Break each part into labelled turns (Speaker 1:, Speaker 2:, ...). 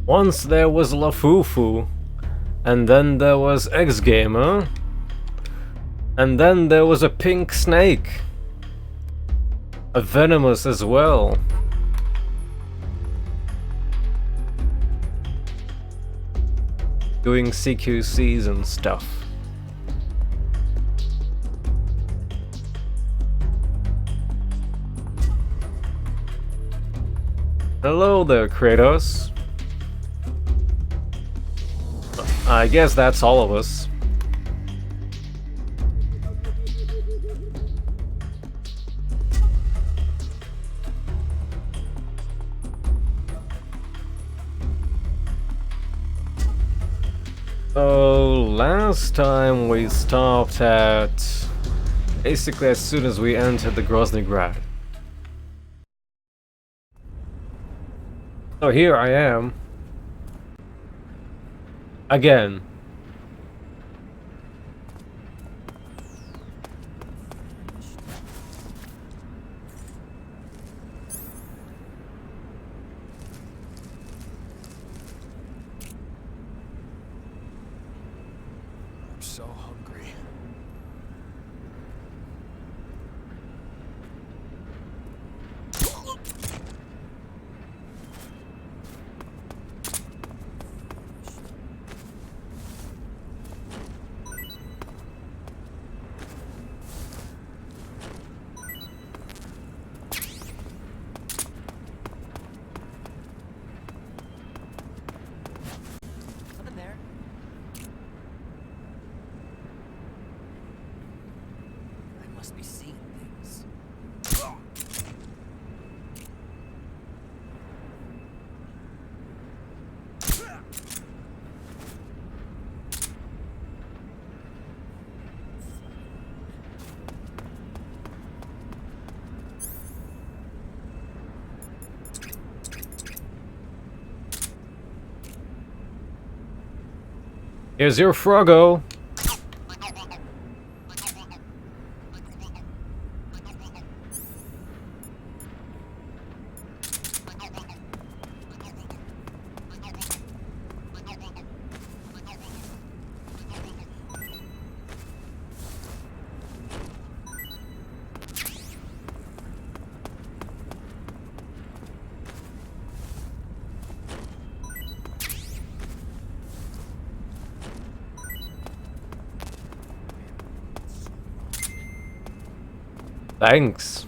Speaker 1: Once there was Lafufu, and then there was X-Gamer, and then there was a pink snake. A venomous as well. Doing CQCs and stuff. Hello there, Kratos. I guess that's all of us. So, last time we stopped at basically as soon as we entered the Grozny Grad. So here I am. Again.
Speaker 2: I'm so hungry. Nothing there. I must be seeing things.
Speaker 1: Here's your Froggo. Thanks.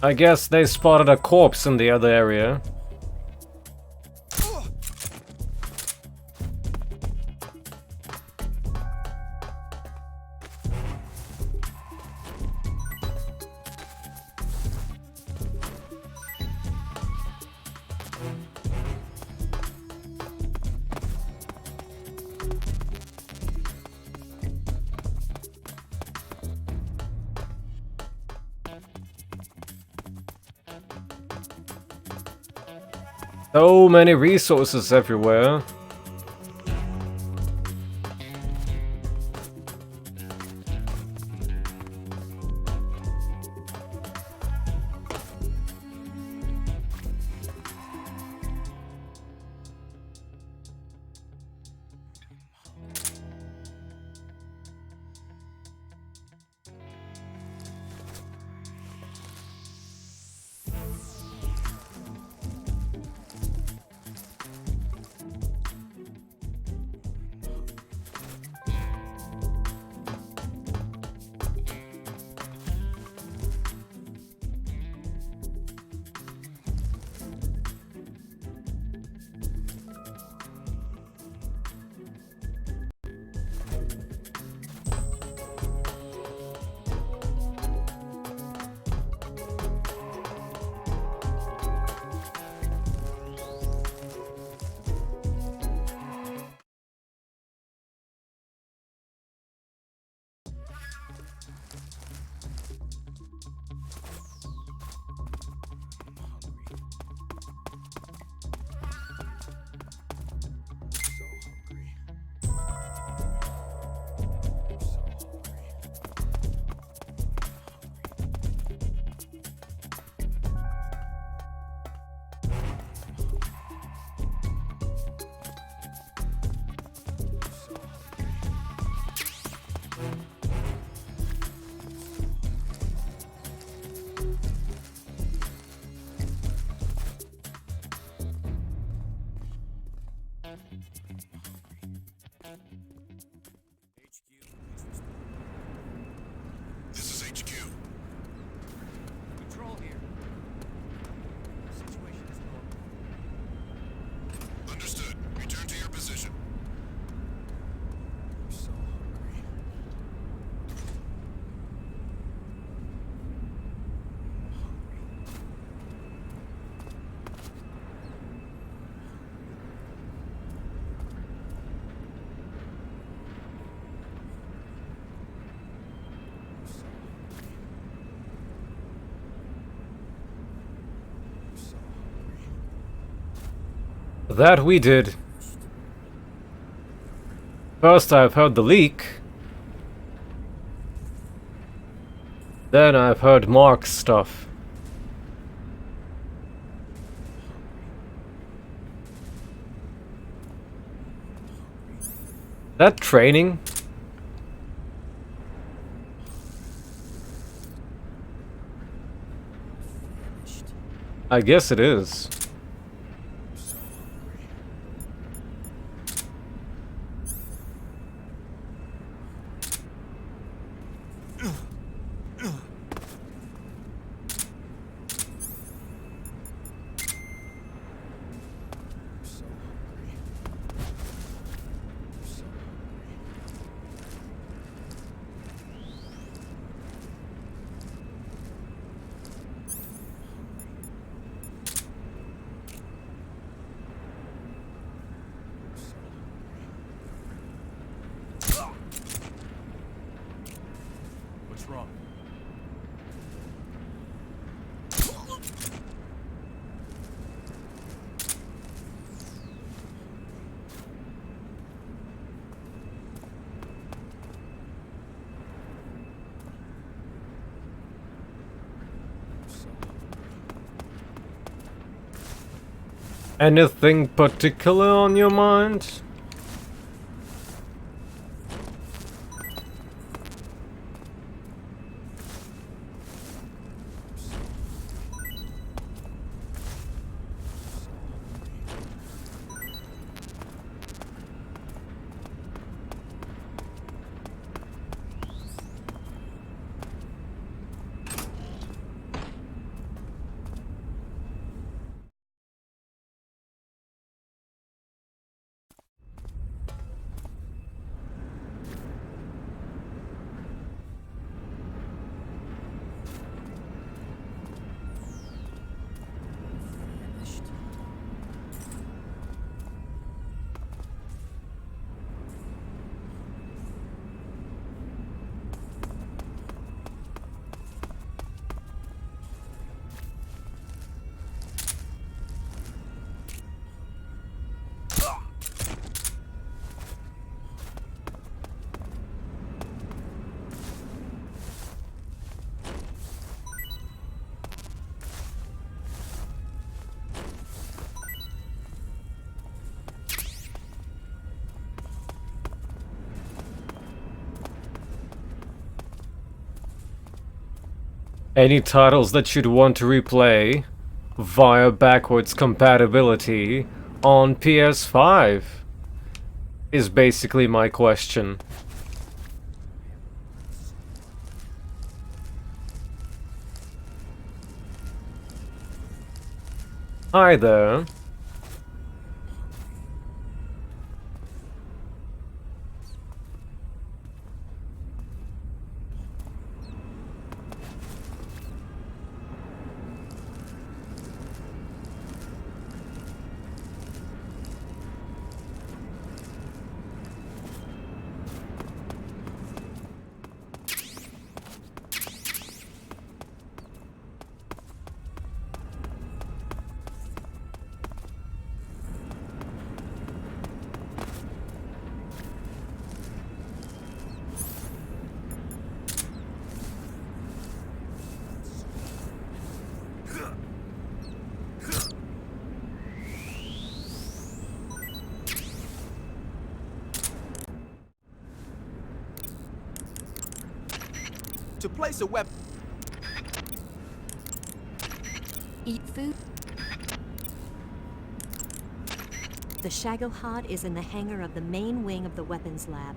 Speaker 1: I guess they spotted a corpse in the other area. So many resources everywhere. That we did. First I've heard the leak. Then I've heard Mark's stuff. That training? I guess it is.
Speaker 2: What's wrong?
Speaker 1: Anything particular on your mind? Any titles that you'd want to replay via backwards compatibility on PS5 is basically my question. Hi there.
Speaker 2: To place a weapon.
Speaker 3: Eat food. The Shagohod is in the hangar of the main wing of the weapons lab.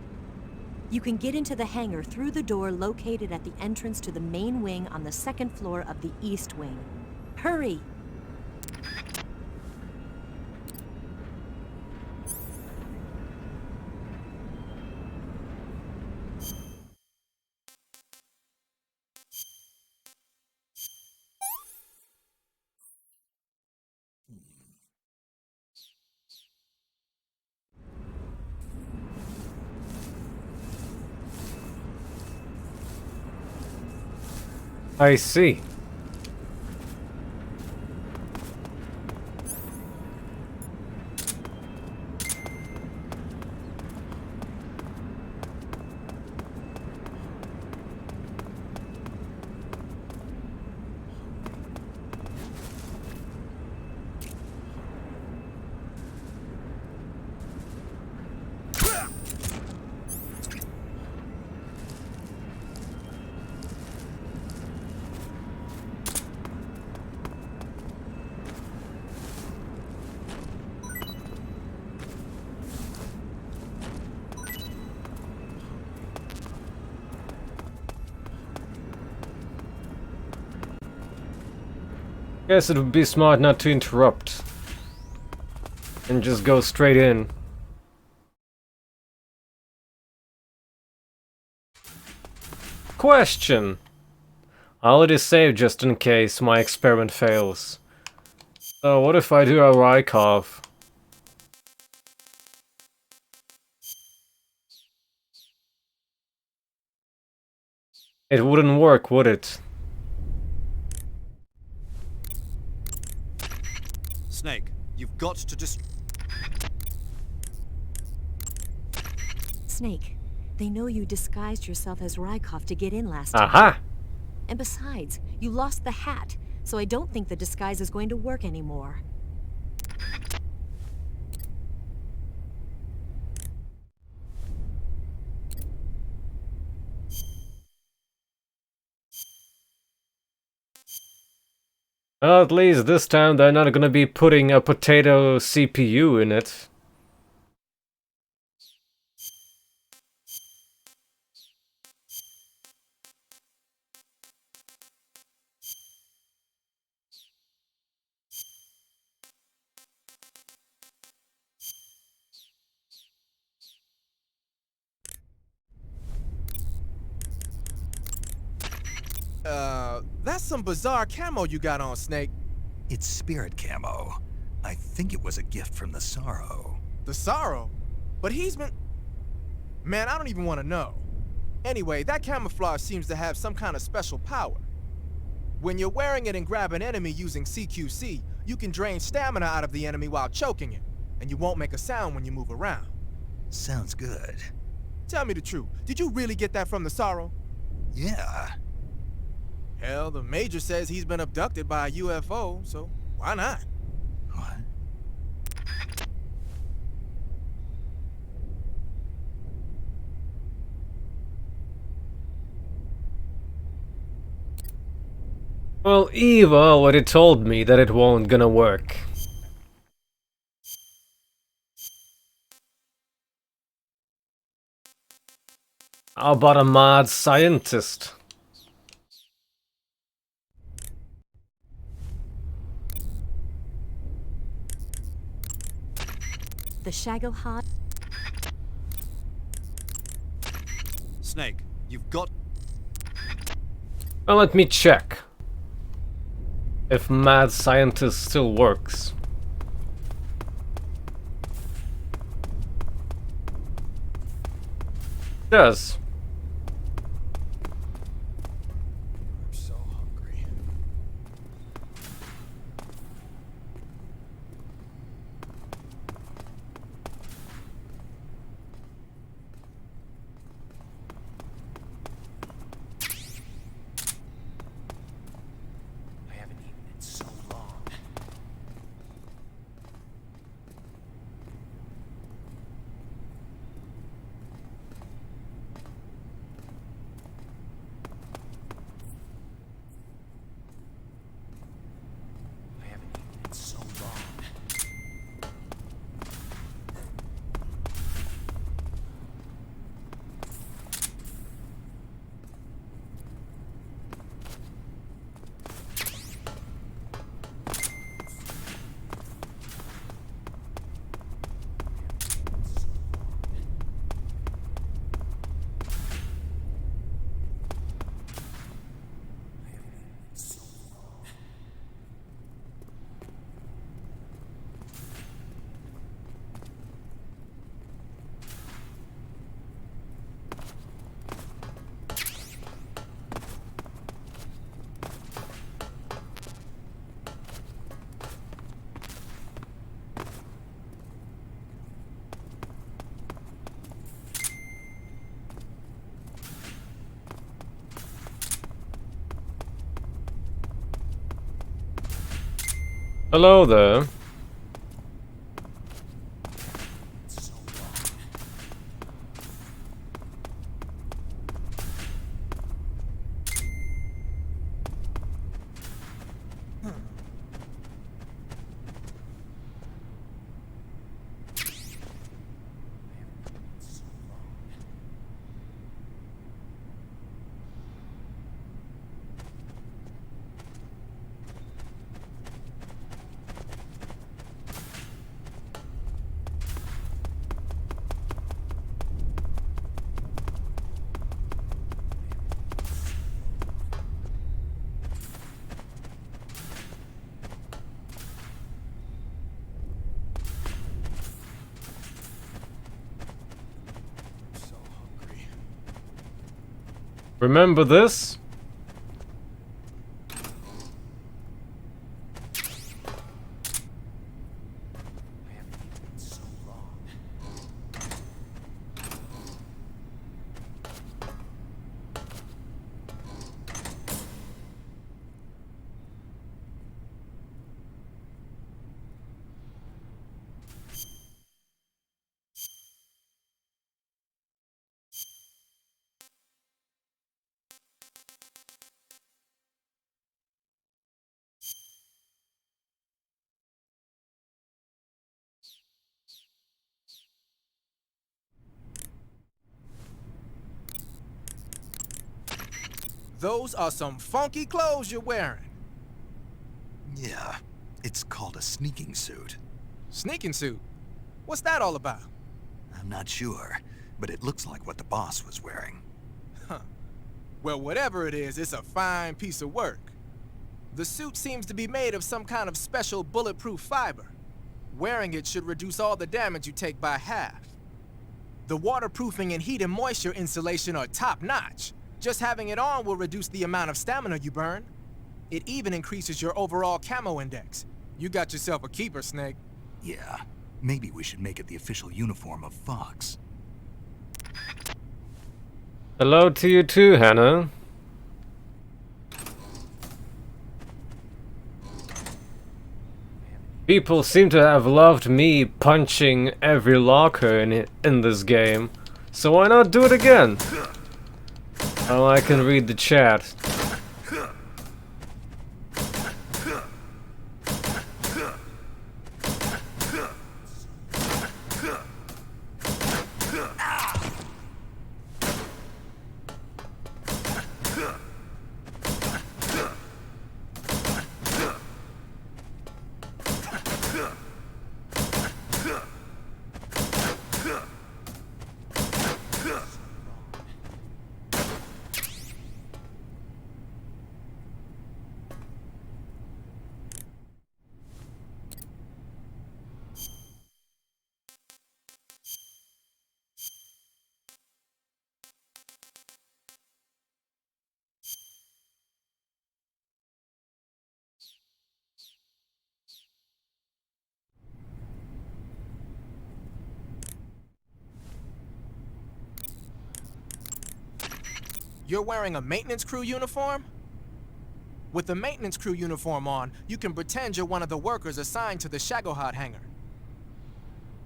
Speaker 3: You can get into the hangar through the door located at the entrance to the main wing on the second floor of the east wing. Hurry!
Speaker 1: I see. Guess it would be smart not to interrupt. And just go straight in. Question! I'll let it save just in case my experiment fails. So what if I do a Rykov? It wouldn't work, would it?
Speaker 2: Snake, you've got to just...
Speaker 3: Snake, they know you disguised yourself as Rykov to get in last time.
Speaker 1: Aha!
Speaker 3: And besides, you lost the hat, so I don't think the disguise is going to work anymore.
Speaker 1: Well, at least this time they're not gonna be putting a potato CPU in it.
Speaker 2: That's some bizarre camo you got on, Snake.
Speaker 4: It's spirit camo. I think it was a gift from the Sorrow.
Speaker 2: The Sorrow? But he's been... Man, I don't even want to know. Anyway, that camouflage seems to have some kind of special power. When you're wearing it and grab an enemy using CQC, you can drain stamina out of the enemy while choking it, and you won't make a sound when you move around.
Speaker 4: Sounds good.
Speaker 2: Tell me the truth, did you really get that from the Sorrow?
Speaker 4: Yeah.
Speaker 2: Hell, the Major says he's been abducted by a UFO, so why not?
Speaker 4: What?
Speaker 1: Well, Eva already told me that it won't gonna work. How about a mad scientist?
Speaker 3: The Shagohod.
Speaker 2: Snake, you've got...
Speaker 1: Well, let me check. If mad scientist still works. Does.
Speaker 2: I'm so hungry. I haven't eaten in so long. I haven't eaten in so long.
Speaker 1: Hello there. Remember this?
Speaker 2: Those are some funky clothes you're wearing.
Speaker 4: Yeah, it's called a sneaking suit.
Speaker 2: Sneaking suit? What's that all about?
Speaker 4: I'm not sure, but it looks like what the boss was wearing.
Speaker 2: Huh. Well, whatever it is, it's a fine piece of work. The suit seems to be made of some kind of special bulletproof fiber. Wearing it should reduce all the damage you take by half. The waterproofing and heat and moisture insulation are top-notch. Just having it on will reduce the amount of stamina you burn. It even increases your overall camo index. You got yourself a keeper, Snake.
Speaker 4: Yeah, maybe we should make it the official uniform of Fox.
Speaker 1: Hello to you too, Hannah. People seem to have loved me punching every locker in this game, so why not do it again? Oh, I can read the chat.
Speaker 2: You're wearing a maintenance crew uniform? With the maintenance crew uniform on, you can pretend you're one of the workers assigned to the Shagohod hangar.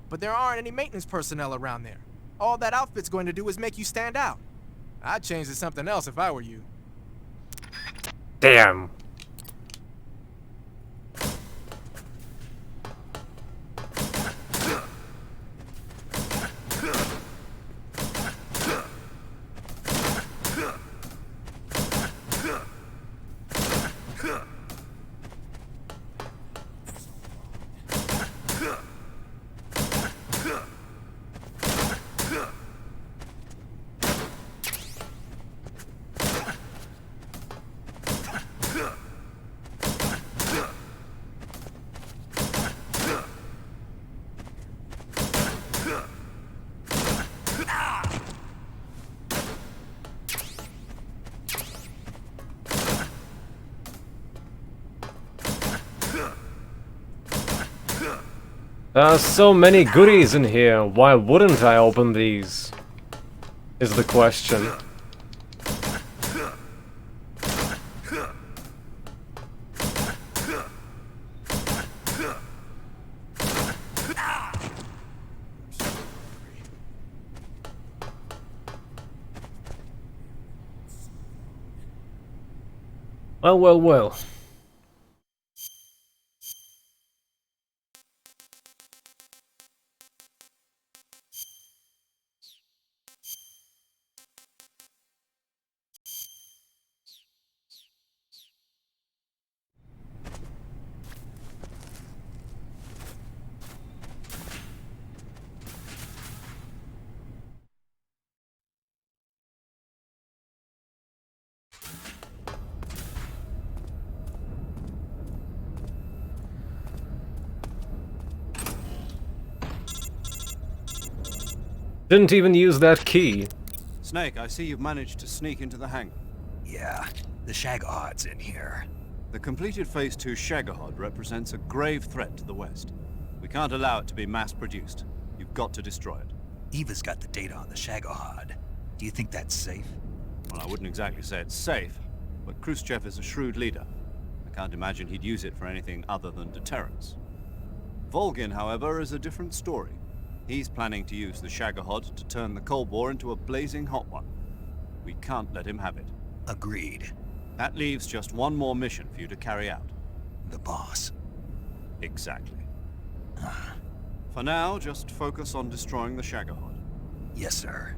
Speaker 2: But there aren't any maintenance personnel around there. All that outfit's going to do is make you stand out. I'd change to something else if I were you.
Speaker 1: Damn. There are so many goodies in here, why wouldn't I open these? Is the question. Well, well, well. Didn't even use that key.
Speaker 5: Snake, I see you've managed to sneak into the hangar.
Speaker 4: Yeah, the Shagohod's in here.
Speaker 5: The completed Phase 2 Shagohod represents a grave threat to the West. We can't allow it to be mass-produced. You've got to destroy it.
Speaker 4: Eva's got the data on the Shagohod. Do you think that's safe?
Speaker 5: Well, I wouldn't exactly say it's safe, but Khrushchev is a shrewd leader. I can't imagine he'd use it for anything other than deterrence. Volgin, however, is a different story. He's planning to use the Shagohod to turn the Cold War into a blazing hot one. We can't let him have it.
Speaker 4: Agreed.
Speaker 5: That leaves just one more mission for you to carry out.
Speaker 4: The boss.
Speaker 5: Exactly. For now, just focus on destroying the Shagohod.
Speaker 4: Yes, sir.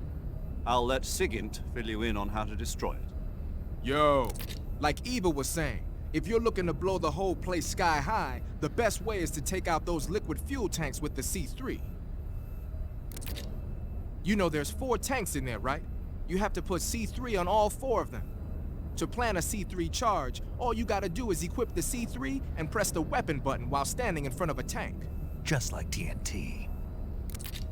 Speaker 5: I'll let Sigint fill you in on how to destroy it.
Speaker 2: Yo, like Eva was saying, if you're looking to blow the whole place sky high, the best way is to take out those liquid fuel tanks with the C3. You know there's 4 tanks in there, right? You have to put C3 on all 4 of them. To plan a C3 charge, all you gotta do is equip the C3 and press the weapon button while standing in front of a tank.
Speaker 4: Just like TNT.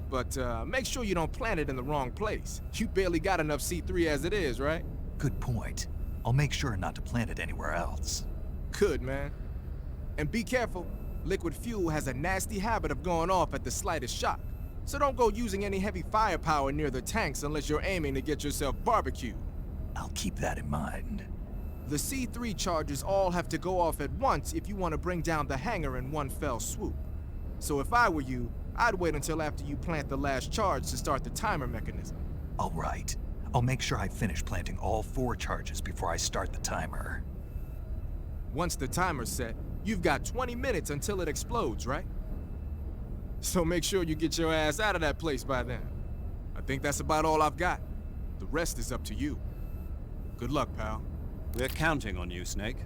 Speaker 2: But make sure you don't plant it in the wrong place. You barely got enough C3 as it is, right?
Speaker 4: Good point. I'll make sure not to plant it anywhere else.
Speaker 2: Good, man. And be careful. Liquid fuel has a nasty habit of going off at the slightest shock. So don't go using any heavy firepower near the tanks unless you're aiming to get yourself barbecued.
Speaker 4: I'll keep that in mind.
Speaker 2: The C3 charges all have to go off at once if you want to bring down the hangar in one fell swoop. So if I were you, I'd wait until after you plant the last charge to start the timer mechanism.
Speaker 4: All right. I'll make sure I finish planting all 4 charges before I start the timer.
Speaker 2: Once the timer's set, you've got 20 minutes until it explodes, right? So make sure you get your ass out of that place by then. I think that's about all I've got. The rest is up to you. Good luck, pal.
Speaker 5: We're counting on you, Snake.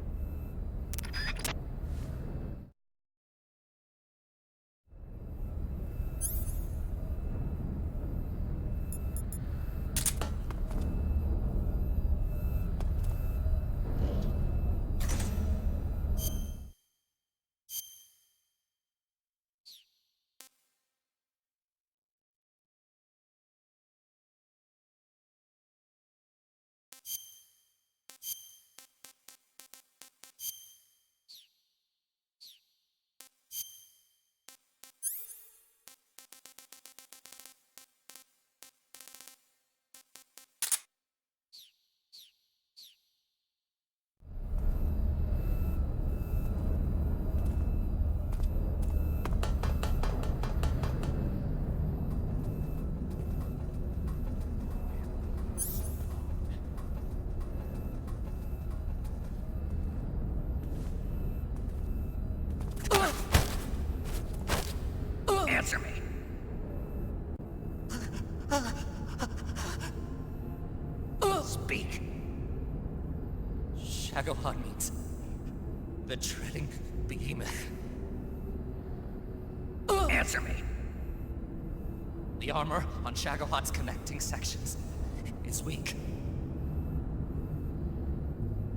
Speaker 4: Answer me. Speak.
Speaker 6: Shagohod means the treading behemoth.
Speaker 4: Answer me.
Speaker 6: The armor on Shagohod's connecting sections is weak.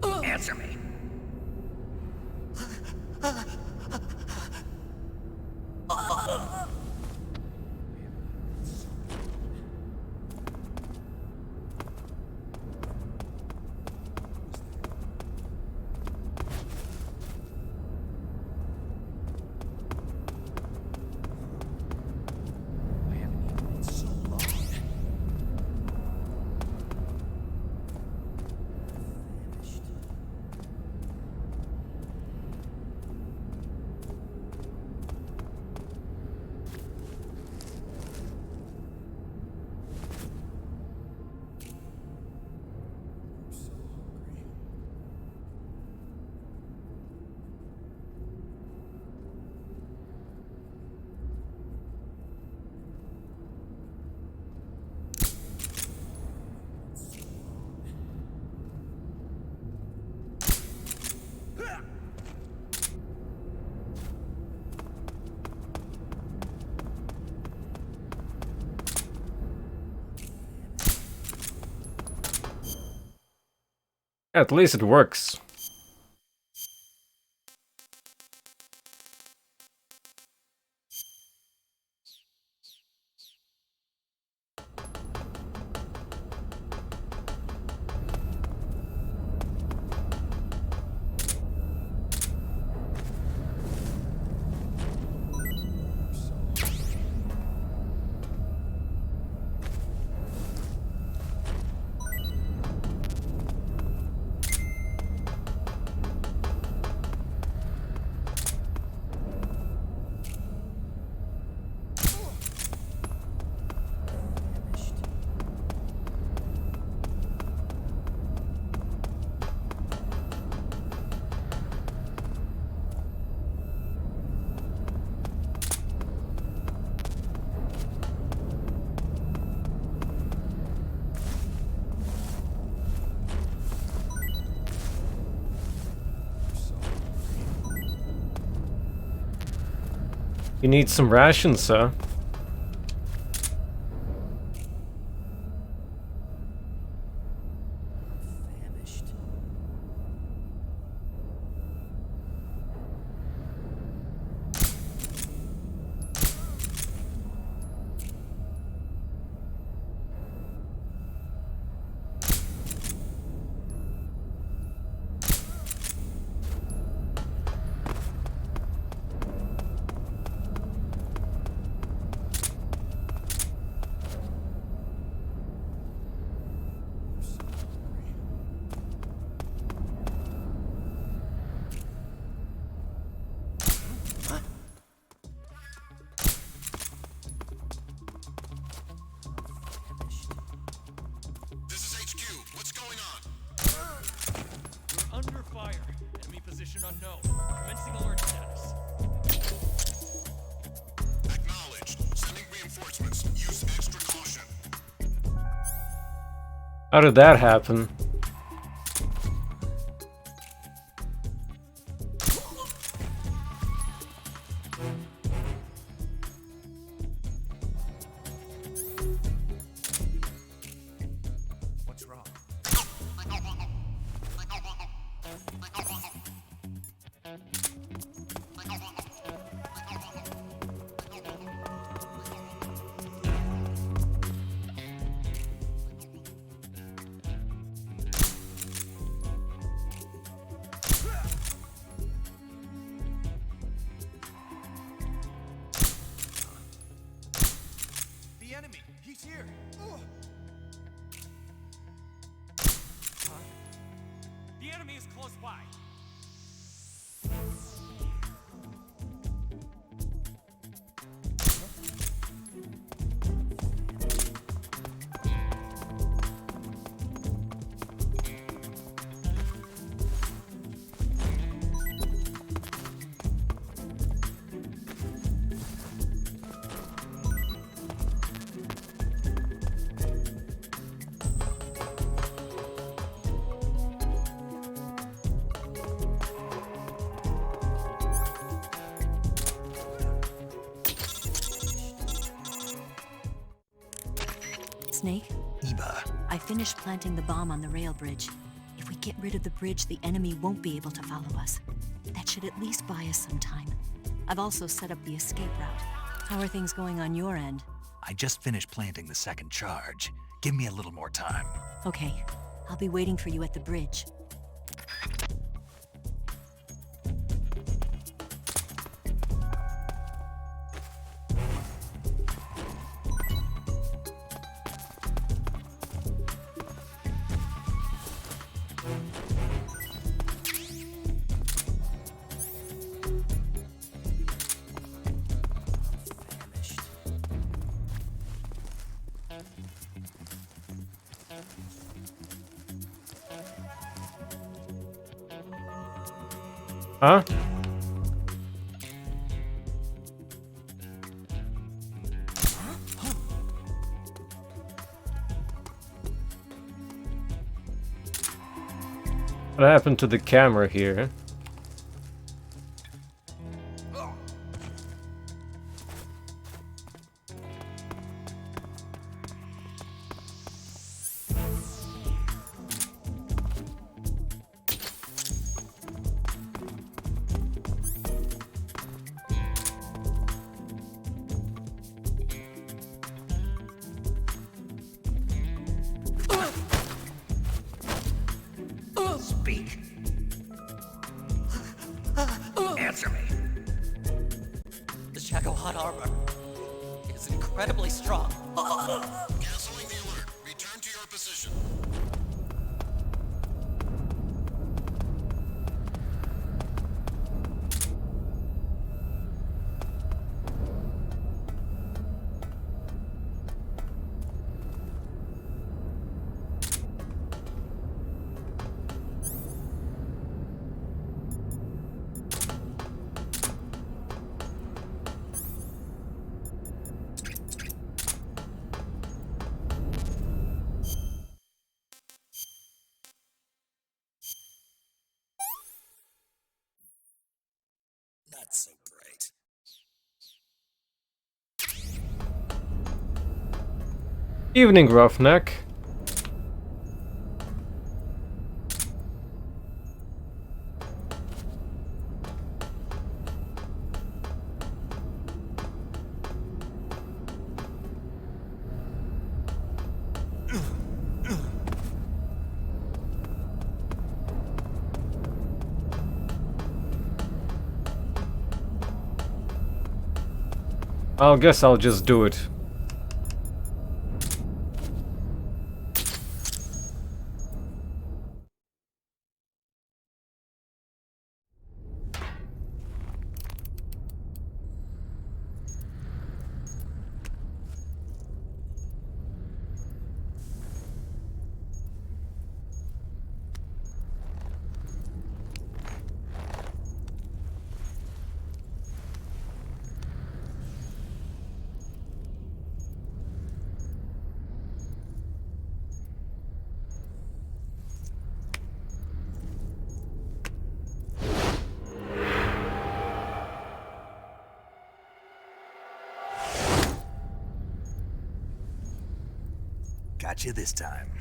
Speaker 4: Answer me.
Speaker 1: At least it works. You need some rations, sir.
Speaker 7: Under fire. Enemy position unknown. Commencing alert status.
Speaker 8: Acknowledged. Sending reinforcements. Use extra caution.
Speaker 1: How did that happen?
Speaker 2: What's wrong? The enemy! He's here!
Speaker 7: The enemy is close by.
Speaker 3: Snake,
Speaker 4: Eva,
Speaker 3: I finished planting the bomb on the rail bridge. If we get rid of the bridge, the enemy won't be able to follow us. That should at least buy us some time. I've also set up the escape route. How are things going on your end?
Speaker 4: I just finished planting the second charge. Give me a little more time.
Speaker 3: Okay, I'll be waiting for you at the bridge.
Speaker 1: Huh? What happened to the camera here?
Speaker 4: Speak. Answer me.
Speaker 6: The Shagohod armor is incredibly strong.
Speaker 8: Canceling the alert. Return to your position.
Speaker 4: Not so bright.
Speaker 1: Evening, Roughneck. I guess I'll just do it.
Speaker 4: Got you this time.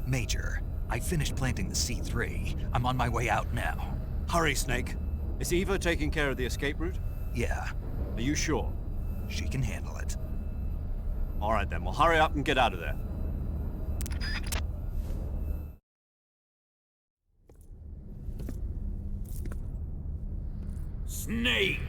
Speaker 4: Major, I finished planting the C3. I'm on my way out now.
Speaker 5: Hurry, Snake. Is Eva taking care of the escape route?
Speaker 4: Yeah,
Speaker 5: Are you sure?
Speaker 4: she can handle it.
Speaker 5: All right then, well hurry up and get out of there.
Speaker 8: Snake!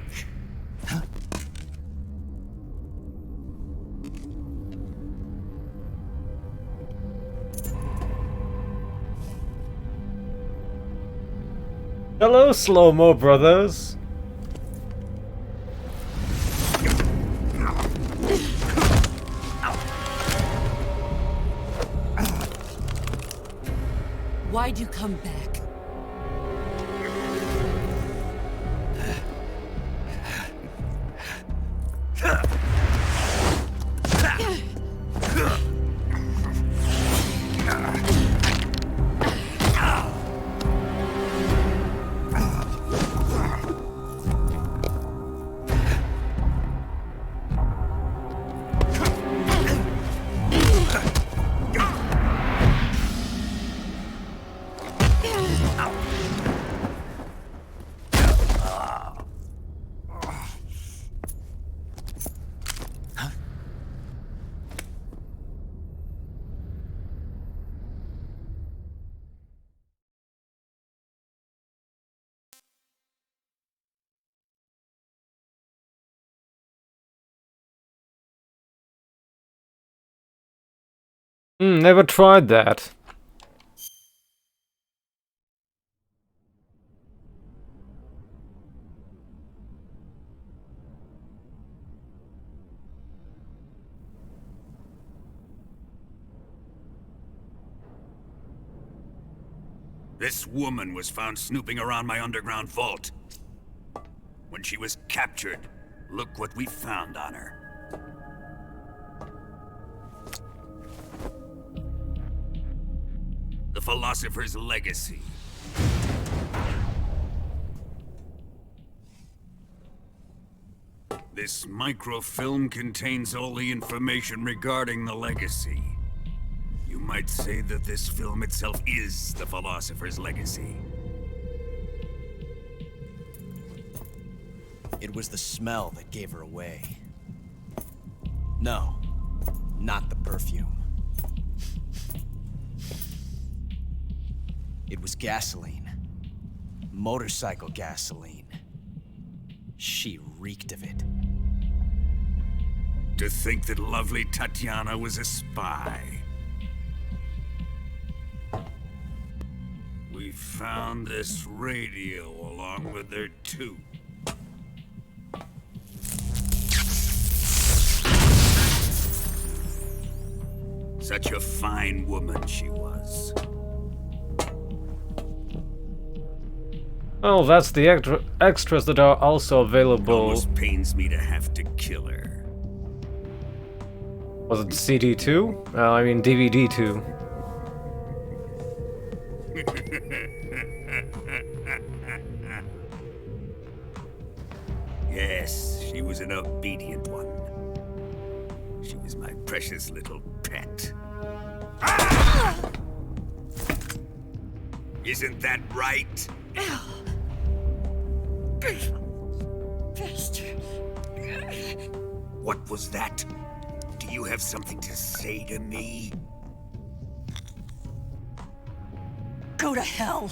Speaker 1: Hello, slow-mo brothers.
Speaker 6: Why'd you come back?
Speaker 1: Never tried that.
Speaker 8: This woman was found snooping around my underground vault. When she was captured, look what we found on her. The Philosopher's Legacy. This microfilm contains all the information regarding the Legacy. You might say that this film itself is the Philosopher's Legacy.
Speaker 9: It was the smell that gave her away. No, not the perfume. It was gasoline. Motorcycle gasoline. She reeked of it.
Speaker 8: To think that lovely Tatiana was a spy. We found this radio along with her too. Such a fine woman she was.
Speaker 1: Oh, that's the extras that are also
Speaker 8: It
Speaker 1: available.
Speaker 8: almost pains me to have to kill her.
Speaker 1: Was it CD2? I mean DVD2.
Speaker 8: Yes, she was an obedient one. She was my precious little pet. Ah! Isn't that right?
Speaker 6: Bastard.
Speaker 8: What was that? Do you have something to say to me?
Speaker 6: Go to hell.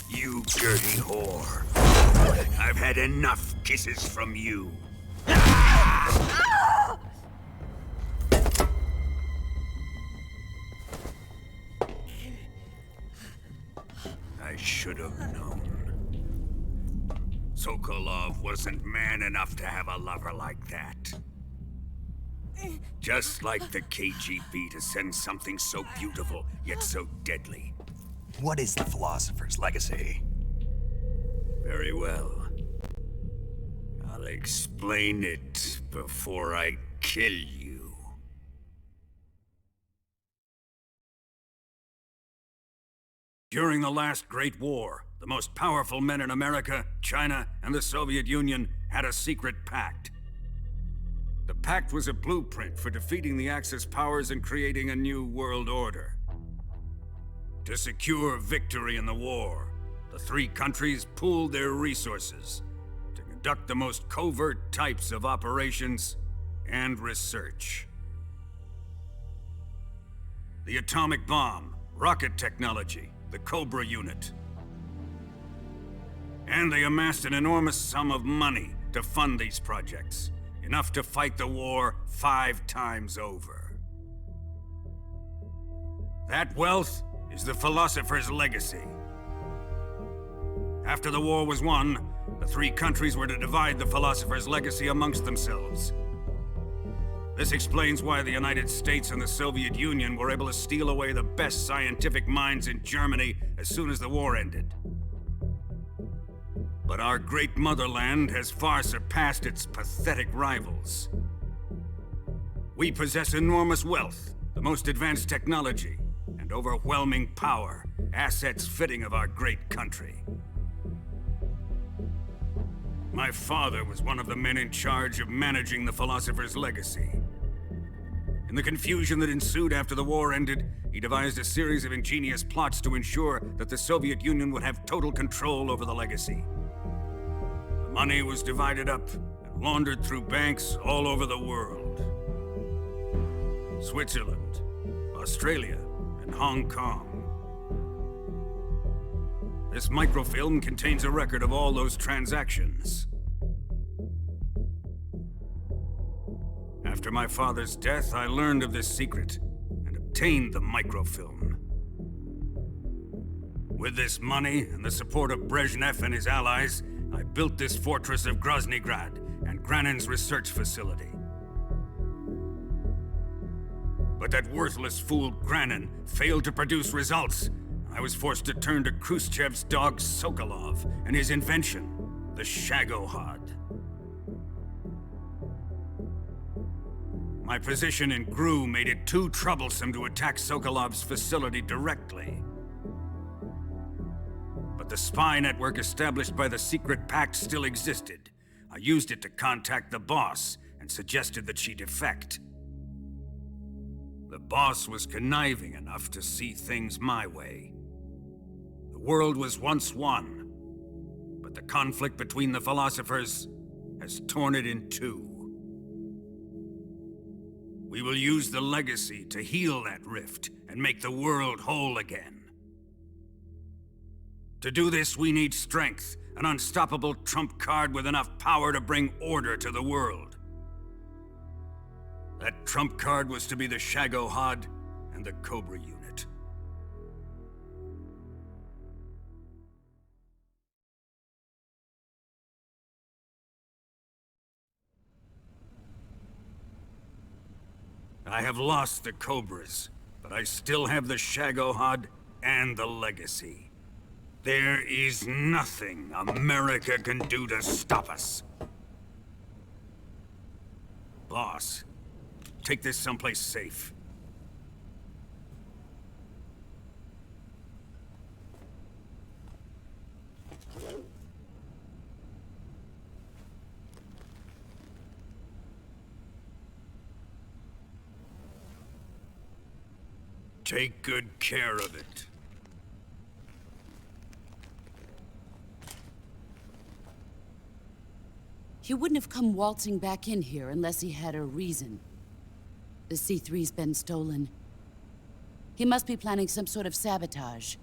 Speaker 8: You dirty whore. I've had enough kisses from you. I should have known. Sokolov wasn't man enough to have a lover like that. Just like the KGB to send something so beautiful, yet so deadly.
Speaker 4: What is the Philosopher's Legacy?
Speaker 8: Very well. I'll explain it before I kill you. During the last Great War, the most powerful men in America, China, and the Soviet Union had a secret pact. The pact was a blueprint for defeating the Axis powers and creating a new world order. To secure victory in the war, the three countries pooled their resources to conduct the most covert types of operations and research. The atomic bomb, rocket technology, the Cobra unit. And they amassed an enormous sum of money to fund these projects, enough to fight the war 5 times over. That wealth is the Philosopher's Legacy. After the war was won, the three countries were to divide the Philosopher's Legacy amongst themselves. This explains why the United States and the Soviet Union were able to steal away the best scientific minds in Germany as soon as the war ended. But our great motherland has far surpassed its pathetic rivals. We possess enormous wealth, the most advanced technology, and overwhelming power, assets fitting of our great country. My father was one of the men in charge of managing the Philosopher's Legacy. In the confusion that ensued after the war ended, he devised a series of ingenious plots to ensure that the Soviet Union would have total control over the legacy. The money was divided up and laundered through banks all over the world. Switzerland, Australia, and Hong Kong. This microfilm contains a record of all those transactions. After my father's death, I learned of this secret and obtained the microfilm. With this money and the support of Brezhnev and his allies, I built this fortress of Groznygrad and Granin's research facility. But that worthless fool Granin failed to produce results. I was forced to turn to Khrushchev's dog Sokolov and his invention, the Shagohod. My position in GRU made it too troublesome to attack Sokolov's facility directly. But the spy network established by the secret pact still existed. I used it to contact the boss and suggested that she defect. The boss was conniving enough to see things my way. The world was once one, but the conflict between the philosophers has torn it in two. We will use the legacy to heal that rift and make the world whole again. To do this, we need strength, an unstoppable trump card with enough power to bring order to the world. That trump card was to be the Shagohod and the Cobra unit. I have lost the Cobras, but I still have the Shagohod and the legacy. There is nothing America can do to stop us. Boss, take this someplace safe. Take good care of it.
Speaker 6: He wouldn't have come waltzing back in here unless he had a reason. The C3's been stolen. He must be planning some sort of sabotage.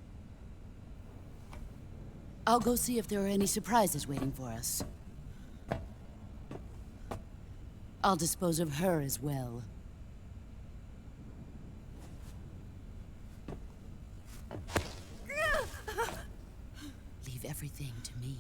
Speaker 6: I'll go see if there are any surprises waiting for us. I'll dispose of her as well. Leave everything to me.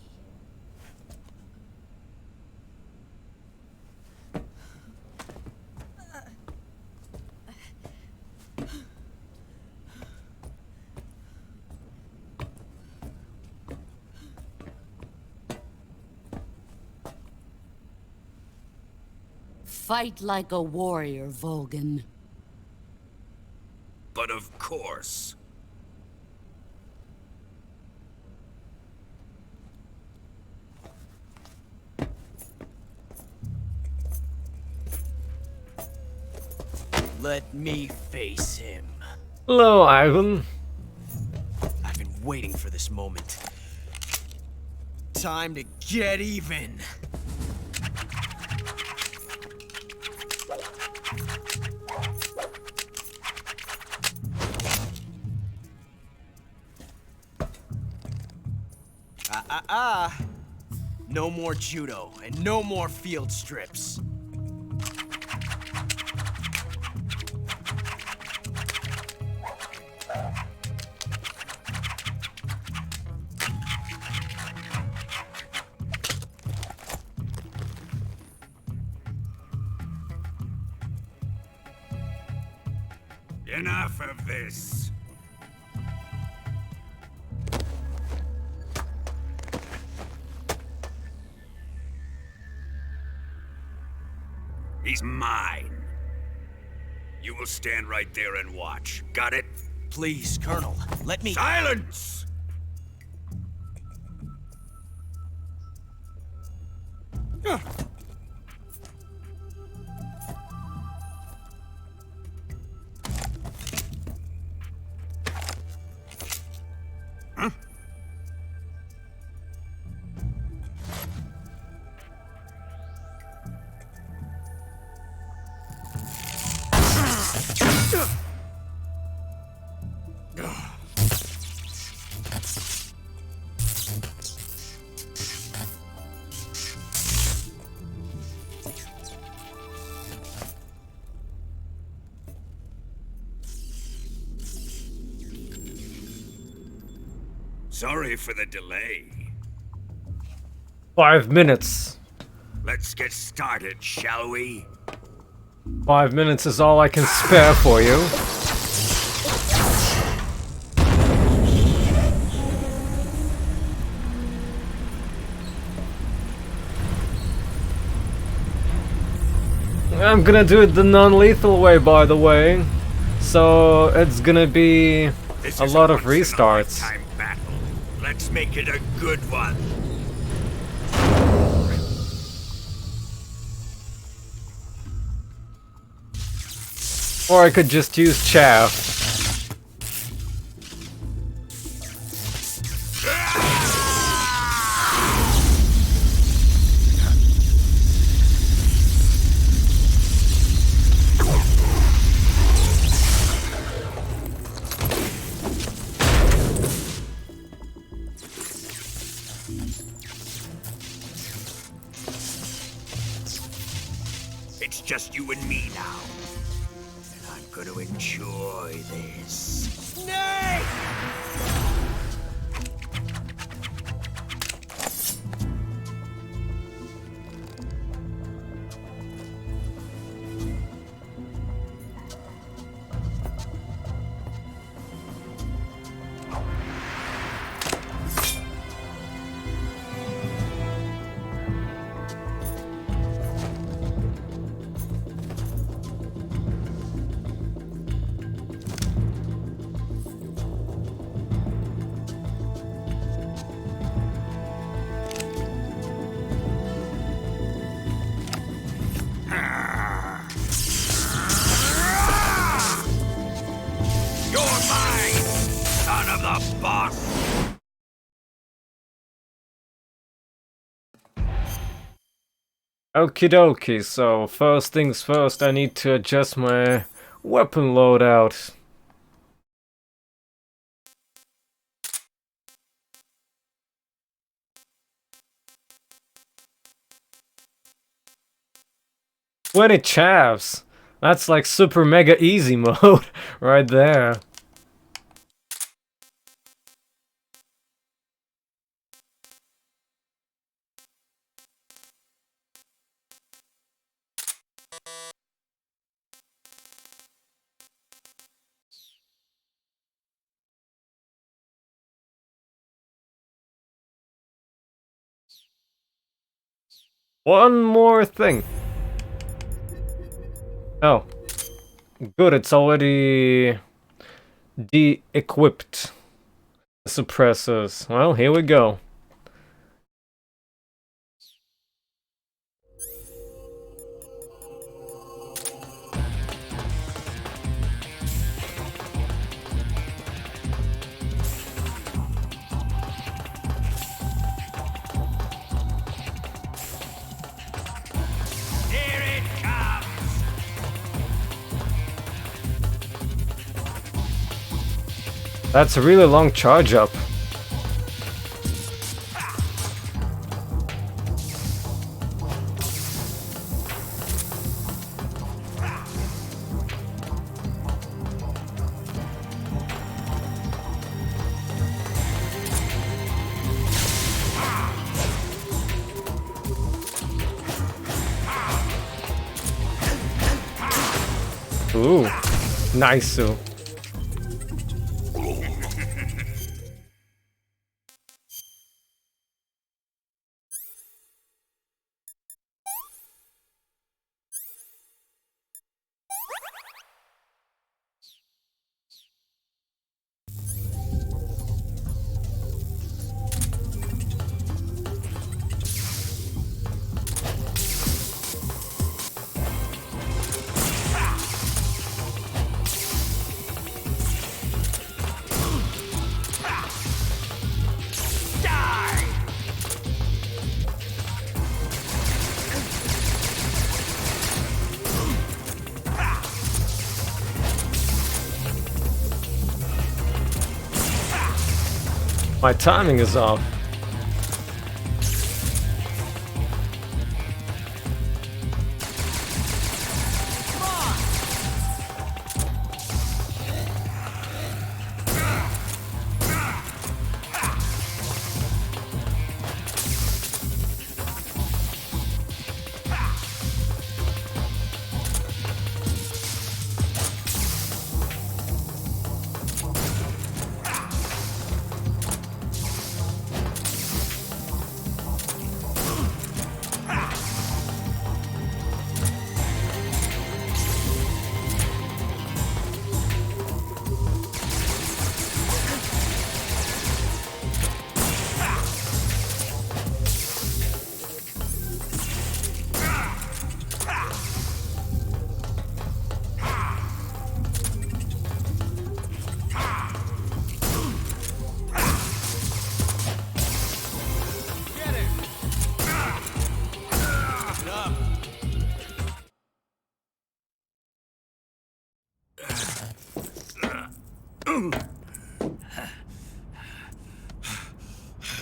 Speaker 6: Fight like a warrior, Volgin.
Speaker 8: But of course.
Speaker 9: Let me face him.
Speaker 1: Hello, Ivan.
Speaker 9: I've been waiting for this moment. Time to get even. No more judo, and no more field strips.
Speaker 8: Enough of this. He's mine. You will stand right there and watch. Got it?
Speaker 9: Please, Colonel, let me—
Speaker 8: Silence! Huh? Sorry for the delay.
Speaker 1: 5 minutes.
Speaker 8: Let's get started, shall we?
Speaker 1: 5 minutes is all I can spare for you. I'm gonna do it the non-lethal way, by the way. So it's gonna be a lot of restarts.
Speaker 8: Battle. Let's make it a good one.
Speaker 1: Or I could just use chaff.
Speaker 8: It's just you and me now. And I'm gonna enjoy this.
Speaker 9: Snake!
Speaker 8: son of the boss!
Speaker 1: Okie dokie, so first things first, I need to adjust my weapon loadout. When it chaps! That's like super mega easy mode right there. One more thing. Oh. Good, it's already de-equipped. Suppressors. Well, here we go.
Speaker 8: Here it comes!
Speaker 1: That's a really long charge up. Ooh, nice. My timing is off.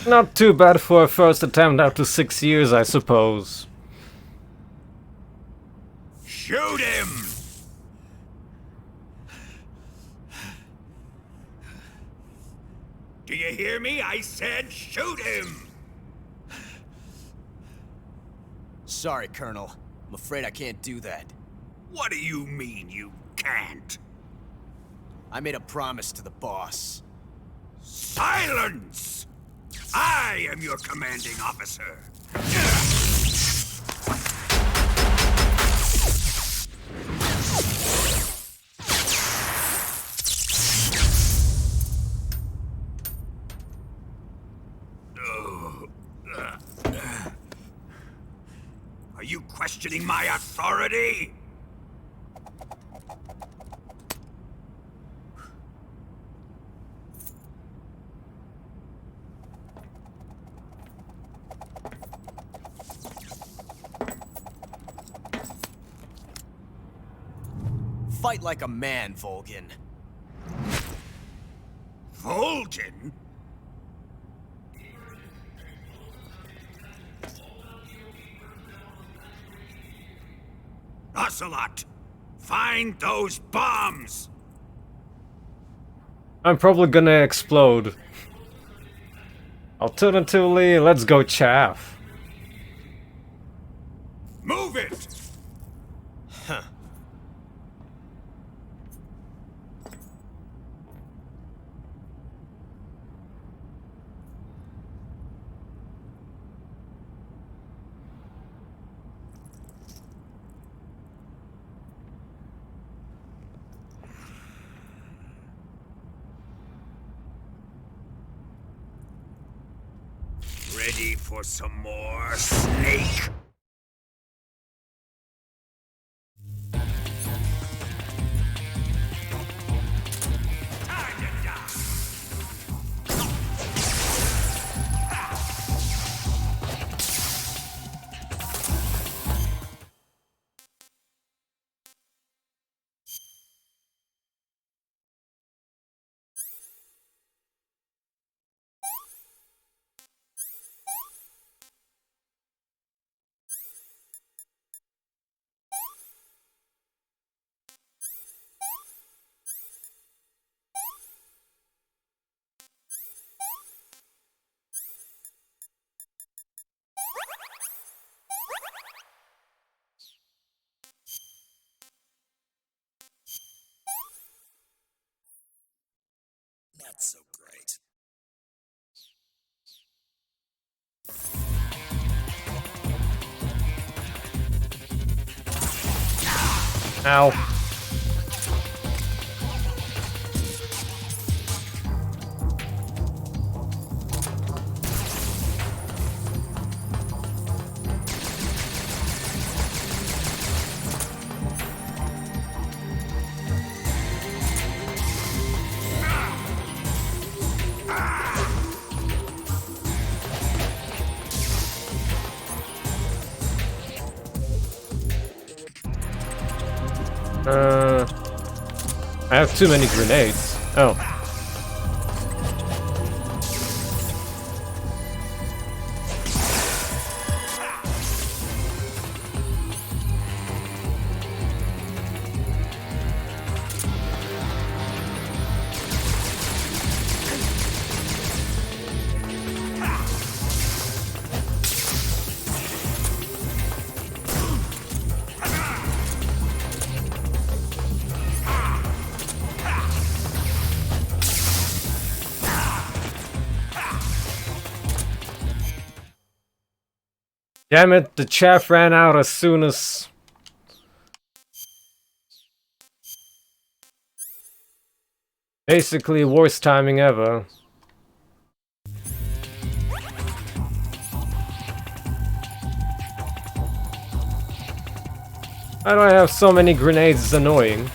Speaker 1: Not too bad for a first attempt after 6 years, I suppose.
Speaker 8: Shoot him! Do you hear me? I said shoot him!
Speaker 9: Sorry, Colonel. I'm afraid I can't do that.
Speaker 8: What do you mean you can't?
Speaker 9: I made a promise to the boss.
Speaker 8: Silence! I am your commanding officer. Are you questioning my authority?
Speaker 9: Fight like a man, Volgin.
Speaker 8: Volgin? Ocelot! Find those bombs!
Speaker 1: I'm probably gonna explode. Alternatively, let's go chaff.
Speaker 8: Move it!
Speaker 9: Huh.
Speaker 8: Ready for some more, Snake? Time to die!
Speaker 9: Not so great.
Speaker 1: Ow. I have too many grenades. Oh. Damn it, the chaff ran out as soon as... Basically, worst timing ever. Why do I have so many grenades? It's annoying.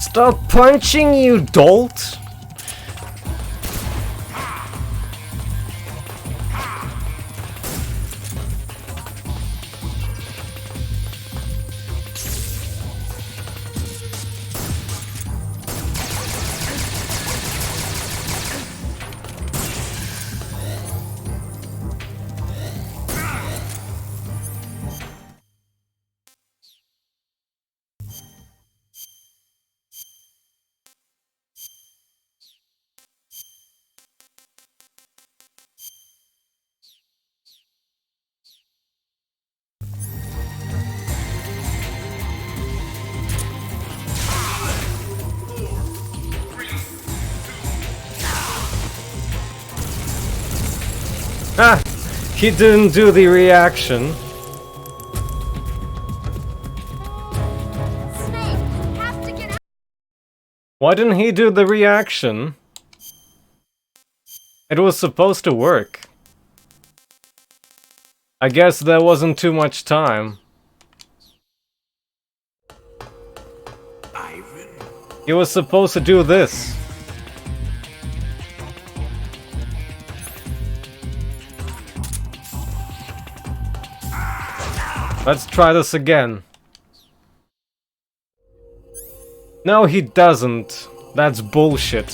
Speaker 1: Stop punching, you dolt! Ah! He didn't do the reaction. Why didn't he do the reaction? It was supposed to work. I guess there wasn't too much time. He was supposed to do this. Let's try this again. No, he doesn't. That's bullshit.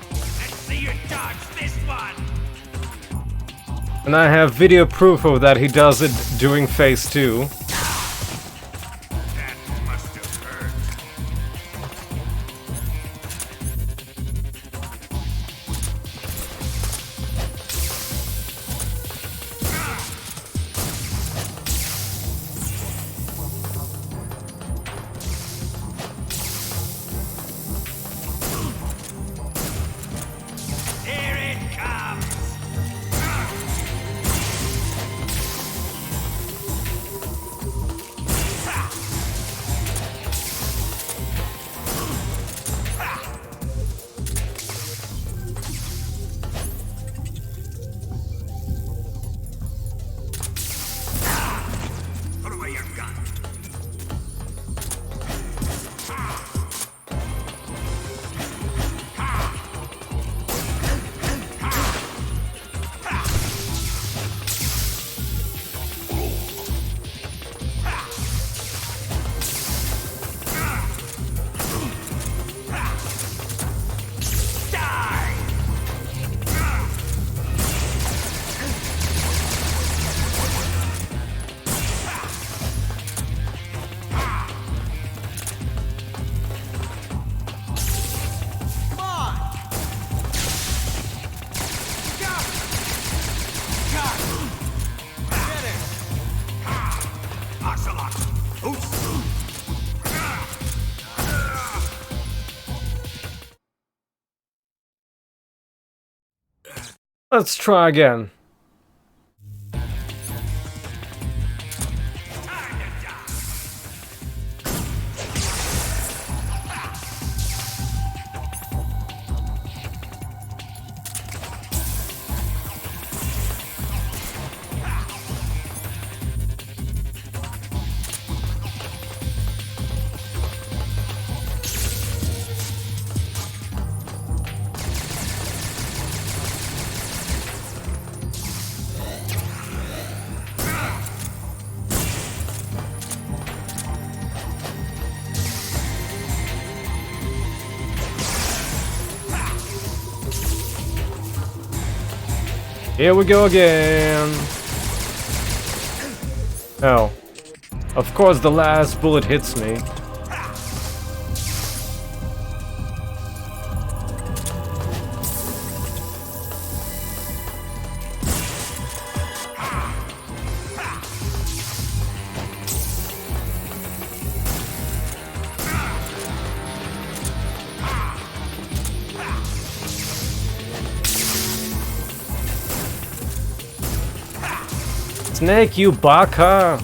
Speaker 7: Let's see you dodge this one.
Speaker 1: And I have video proof of that he does it during phase 2.
Speaker 7: That must have hurt. Here it comes.
Speaker 8: Put away your gun. Ocelot.
Speaker 1: Let's try again. Here we go again. Oh. Of course the last bullet hits me. Snake, you baka!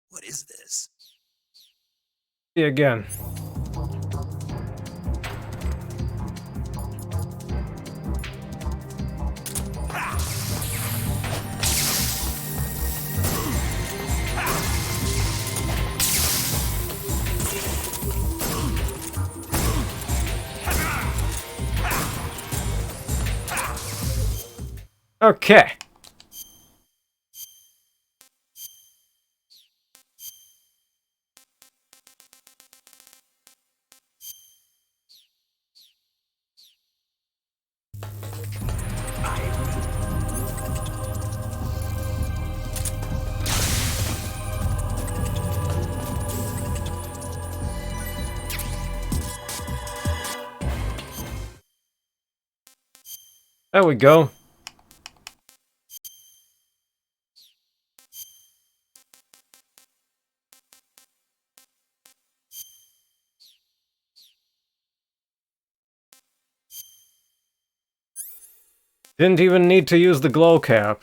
Speaker 9: What is this?
Speaker 1: See again. Okay. There we go. Didn't even need to use the glow cap.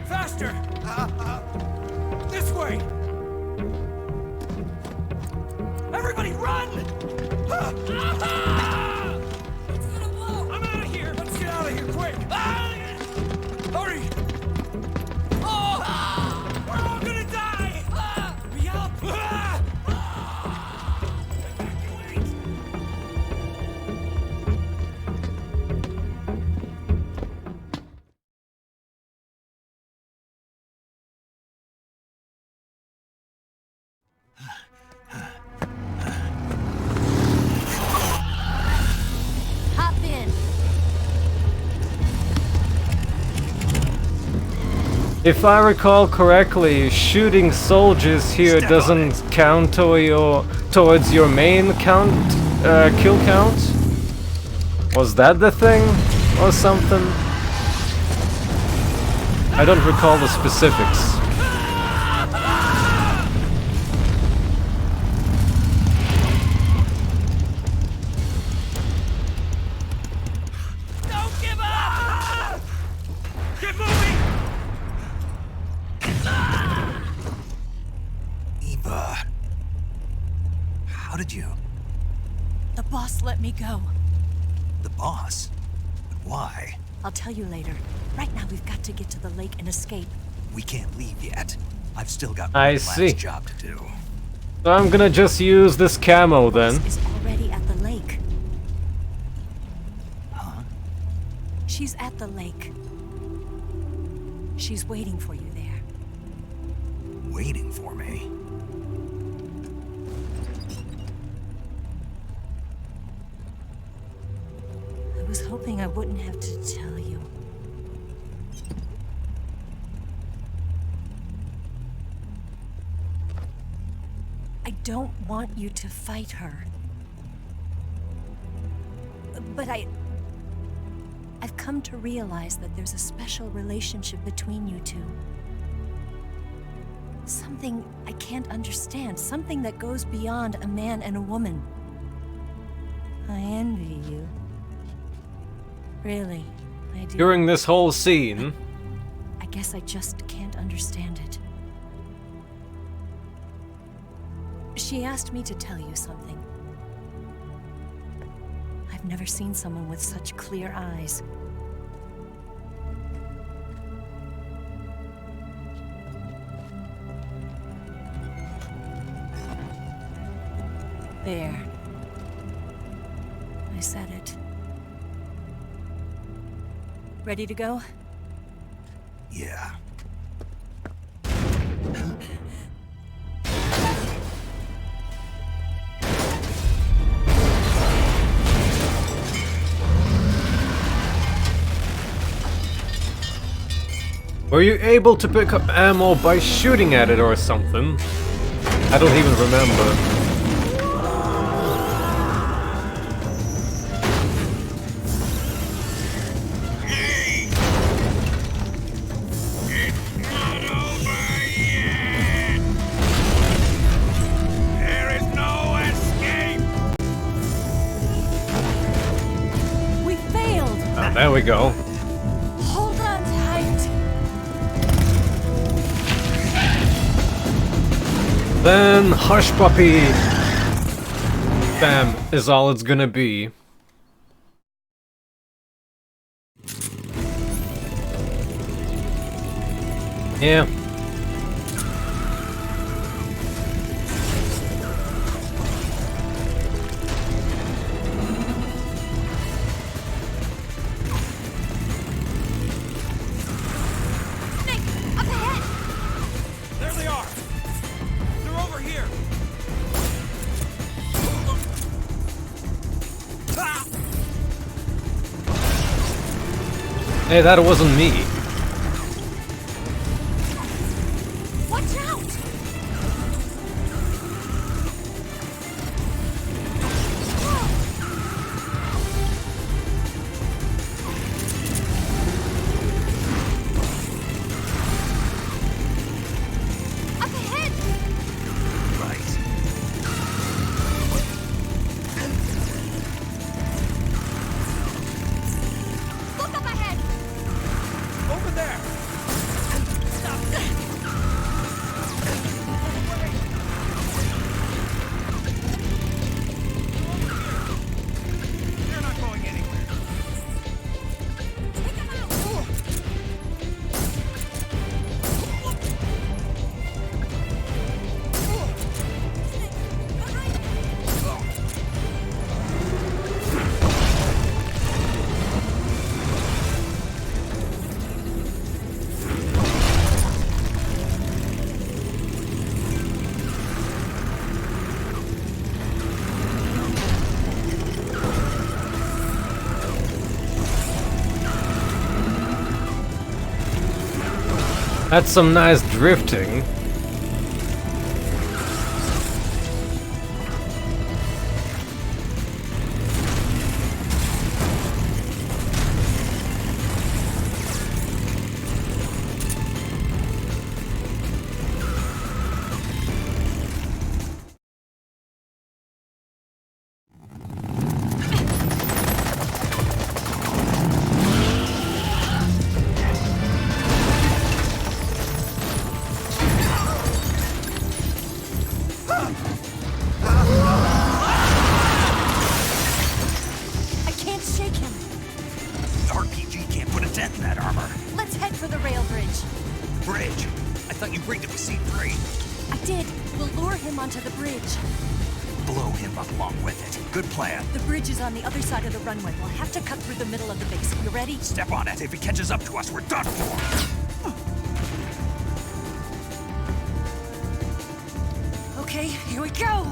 Speaker 7: Faster! This way! Everybody run! It's gonna blow! I'm out of here! Let's get out of here, quick! Hurry! Oh! We're all gonna die! Hurry up! Evacuate!
Speaker 3: Hop in.
Speaker 1: If I recall correctly, shooting soldiers here doesn't count towards your main count, kill count? Was that the thing? Or something? I don't recall the specifics.
Speaker 7: Don't give up! Get moving!
Speaker 4: Eva. How did you?
Speaker 3: The boss let me go.
Speaker 4: The boss? But why?
Speaker 3: I'll tell you later. Right now we've got to get to the lake and escape.
Speaker 4: We can't leave yet. I've still got
Speaker 1: I
Speaker 4: one
Speaker 1: see.
Speaker 4: last job to do.
Speaker 1: So I'm gonna just use this camo then.
Speaker 3: Boss is already at the lake.
Speaker 4: Huh?
Speaker 3: She's at the lake. She's waiting for you there.
Speaker 4: Waiting for me.
Speaker 3: I was hoping I wouldn't have to tell you. I don't want you to fight her. But I've come to realize that there's a special relationship between you two. Something I can't understand, something that goes beyond a man and a woman. I envy you. Really, I do.
Speaker 1: During this whole scene,
Speaker 3: I guess I just can't understand it. She asked me to tell you something. I I've never seen someone with such clear eyes. There. I said it. Ready to go?
Speaker 4: Yeah.
Speaker 1: Were you able to pick up ammo by shooting at it or something? I don't even remember. There we go.
Speaker 3: Hold on tight.
Speaker 1: Then hush puppy bam is all it's gonna be. Yeah. Hey, that wasn't me.
Speaker 3: Watch out! Up ahead!
Speaker 4: Right.
Speaker 3: Look up ahead!
Speaker 2: Over there!
Speaker 3: Stop!
Speaker 2: They're not going anywhere.
Speaker 3: Take him out!
Speaker 1: That's some nice drifting.
Speaker 3: I can't shake him.
Speaker 4: The RPG can't put a dent in that armor.
Speaker 3: Let's head for the rail bridge.
Speaker 4: Bridge. I thought you rigged it with C3.
Speaker 3: I did. We'll lure him onto the bridge.
Speaker 4: Blow him up along with it. Good plan.
Speaker 3: The bridge is on the other side of the runway. We'll have to cut through the middle of the base. You ready?
Speaker 4: Step on it. If he catches up to us, we're done for.
Speaker 3: Okay, here we go!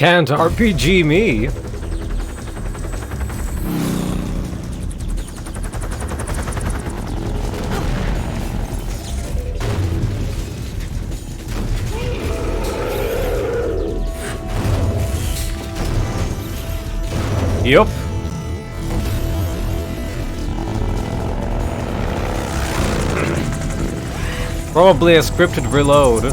Speaker 1: Can't RPG me. Yup. Probably a scripted reload.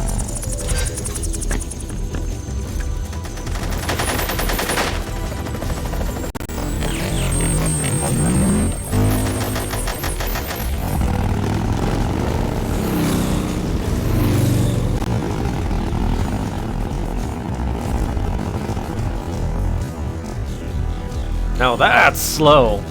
Speaker 1: Now that's slow.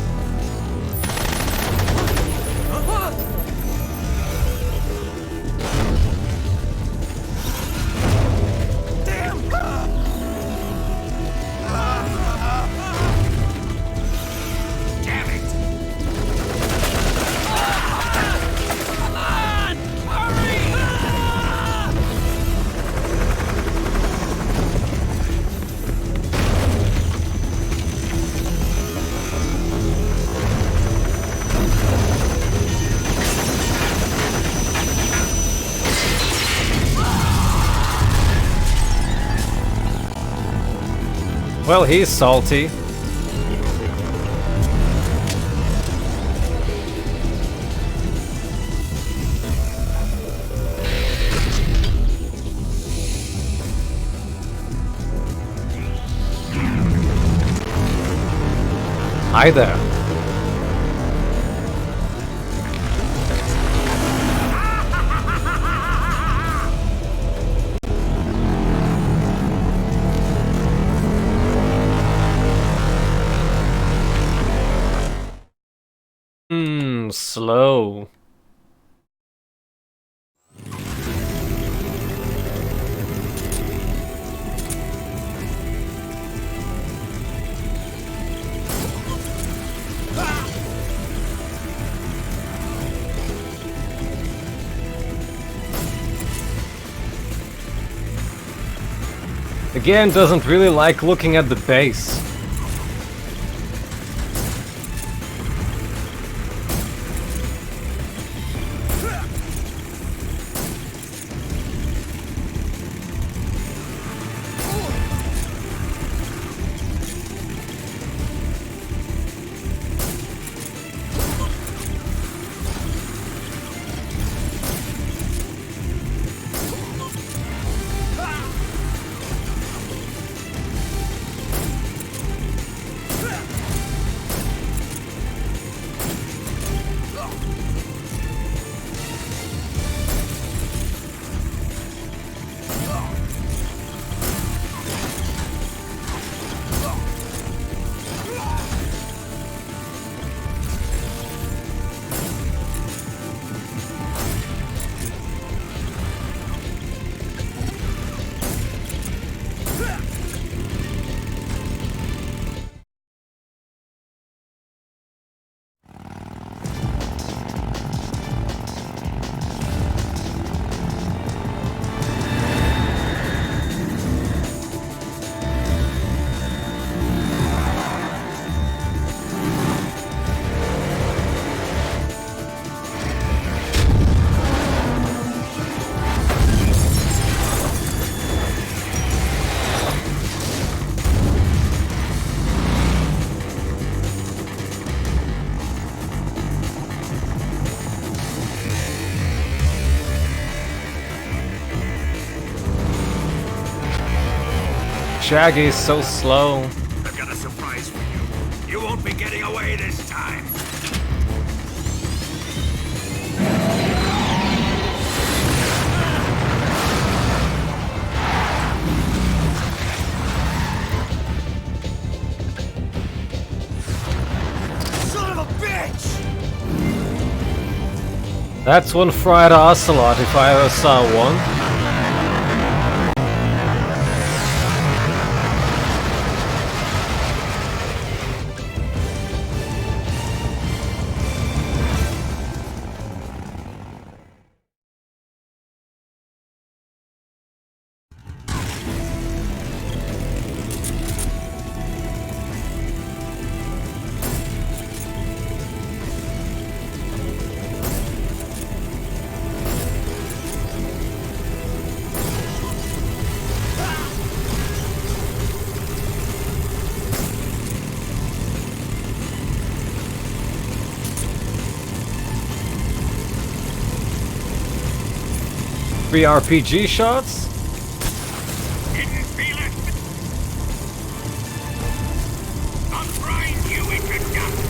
Speaker 1: Well, he's salty. Hi there. Slow. Again, doesn't really like looking at the base. Shaggy's so slow.
Speaker 8: I've got a surprise for you. You won't be getting away this time.
Speaker 2: Son of a bitch!
Speaker 1: That's one fried ocelot if I ever saw one. creepy RPG shots?
Speaker 8: Didn't feel it. I'll grind you into dust.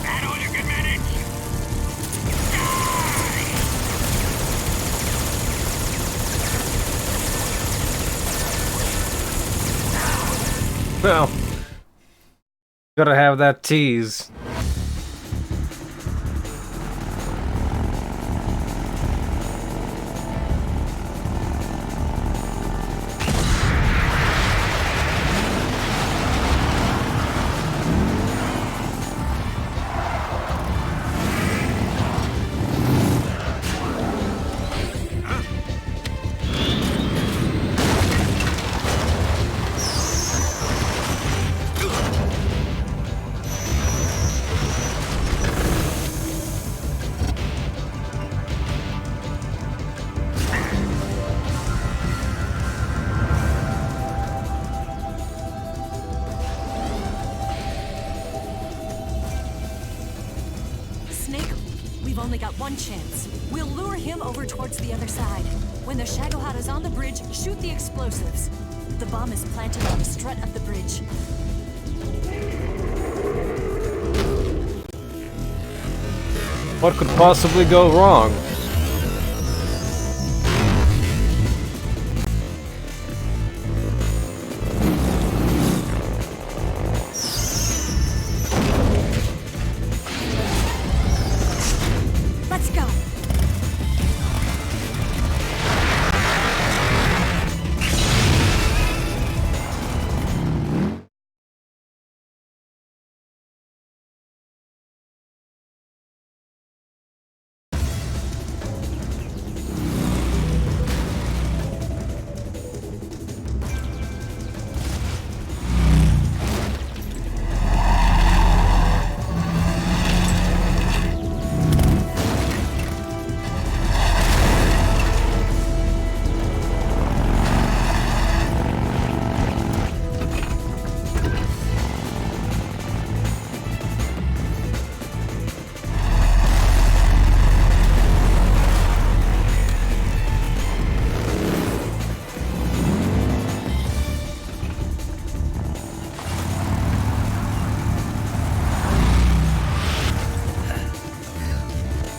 Speaker 8: That all you can manage?
Speaker 1: Well, gotta have that tease.
Speaker 3: Snake, we've only got one chance. We'll lure him over towards the other side. When the Shagohod is on the bridge, shoot the explosives. The bomb is planted on the strut of the bridge.
Speaker 1: What could possibly go wrong?
Speaker 3: Let's go!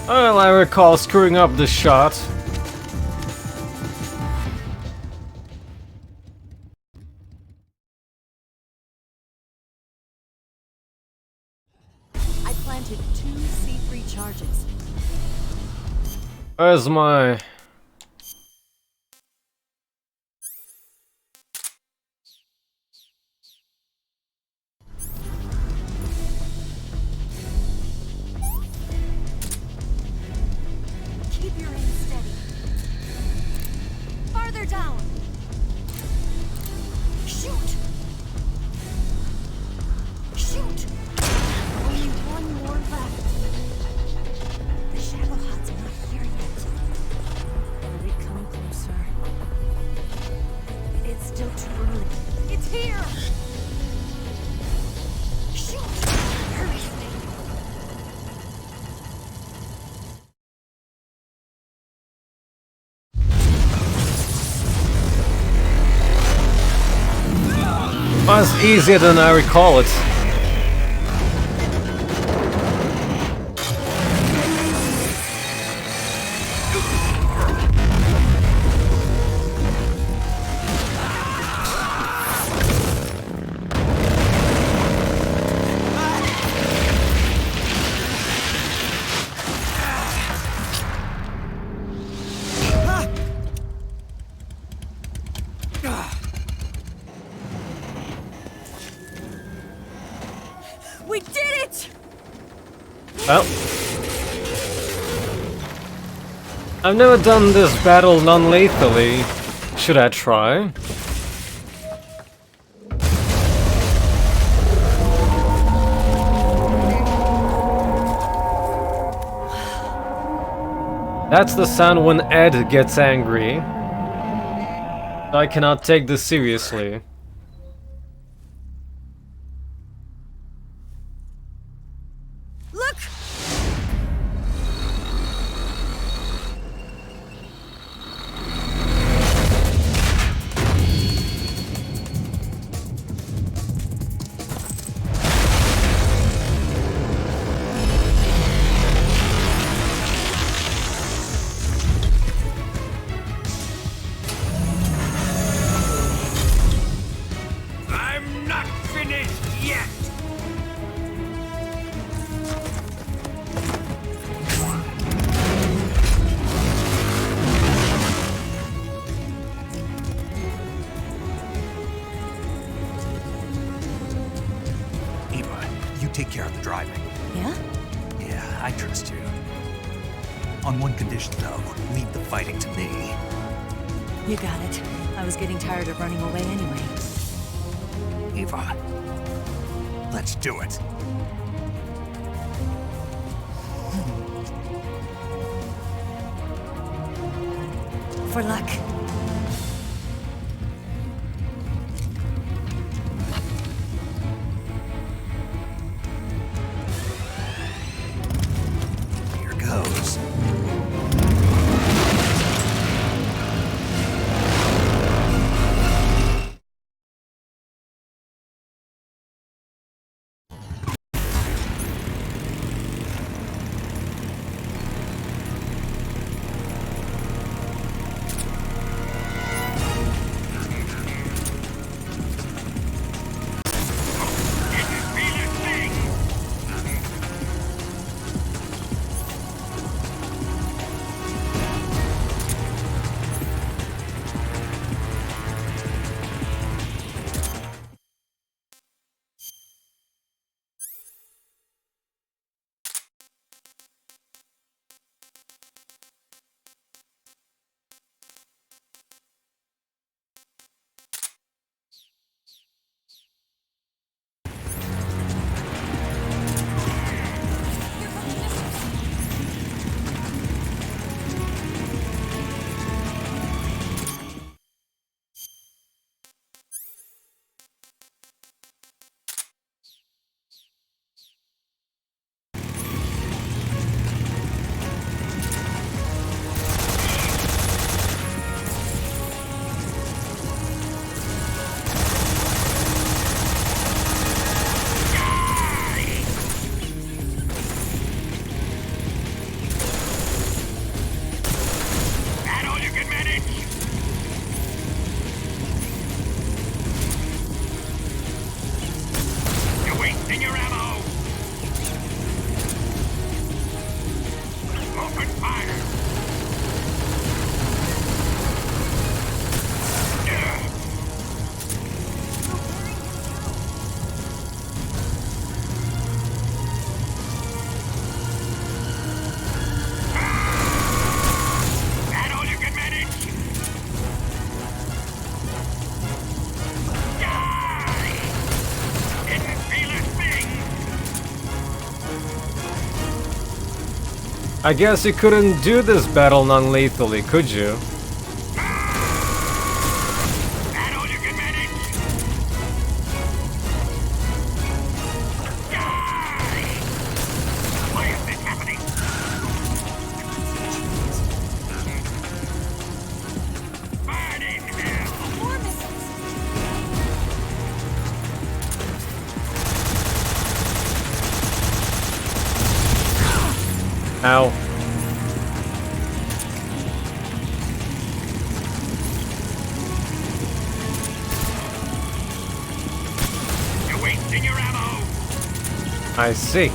Speaker 1: Well, I recall screwing up the shot.
Speaker 3: I planted 2 C3 charges.
Speaker 1: Where's my...
Speaker 3: Keep your aim steady. Farther down. Shoot! Shoot! Only one more left. The Shagohod's not here yet. Are they coming closer? It's still too early. It's here! Shoot! Hurry, Snake.
Speaker 1: Was easier than I recall it.
Speaker 3: We did it!
Speaker 1: Well, I've never done this battle non-lethally. Should I try? That's the sound when Ed gets angry. I cannot take this seriously.
Speaker 3: Look!
Speaker 8: I'm not finished yet!
Speaker 4: Eva, you take care of the driving.
Speaker 3: Yeah?
Speaker 4: Yeah, I trust you. On one condition, though, leave the fighting to me.
Speaker 3: You got it. I was getting tired of running away anyway.
Speaker 4: Eva, let's do it.
Speaker 3: For luck.
Speaker 4: Here goes.
Speaker 1: I guess you couldn't do this battle non-lethally, could you? Ow.
Speaker 8: You're wasting your ammo!
Speaker 1: I see.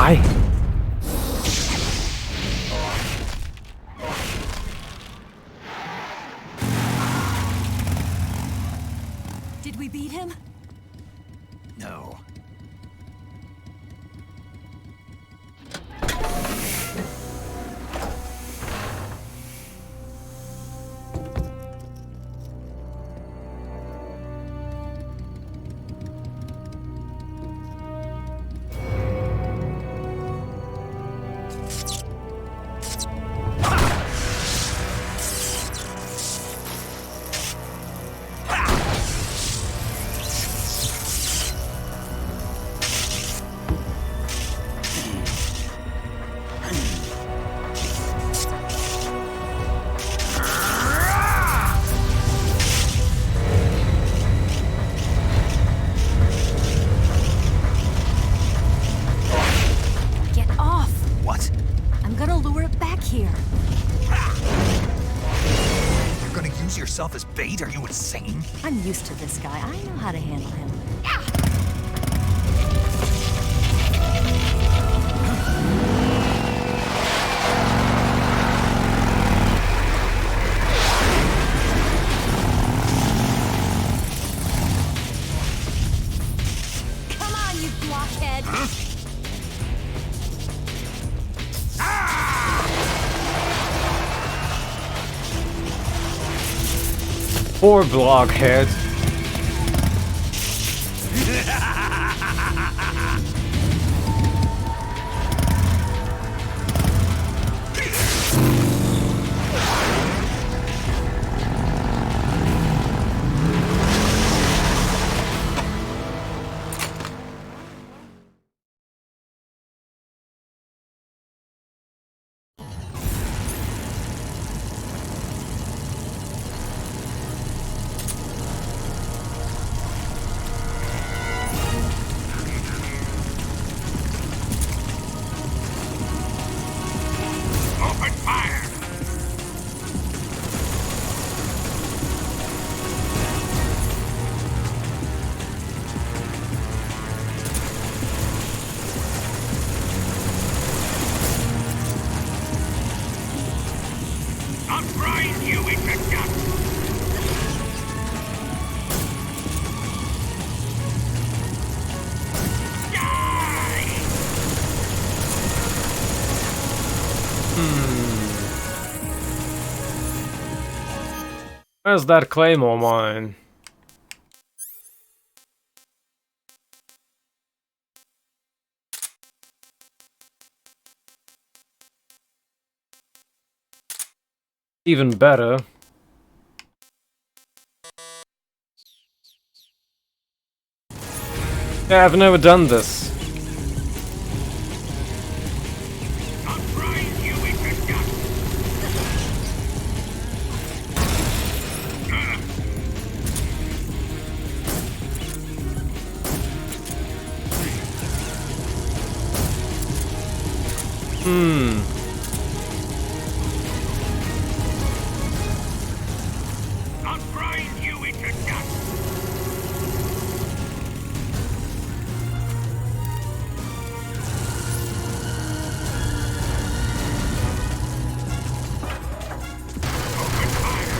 Speaker 1: Hi.
Speaker 3: Did we beat him?
Speaker 4: No.
Speaker 3: Get off!
Speaker 4: What?
Speaker 3: I'm gonna lure it back here.
Speaker 4: You're gonna use yourself as bait? Are you insane?
Speaker 3: I'm used to this guy. I know how to handle him. Come on, you blockhead!
Speaker 1: Poor blockhead.
Speaker 8: Open fire! I'll grind you into dust! Die!
Speaker 1: Where's that claymore mine? Even better. Yeah, I've never done this.
Speaker 8: I'll grind you into dust! I'll grind you into dust! Open fire!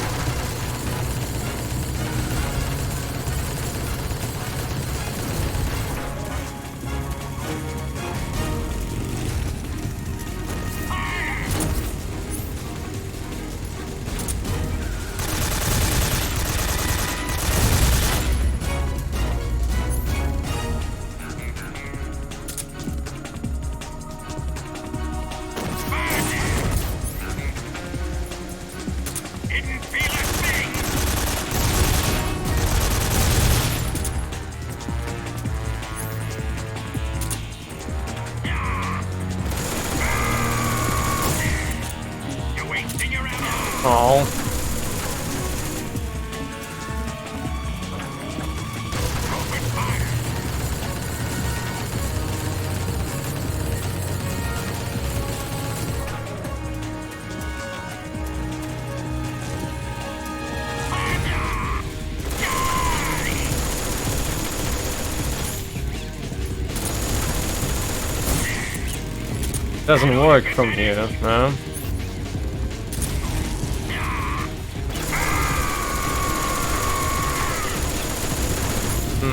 Speaker 1: Doesn't work from here, no?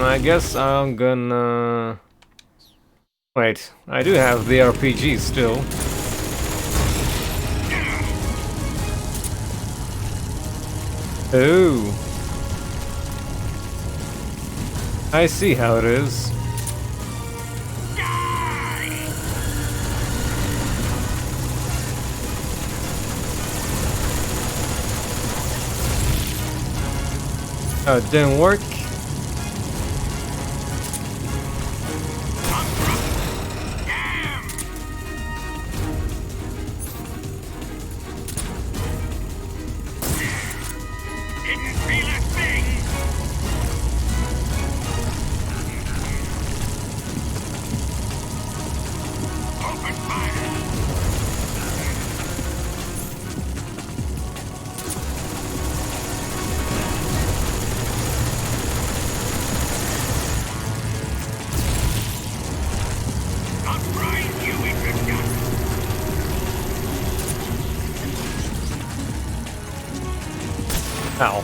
Speaker 1: I guess I'm gonna... Wait, I do have the RPG still. Oh. I see how it is. Oh, it didn't work. Ow.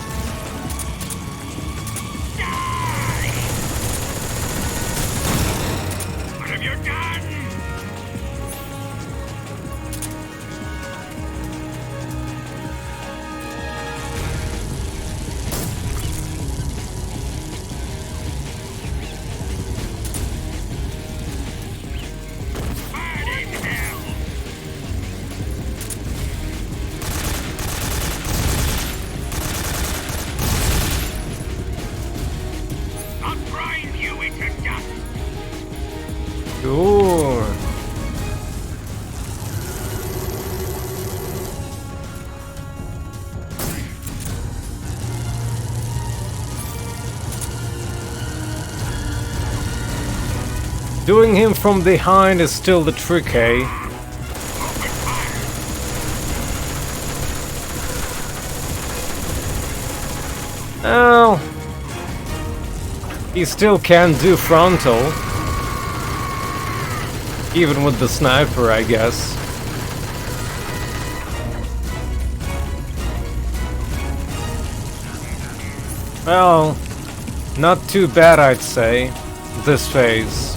Speaker 8: What have you done?
Speaker 1: Sure. Doing him from behind is still the trick, eh? Oh. He still can't do frontal. Even with the sniper, I guess. Well, not too bad, I'd say, this phase.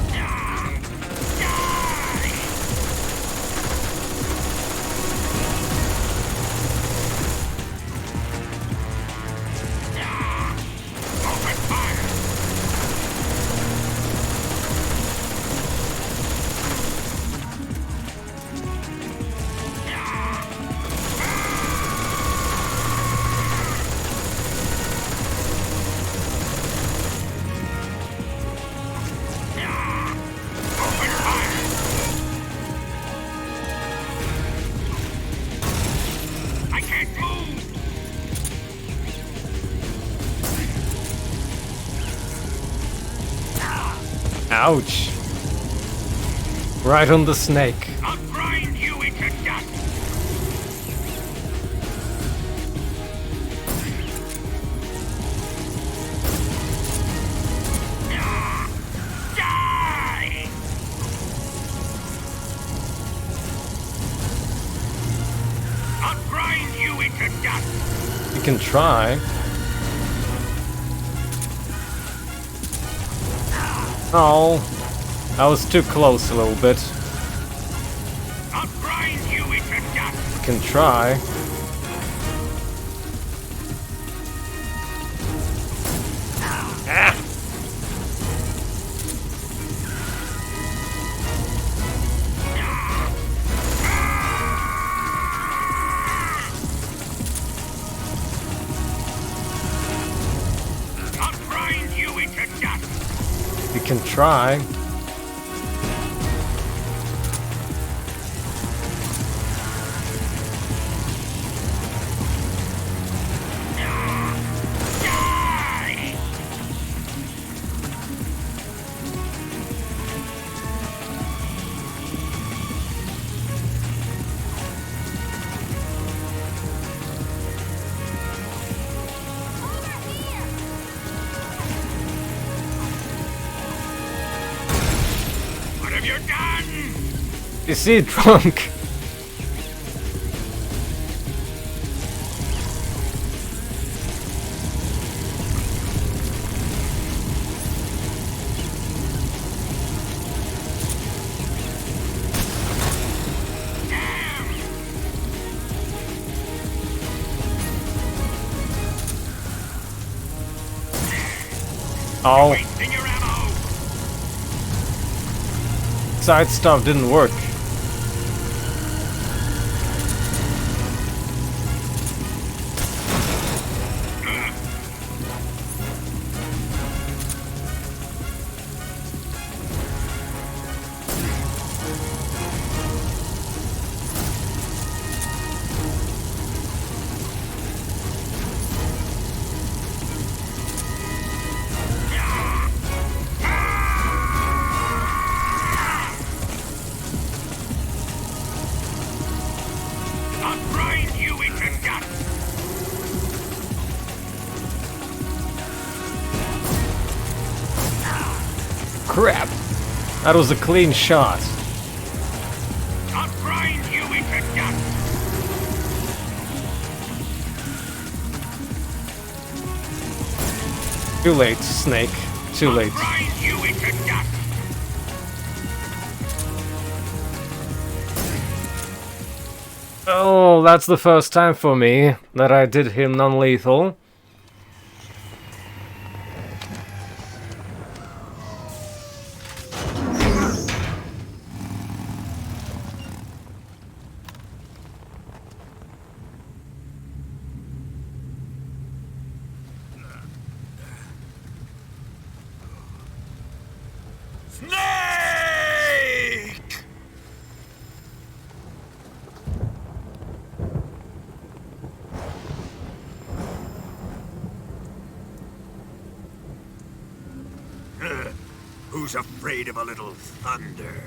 Speaker 1: Ouch. Right on the snake.
Speaker 8: I'll grind you into dust. Die! I'll grind you into dust.
Speaker 1: You can try. Oh, I was too close a little bit.
Speaker 8: I'll grind you into dust.
Speaker 1: You can try. Ah.
Speaker 8: I'll grind you into dust.
Speaker 1: You can try. You see, drunk. Oh. Side stuff didn't work. Crap! That was a clean shot.
Speaker 8: I'll grind you into dust.
Speaker 1: Too late, Snake. Too late.
Speaker 8: Grind you into dust.
Speaker 1: Oh, that's the first time for me that I did him non-lethal.
Speaker 8: Snake! Who's afraid of a little thunder?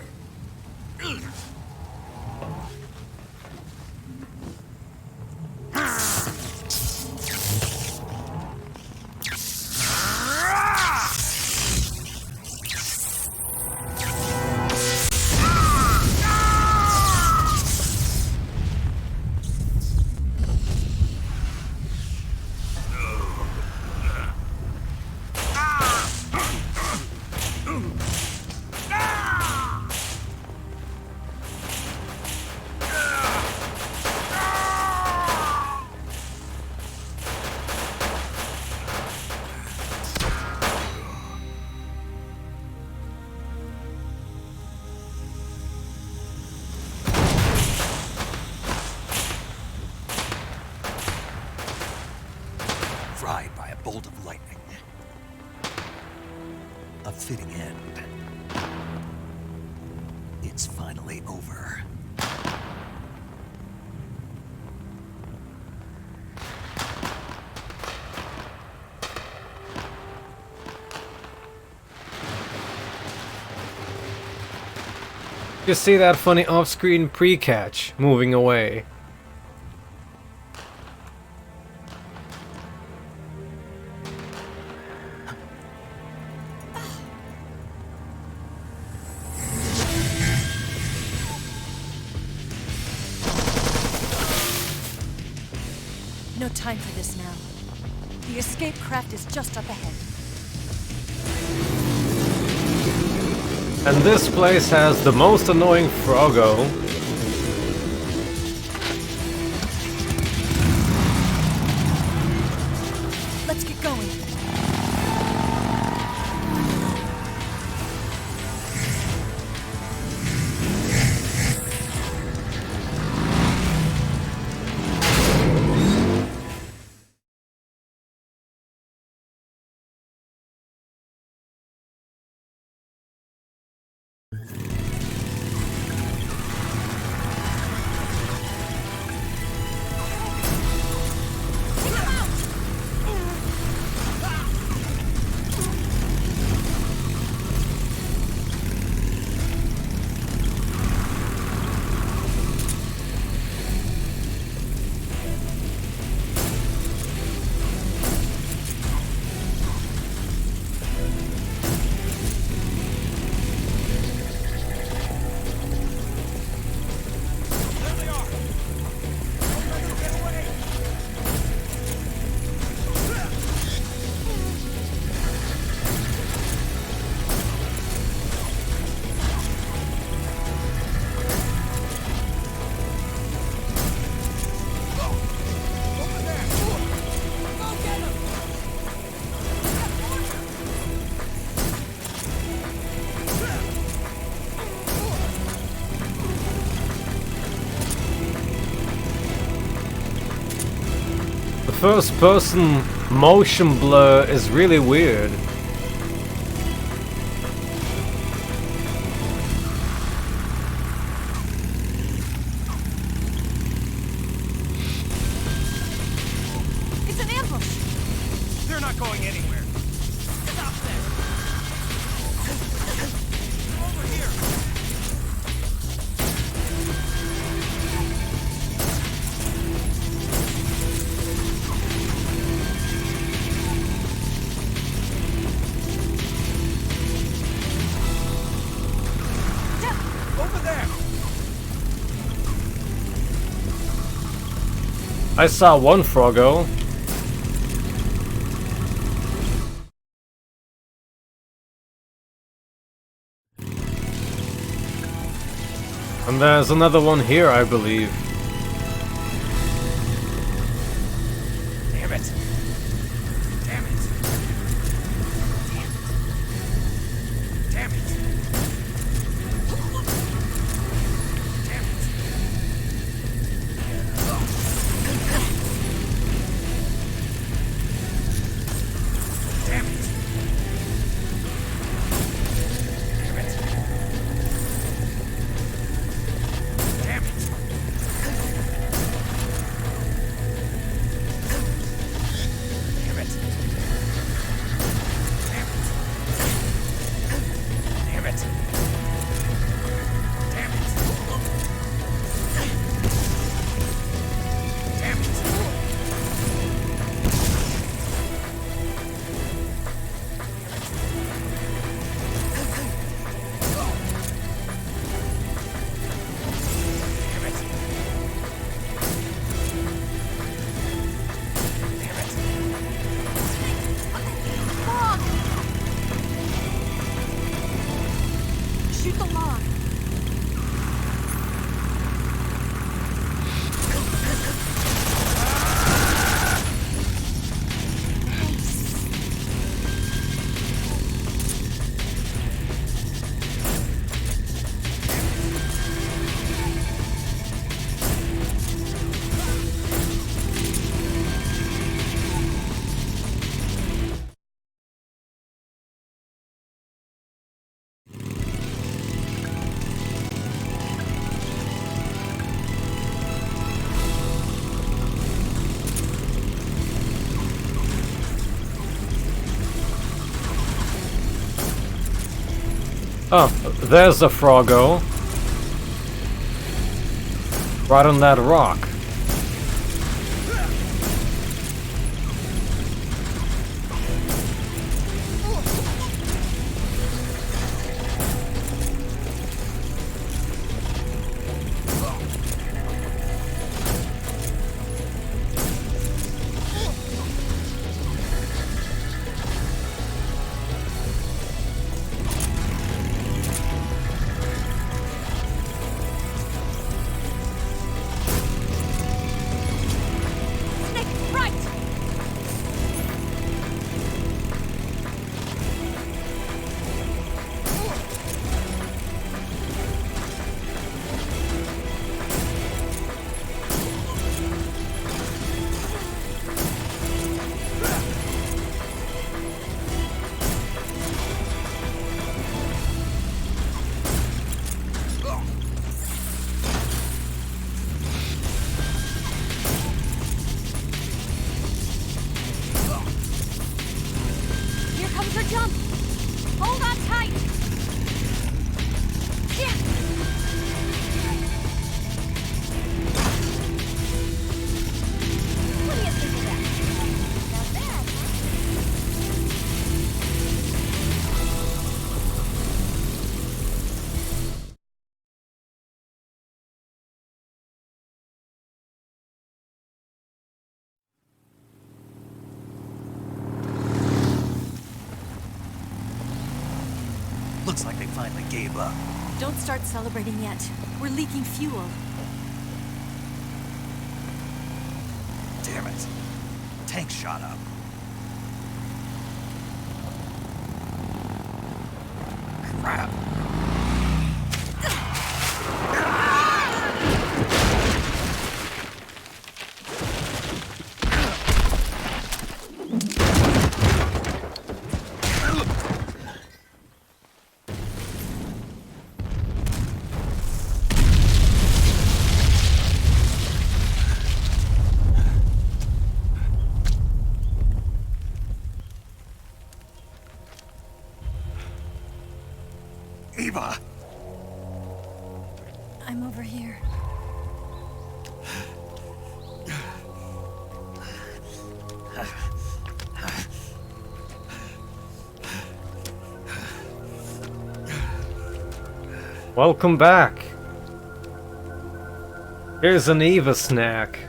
Speaker 4: Fried by a bolt of lightning. A fitting end. It's finally over.
Speaker 1: You see that funny off-screen pre-catch moving away.
Speaker 3: No time for this now. The escape craft is just up ahead.
Speaker 1: And this place has the most annoying Froggo.
Speaker 3: Let's get going.
Speaker 1: first-person motion blur is really weird.
Speaker 10: It's an ambush! They're not going anywhere. Stop them! Over here! Over there!
Speaker 1: I saw one Froggo. And there's another one here, I believe.
Speaker 10: Damn it! Damn it! Damn it! Damn it! Damn it! Damn it! Damn it! Damn it! Damn it! Damn it! Damn it! Damn it! Damn it! Damn it! Damn it!
Speaker 3: Log! Shoot the log.
Speaker 1: Oh, there's the Froggo. Right on that rock.
Speaker 3: Snake, right! Here comes her jump! Hold on tight! Yeah. What do you think of that? Not bad, huh?
Speaker 4: Looks like they finally gave up.
Speaker 3: Don't start celebrating yet. We're leaking fuel.
Speaker 4: Damn it. Tank shot up. Crap. Eva!
Speaker 3: I'm over here.
Speaker 1: Welcome back. Here's an Eva snack.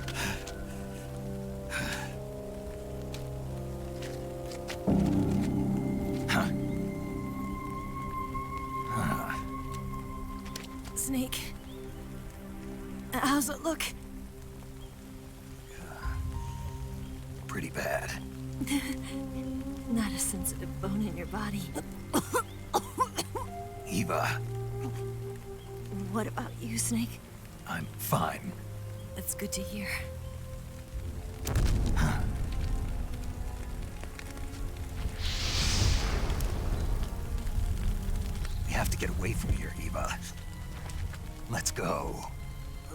Speaker 3: Snake. How's it look?
Speaker 4: Pretty bad.
Speaker 3: Not a sensitive bone in your body.
Speaker 4: Eva,
Speaker 3: What about you, Snake?
Speaker 4: I'm fine.
Speaker 3: That's good to hear.
Speaker 4: We have to get away from here, Eva. Let's go.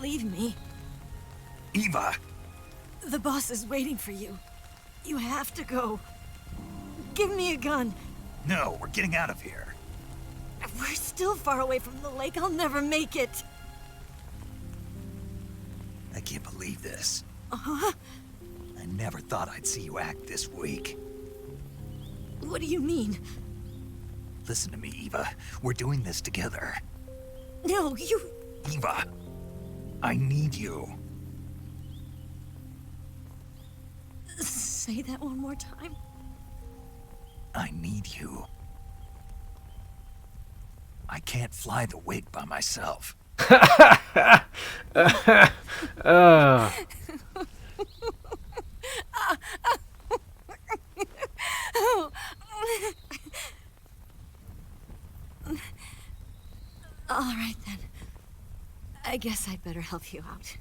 Speaker 3: Leave me.
Speaker 4: Eva!
Speaker 3: The boss is waiting for you. You have to go. Give me a gun.
Speaker 4: No, we're getting out of here.
Speaker 3: We're still far away from the lake. I'll never make it.
Speaker 4: I can't believe this.
Speaker 3: Uh-huh.
Speaker 4: I never thought I'd see you act this weak.
Speaker 3: What do you mean?
Speaker 4: Listen to me, Eva. We're doing this together.
Speaker 3: No, you...
Speaker 4: Eva, I need you.
Speaker 3: Say that one more time.
Speaker 4: I need you. I can't fly the wig by myself.
Speaker 3: All right, then. I guess I'd better help you out.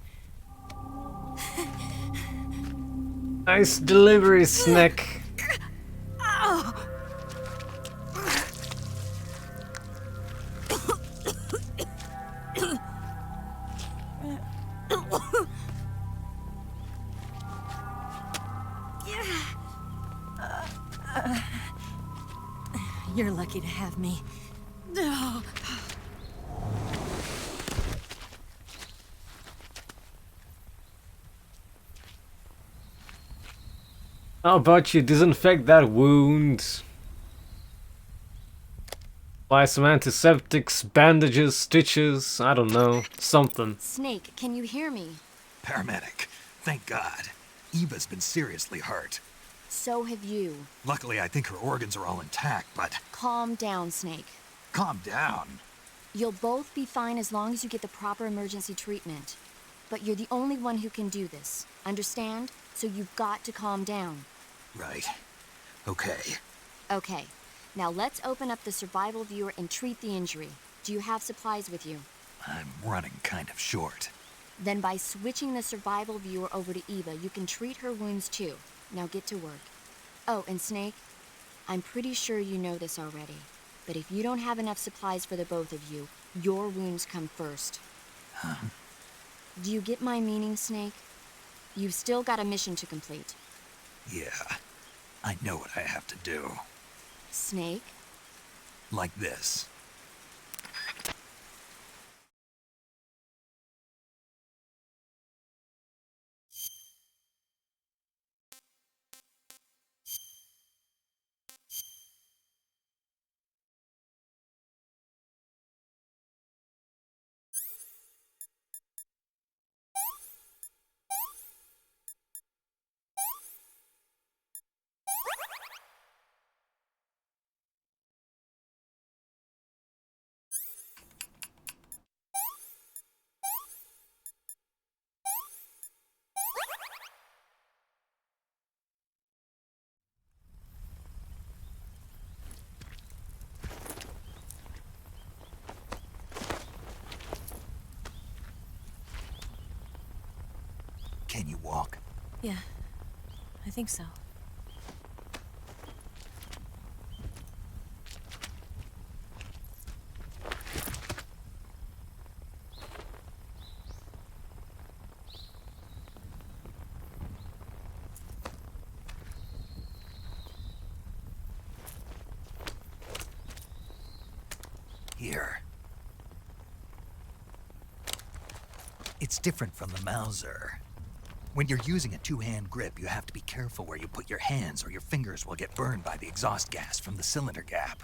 Speaker 1: Nice delivery, Snake.
Speaker 3: You're lucky to have me. No.
Speaker 1: How about you disinfect that wound? Apply some antiseptics, bandages, stitches, I don't know, something.
Speaker 11: Snake, can you hear me?
Speaker 4: Paramedic, thank God. Eva's been seriously hurt.
Speaker 11: So have you.
Speaker 4: Luckily, I think her organs are all intact, but...
Speaker 11: Calm down, Snake.
Speaker 4: Calm down.
Speaker 11: You'll both be fine as long as you get the proper emergency treatment. But you're the only one who can do this. Understand? So you've got to calm down.
Speaker 4: Right. Okay.
Speaker 11: Okay. Now let's open up the survival viewer and treat the injury. Do you have supplies with you?
Speaker 4: I'm running kind of short.
Speaker 11: Then by switching the survival viewer over to Eva, you can treat her wounds too. Now get to work. Oh, and Snake, I'm pretty sure you know this already, but if you don't have enough supplies for the both of you, your wounds come first.
Speaker 4: Huh?
Speaker 11: Do you get my meaning, Snake? You've still got a mission to complete.
Speaker 4: Yeah. I know what I have to do.
Speaker 11: Snake?
Speaker 4: Like this. Can you walk?
Speaker 3: Yeah, I think so.
Speaker 4: Here. It's different from the Mauser. When you're using a two-hand grip, you have to be careful where you put your hands or your fingers will get burned by the exhaust gas from the cylinder gap.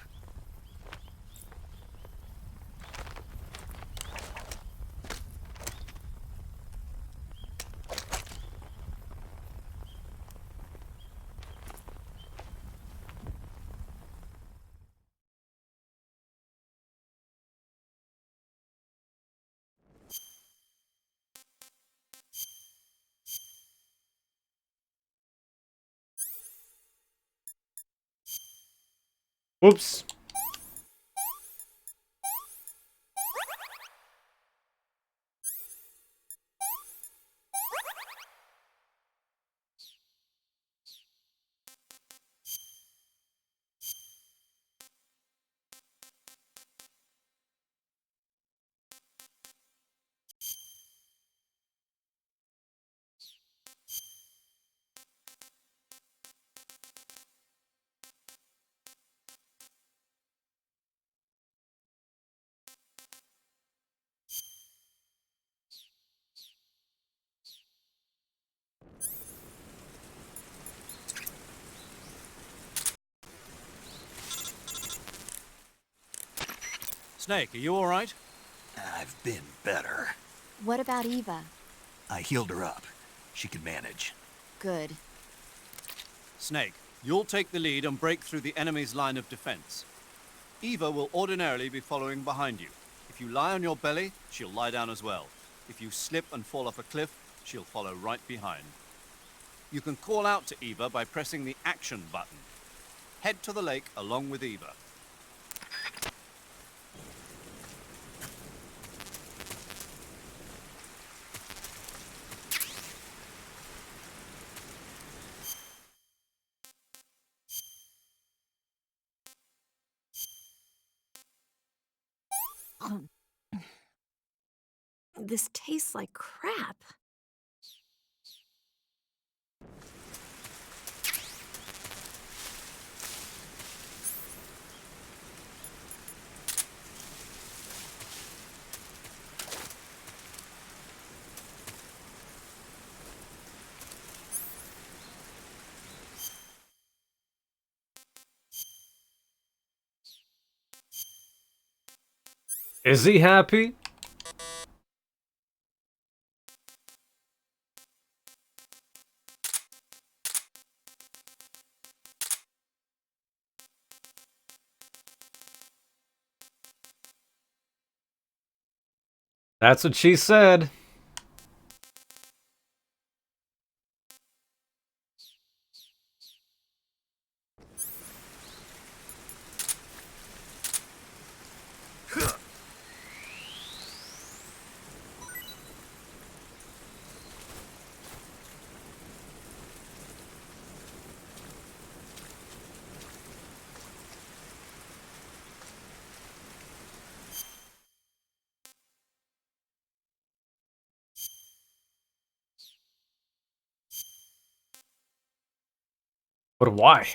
Speaker 1: Whoops.
Speaker 5: Snake, are you all right?
Speaker 4: I've been better.
Speaker 11: What about Eva?
Speaker 4: I healed her up. She can manage.
Speaker 11: Good.
Speaker 5: Snake, you'll take the lead and break through the enemy's line of defense. Eva will ordinarily be following behind you. If you lie on your belly, she'll lie down as well. If you slip and fall off a cliff, she'll follow right behind. You can call out to Eva by pressing the action button. Head to the lake along with Eva.
Speaker 3: This tastes like crap.
Speaker 1: Is he happy? That's what she said. But why?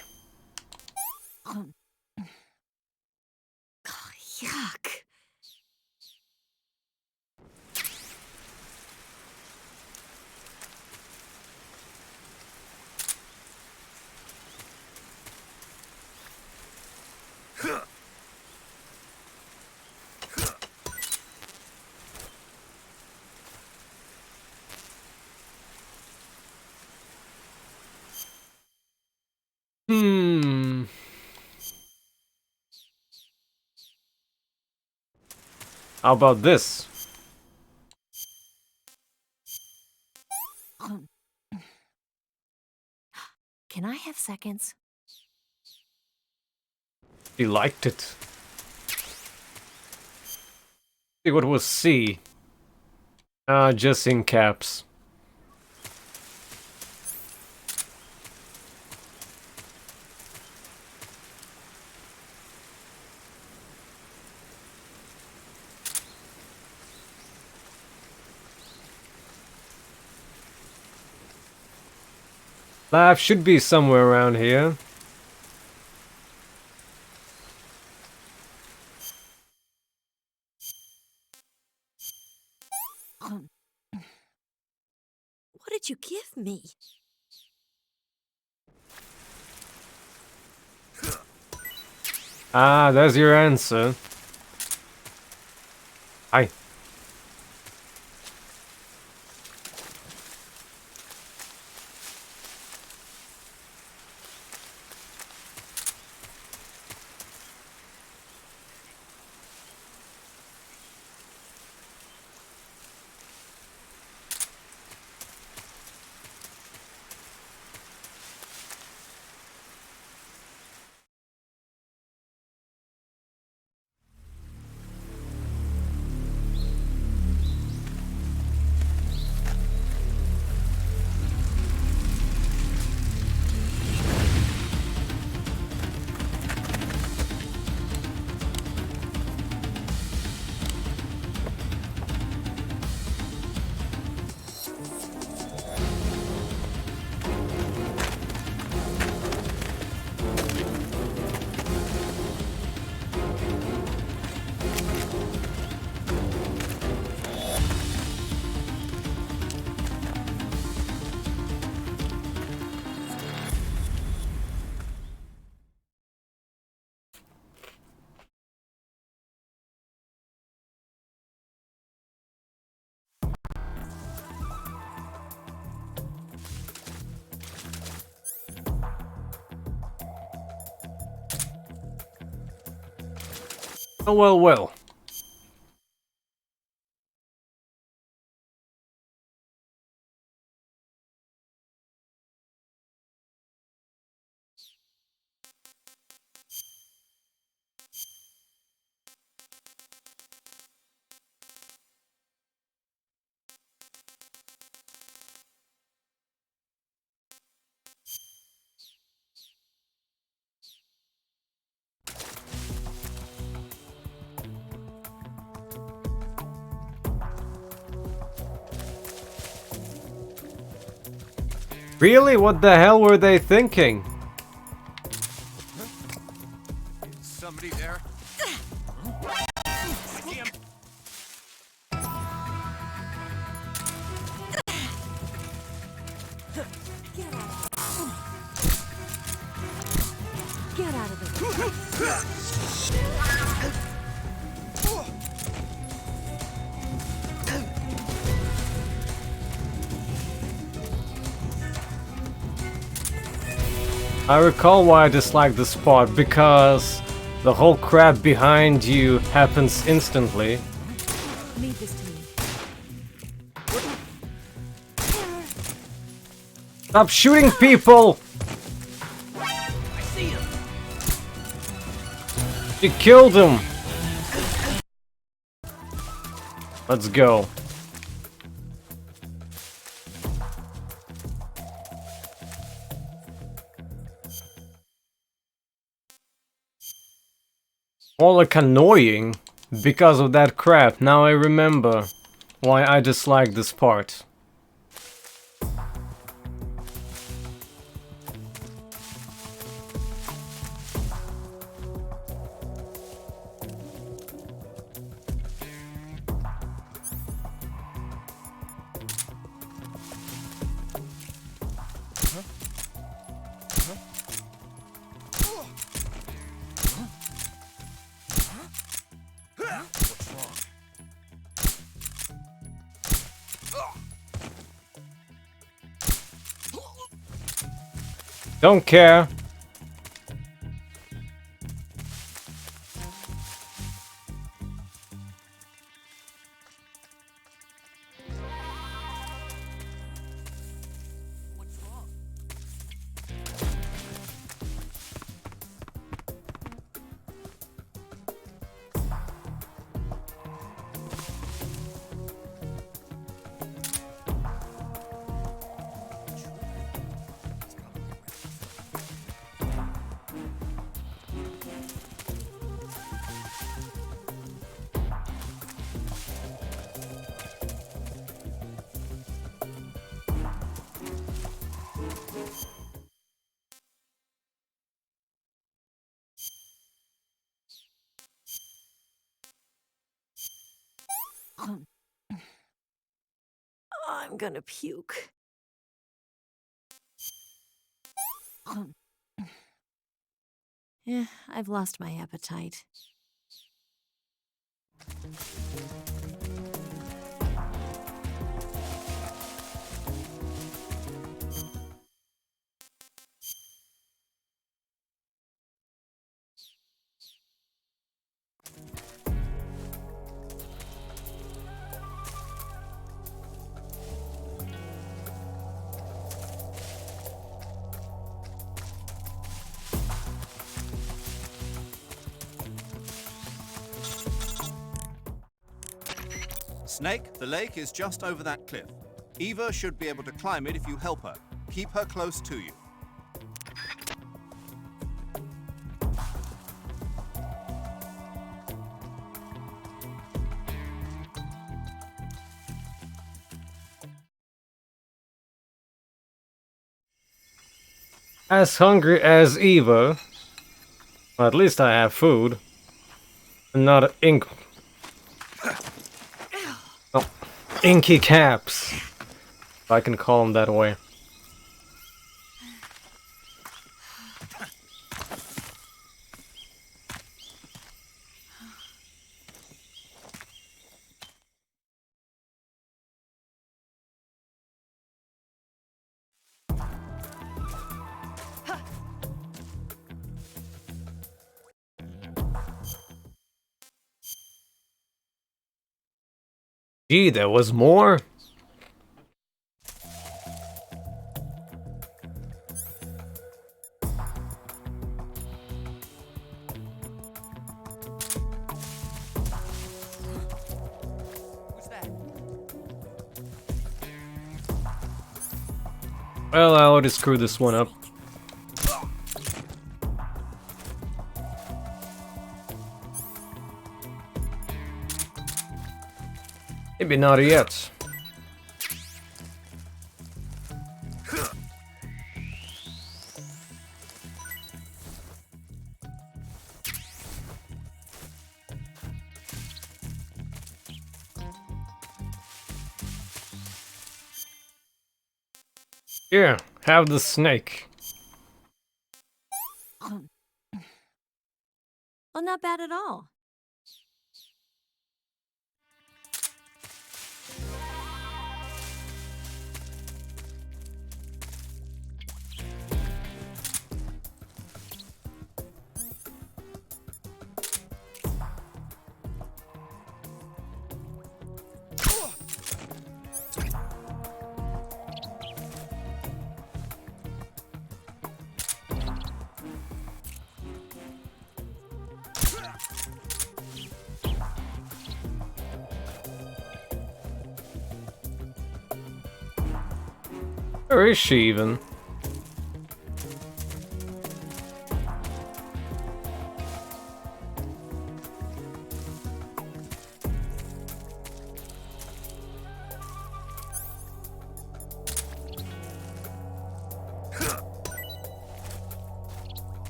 Speaker 3: Yuck.
Speaker 1: Hmm. How about this?
Speaker 3: Can I have seconds?
Speaker 1: He liked it. See what was C? Just in caps. Lab should be somewhere around here.
Speaker 3: you give me?
Speaker 1: Ah, there's your answer. Hi. Oh, well, well. Really? What the hell were they thinking?
Speaker 10: Somebody there? I see him.
Speaker 3: Get out of the way.
Speaker 1: I recall why I dislike this part, because the whole crap behind you happens instantly.
Speaker 3: Leave this to me.
Speaker 1: Stop shooting people!
Speaker 10: I see him.
Speaker 1: You killed him! Let's go. More like annoying because of that crap. Now I remember why I dislike this part. Don't care.
Speaker 3: I'm gonna puke. Yeah, I've lost my appetite.
Speaker 5: Snake, the lake is just over that cliff. Eva should be able to climb it if you help her. Keep her close to you.
Speaker 1: As hungry as Eva. Well, at least I have food. And not ink. Oh, inky caps. If I can call them that way. Gee, there was more?
Speaker 10: Who's that?
Speaker 1: Well, I already screwed this one up. Maybe not yet. Here, have the snake.
Speaker 3: Well, not bad at all.
Speaker 1: Where is she even?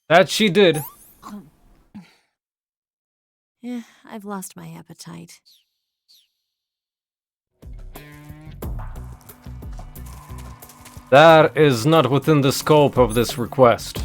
Speaker 1: That she did.
Speaker 3: Yeah, I've lost my appetite.
Speaker 1: That is not within the scope of this request.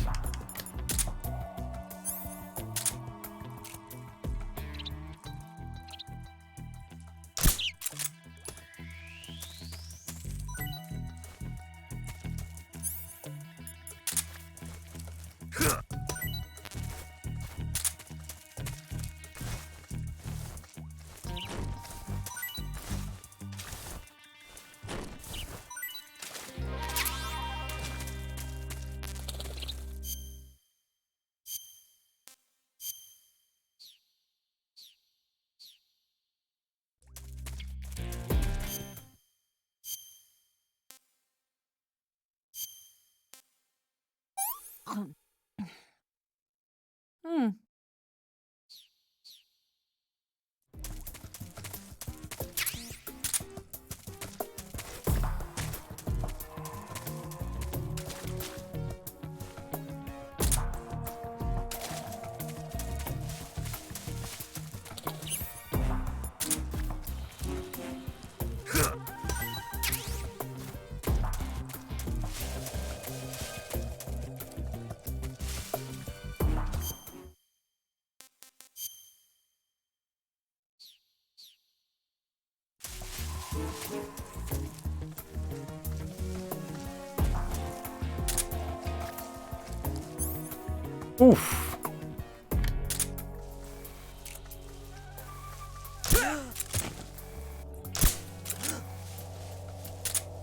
Speaker 1: Oof.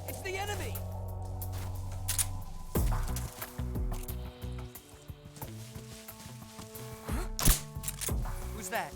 Speaker 10: It's the enemy! Who's that?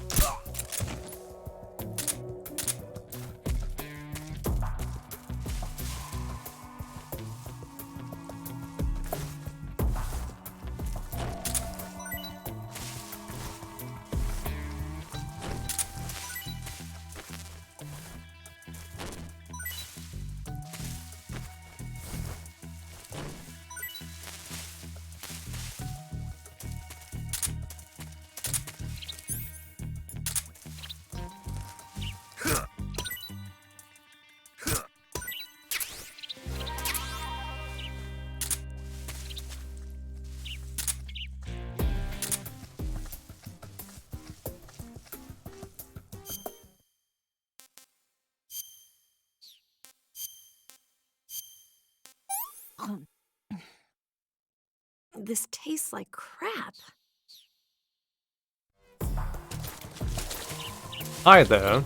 Speaker 3: This tastes like crap.
Speaker 1: Hi there.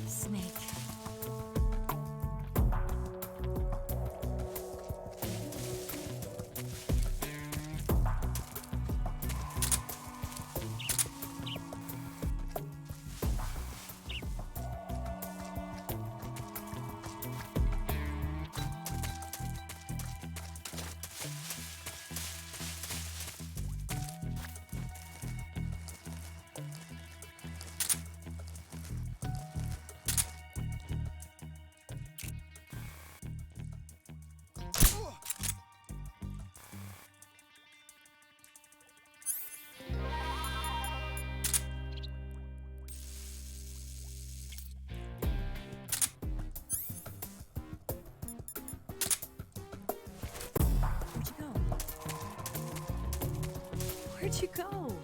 Speaker 3: Snake. Where'd you go?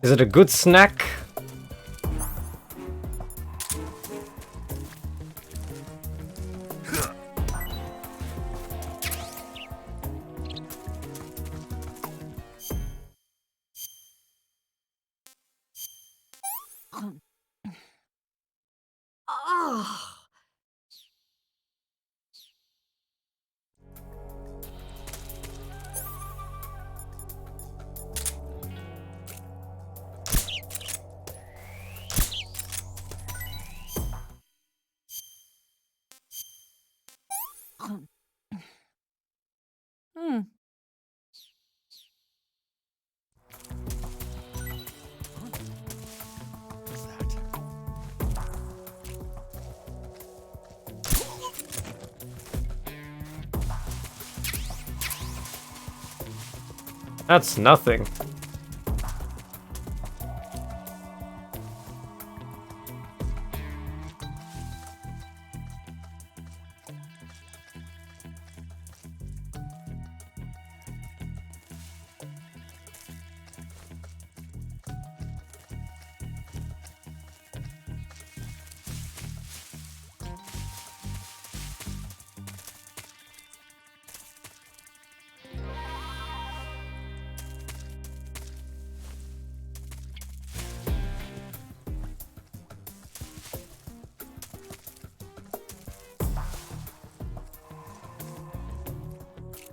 Speaker 1: Is it a good snack?
Speaker 3: Oh.
Speaker 1: That's nothing.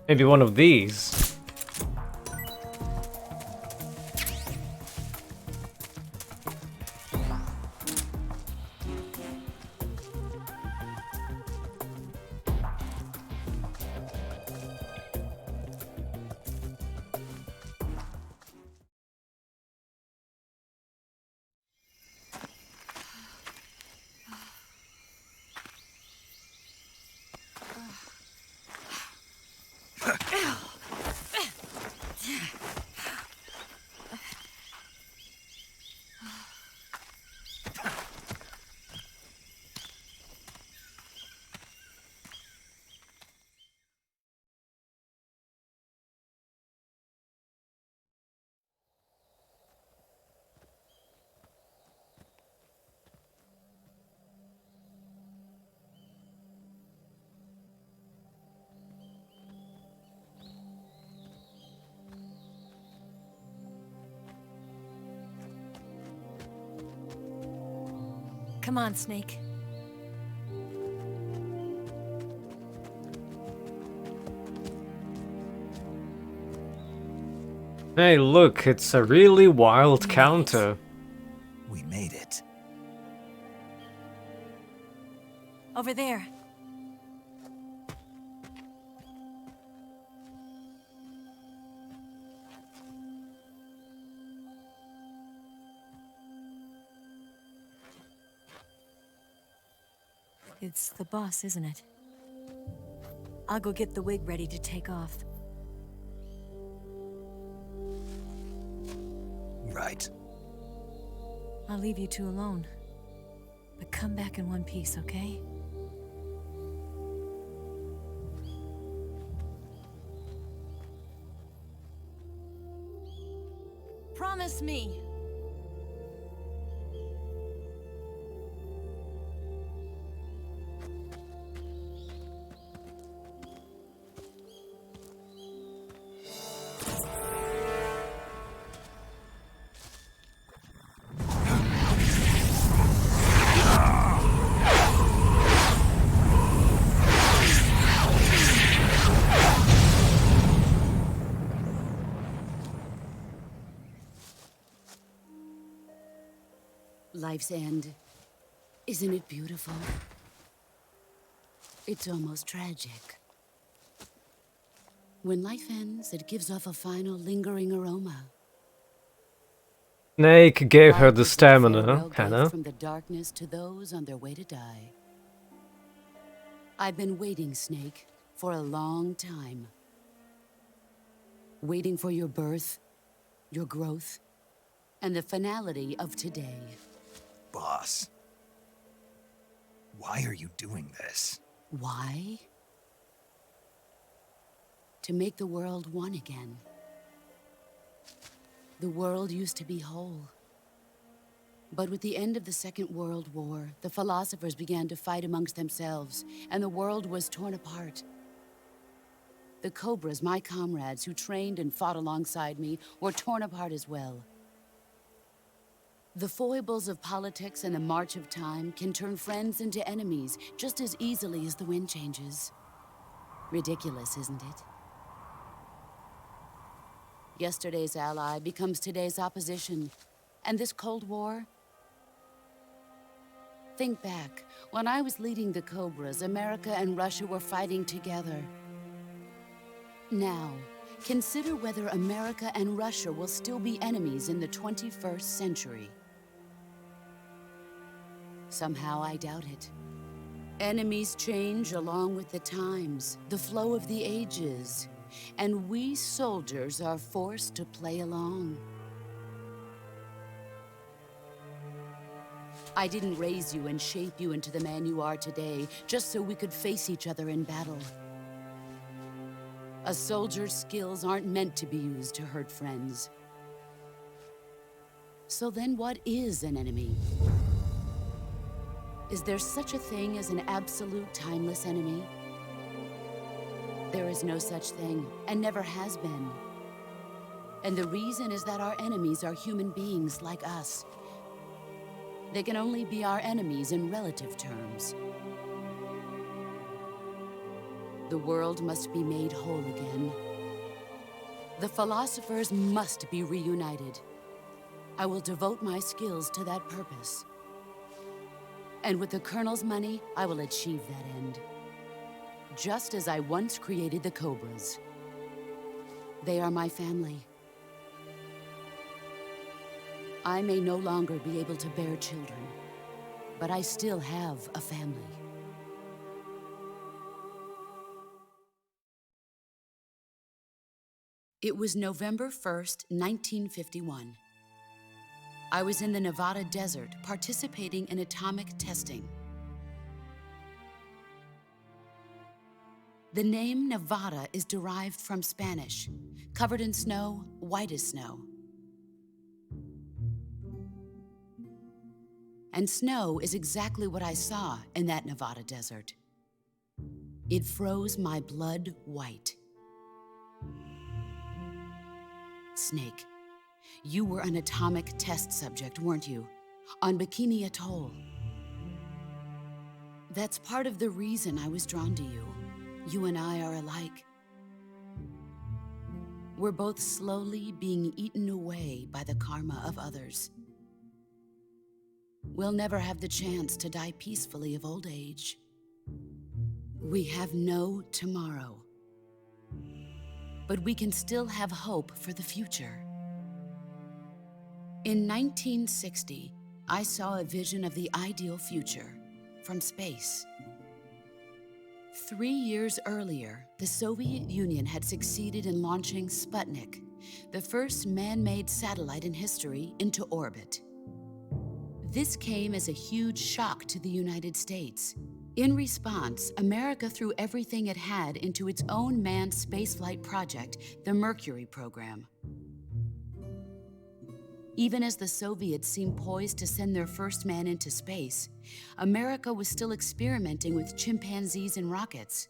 Speaker 1: Maybe one of these.
Speaker 3: Come on, Snake.
Speaker 1: Hey, look, it's a really wild counter.
Speaker 4: We made it.
Speaker 3: Over there. It's the boss, isn't it? I'll go get the wig ready to take off.
Speaker 4: Right.
Speaker 3: I'll leave you two alone. But come back in one piece, okay? Promise me!
Speaker 6: Life's end. Isn't it beautiful? It's almost tragic. When life ends, it gives off a final lingering aroma.
Speaker 1: Snake gave her the
Speaker 6: Life is a
Speaker 1: stamina,
Speaker 6: farewell
Speaker 1: Hannah.
Speaker 6: gift from the darkness to those on their way to die. I've been waiting, Snake, for a long time. Waiting for your birth, your growth, and the finality of today.
Speaker 4: Boss. Why are you doing this?
Speaker 6: Why? To make the world one again. The world used to be whole. But with the end of the Second World War, the philosophers began to fight amongst themselves, and the world was torn apart. The Cobras, my comrades who trained and fought alongside me, were torn apart as well. The foibles of politics and the march of time can turn friends into enemies just as easily as the wind changes. Ridiculous, isn't it? Yesterday's ally becomes today's opposition. And this Cold War? Think back. When I was leading the Cobras, America and Russia were fighting together. Now, consider whether America and Russia will still be enemies in the 21st century. Somehow I doubt it. Enemies change along with the times, the flow of the ages, and we soldiers are forced to play along. I didn't raise you and shape you into the man you are today just so we could face each other in battle. A soldier's skills aren't meant to be used to hurt friends. So then what is an enemy? Is there such a thing as an absolute timeless enemy? There is no such thing, and never has been. And the reason is that our enemies are human beings like us. They can only be our enemies in relative terms. The The world must be made whole again. The philosophers must be reunited. I will devote my skills to that purpose. And with the Colonel's money, I will achieve that end. Just as I once created the Cobras. They are my family. I may no longer be able to bear children, but I still have a family. It was November 1st, 1951. I was in the Nevada desert participating in atomic testing. The name Nevada is derived from Spanish, covered in snow, white as snow. And snow is exactly what I saw in that Nevada desert. It froze my blood white. Snake, you were an atomic test subject, weren't you? On Bikini Atoll. That's part of the reason I was drawn to you. You and I are alike. We're both slowly being eaten away by the karma of others. We'll never have the chance to die peacefully of old age. We have no tomorrow. But we can still have hope for the future. In 1960, I saw a vision of the ideal future from space. 3 years earlier, the Soviet Union had succeeded in launching Sputnik, the first man-made satellite in history, into orbit. This came as a huge shock to the United States. In response, America threw everything it had into its own manned spaceflight project, the Mercury program. Even as the Soviets seemed poised to send their first man into space, America was still experimenting with chimpanzees and rockets.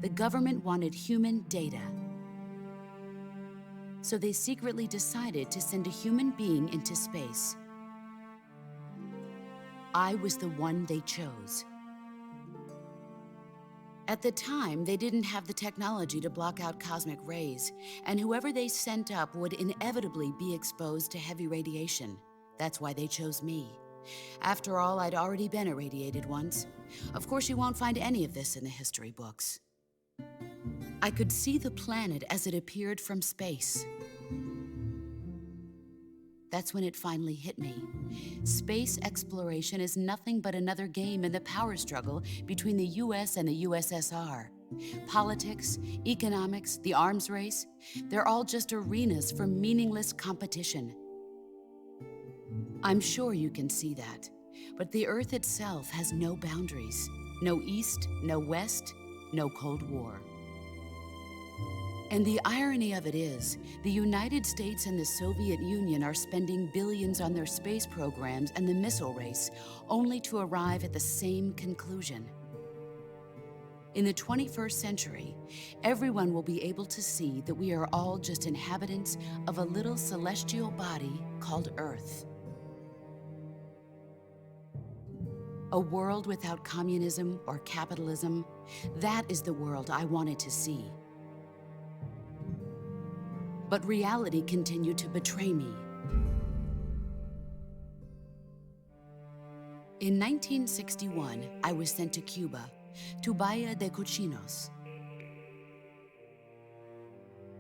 Speaker 6: The government wanted human data. So they secretly decided to send a human being into space. I was the one they chose. At the time, they didn't have the technology to block out cosmic rays, and whoever they sent up would inevitably be exposed to heavy radiation. That's why they chose me. After all, I'd already been irradiated once. Of course, you won't find any of this in the history books. I could see the planet as it appeared from space. That's when it finally hit me. Space exploration is nothing but another game in the power struggle between the US and the USSR. Politics, economics, the arms race, they're all just arenas for meaningless competition. I'm sure you can see that, but the Earth itself has no boundaries. No East, no West, no Cold War. And the irony of it is, the United States and the Soviet Union are spending billions on their space programs and the missile race, only to arrive at the same conclusion. In the 21st century, everyone will be able to see that we are all just inhabitants of a little celestial body called Earth. A world without communism or capitalism, that is the world I wanted to see. But reality continued to betray me. In 1961, I was sent to Cuba, to Bahia de Cochinos.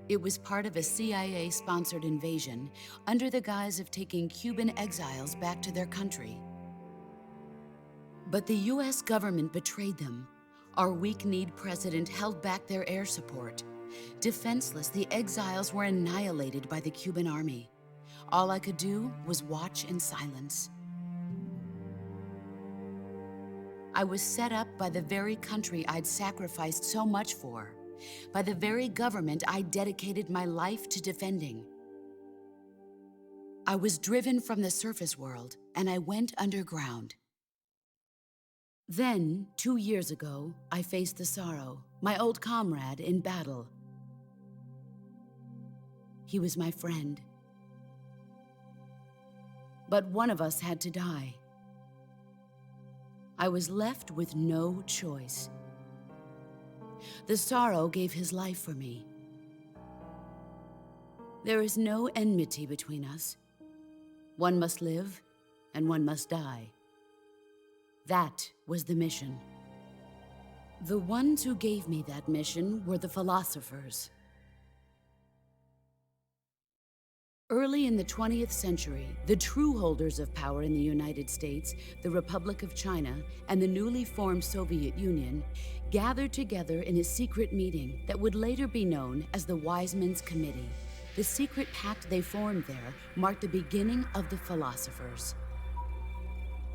Speaker 6: It was part of a CIA-sponsored invasion under the guise of taking Cuban exiles back to their country. But the US government betrayed them. Our weak-kneed president held back their air support. Defenseless, the exiles were annihilated by the Cuban army. All I could do was watch in silence. I was set up by the very country I'd sacrificed so much for, by the very government I dedicated my life to defending. I was driven from the surface world, and I went underground. Then, 2 years ago, I faced the sorrow, my old comrade in battle. He was my friend. But one of us had to die. I was left with no choice. The Sorrow gave his life for me. There is no enmity between us. One must live, and one must die. That was the mission. The ones who gave me that mission were the philosophers. Early in the 20th century, the true holders of power in the United States, the Republic of China, and the newly formed Soviet Union gathered together in a secret meeting that would later be known as the Wise Men's Committee. The secret pact they formed there marked the beginning of the philosophers.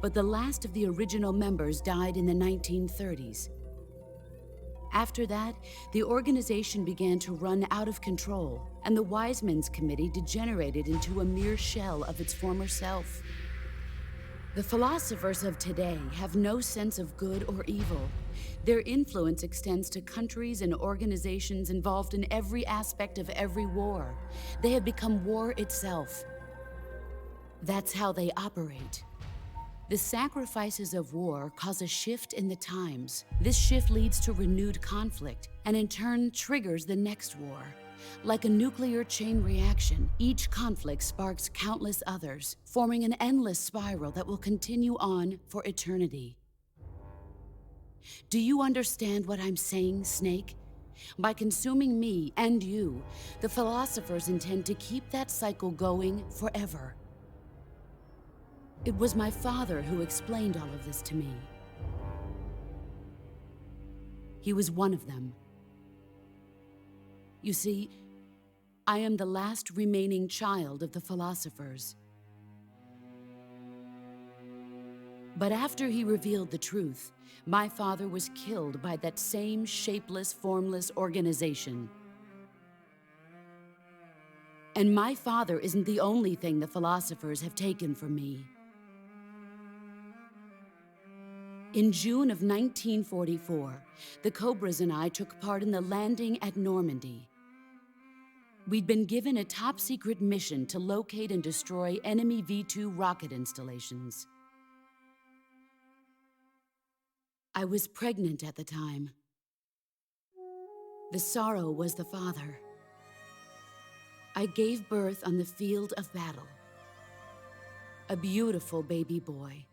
Speaker 6: But the last of the original members died in the 1930s. After that, the organization began to run out of control, and the Wise Men's Committee degenerated into a mere shell of its former self. The philosophers of today have no sense of good or evil. Their influence extends to countries and organizations involved in every aspect of every war. They have become war itself. That's how they operate. The sacrifices of war cause a shift in the times. This shift leads to renewed conflict, and in turn triggers the next war. Like a nuclear chain reaction, each conflict sparks countless others, forming an endless spiral that will continue on for eternity. Do you understand what I'm saying, Snake? By consuming me and you, the philosophers intend to keep that cycle going forever. It was my father who explained all of this to me. He was one of them. You see, I am the last remaining child of the philosophers. But after he revealed the truth, my father was killed by that same shapeless, formless organization. And my father isn't the only thing the philosophers have taken from me. In June of 1944, the Cobras and I took part in the landing at Normandy. We'd been given a top-secret mission to locate and destroy enemy V-2 rocket installations. I was pregnant at the time. The Sorrow was the father. I gave birth on the field of battle. A beautiful baby boy.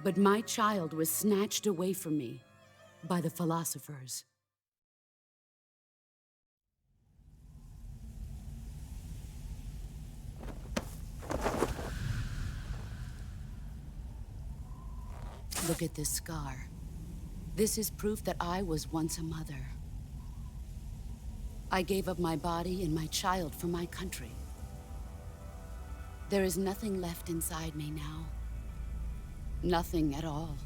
Speaker 6: But my child was snatched away from me by the philosophers. Look at this scar. This is proof that I was once a mother. I gave up my body and my child for my country. There is nothing left inside me now. Nothing at all.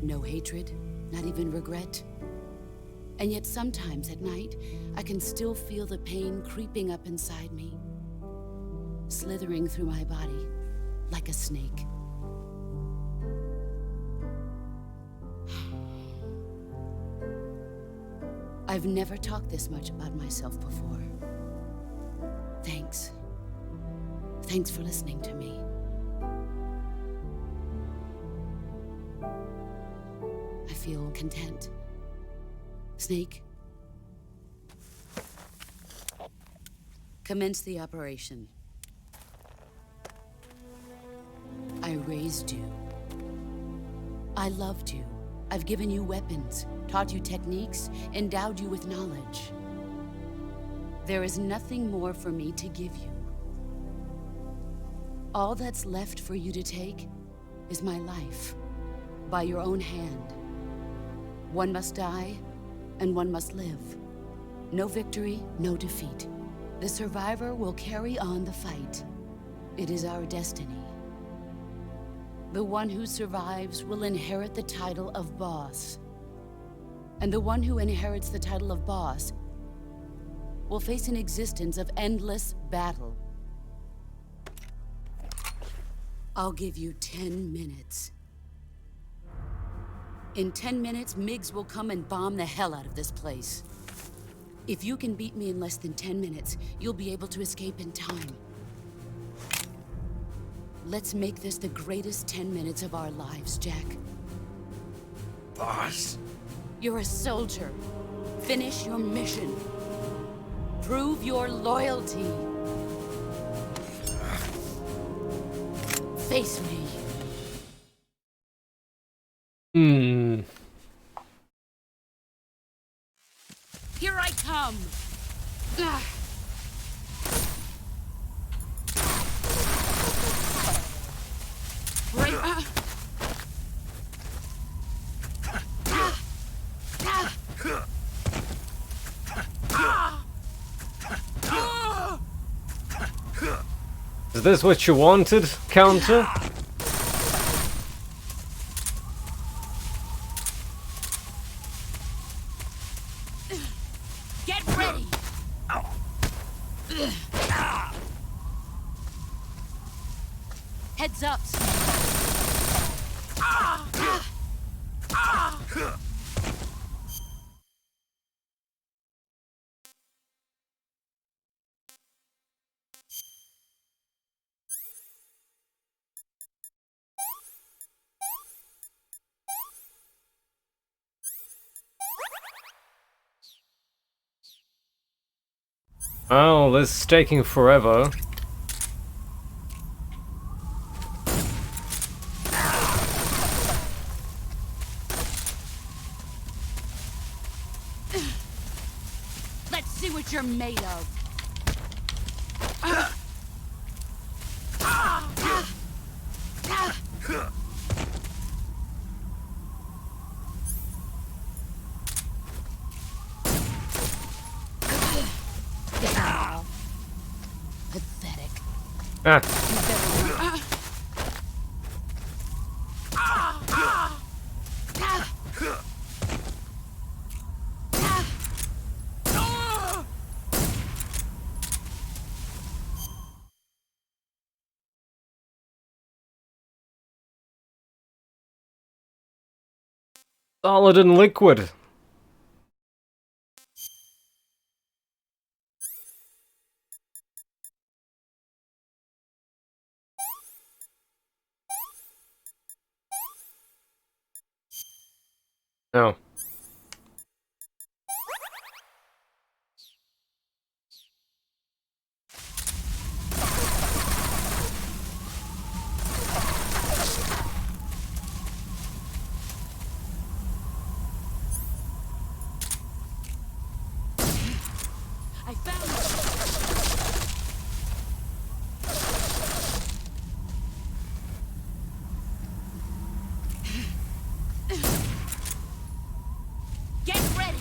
Speaker 6: No hatred, not even regret. And yet sometimes at night, I can still feel the pain creeping up inside me, slithering through my body like a snake. I've never talked this much about myself before. Thanks. Thanks for listening to me. I feel content. Snake, commence the operation. I raised you. I loved you. I've given you weapons, taught you techniques, endowed you with knowledge. There is nothing more for me to give you. All that's left for you to take is my life, by your own hand. One must die, and one must live. No victory, no defeat. The survivor will carry on the fight. It is our destiny. The one who survives will inherit the title of boss. And the one who inherits the title of boss will face an existence of endless battle. I'll give you 10 minutes. In 10 minutes, MiGs will come and bomb the hell out of this place. If you can beat me in less than 10 minutes, you'll be able to escape in time. Let's make this the greatest 10 minutes of our lives, Jack.
Speaker 8: Boss?
Speaker 6: You're a soldier. Finish your mission. Prove your loyalty. Face me. Here I come.
Speaker 1: Is this what you wanted, Counter?
Speaker 6: Get ready. Heads up.
Speaker 1: Oh, this is taking forever.
Speaker 6: Let's see what you're made of. Pathetic.
Speaker 1: Solid and liquid. Oh.
Speaker 6: I found it. Get ready.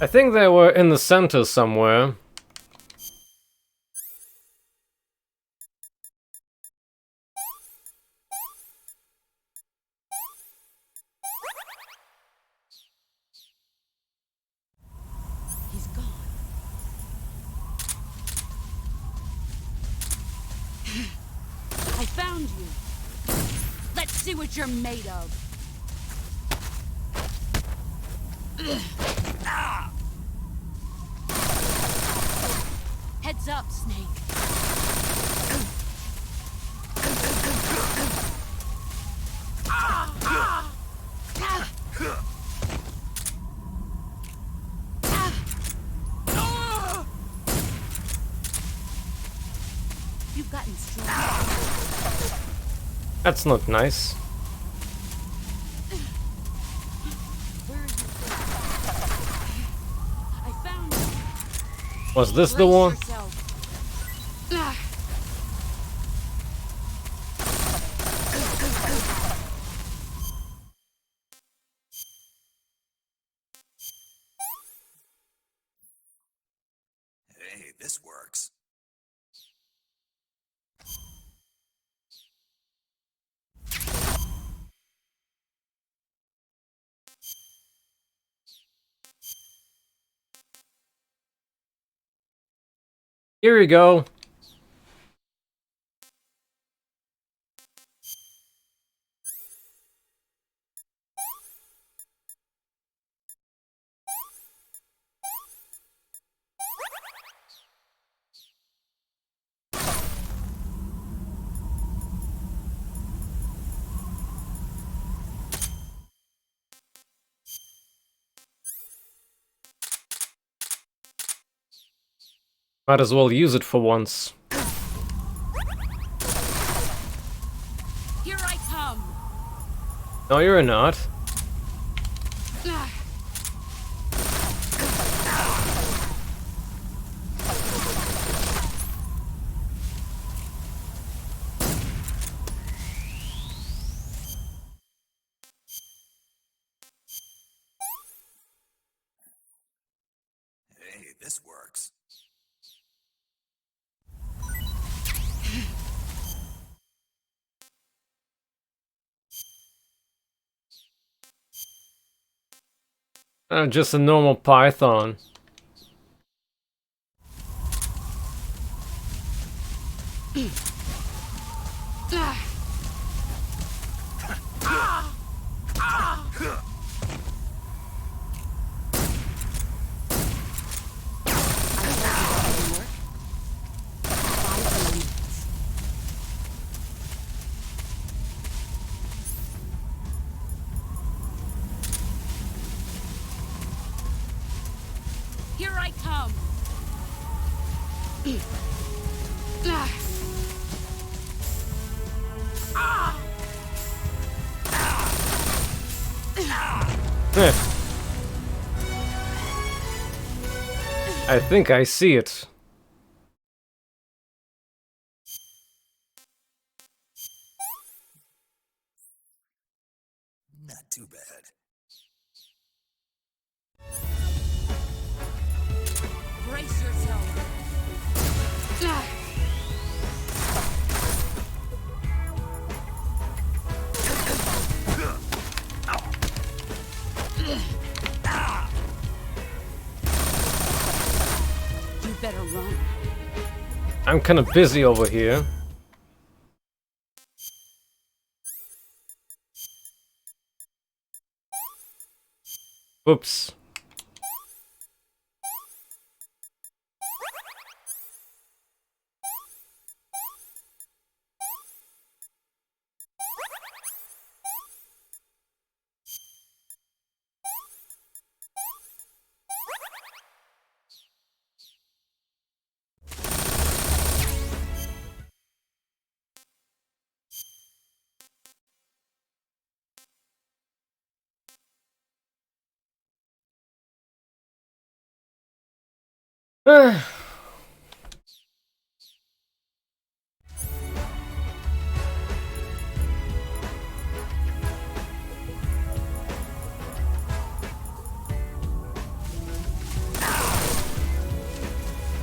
Speaker 1: I think they were in the center somewhere.
Speaker 6: found you. Let's see what you're made of. Heads up, Snake. You've gotten strong.
Speaker 1: That's not nice.
Speaker 6: Where are you? I found you.
Speaker 1: Was this the
Speaker 6: Brace
Speaker 1: one?
Speaker 6: yourself.
Speaker 4: Hey, this works.
Speaker 1: Here we go. Might as well use it for once.
Speaker 6: Here I come.
Speaker 1: No, you're not.
Speaker 4: Hey, this works.
Speaker 1: Just a normal python.
Speaker 6: Here I come.
Speaker 1: Heh. I think I see it.
Speaker 4: Not too bad.
Speaker 6: Brace yourself. You better run.
Speaker 1: I'm kind of busy over here. Whoops.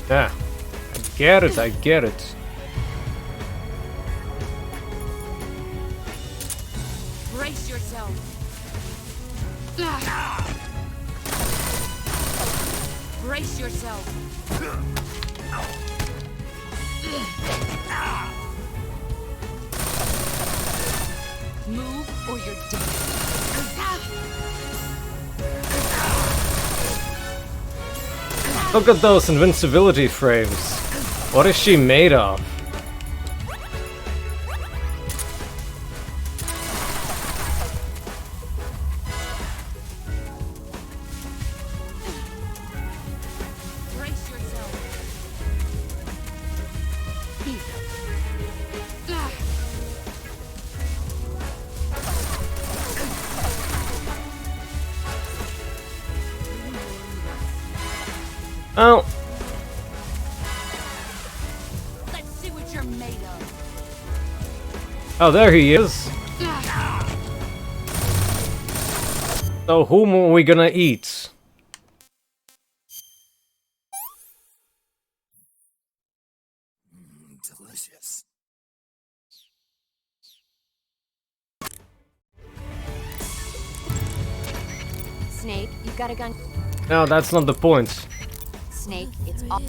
Speaker 1: Yeah, I get it, I get it.
Speaker 6: Brace yourself. Brace yourself.
Speaker 1: Look at those invincibility frames. What is she made of?
Speaker 6: Brace yourself.
Speaker 1: Oh.
Speaker 6: Let's see what you're made of.
Speaker 1: Oh, there he is. So whom are we gonna eat?
Speaker 4: Delicious.
Speaker 11: Snake, you got a gun.
Speaker 1: No, that's not the point.
Speaker 11: Snake, it's all.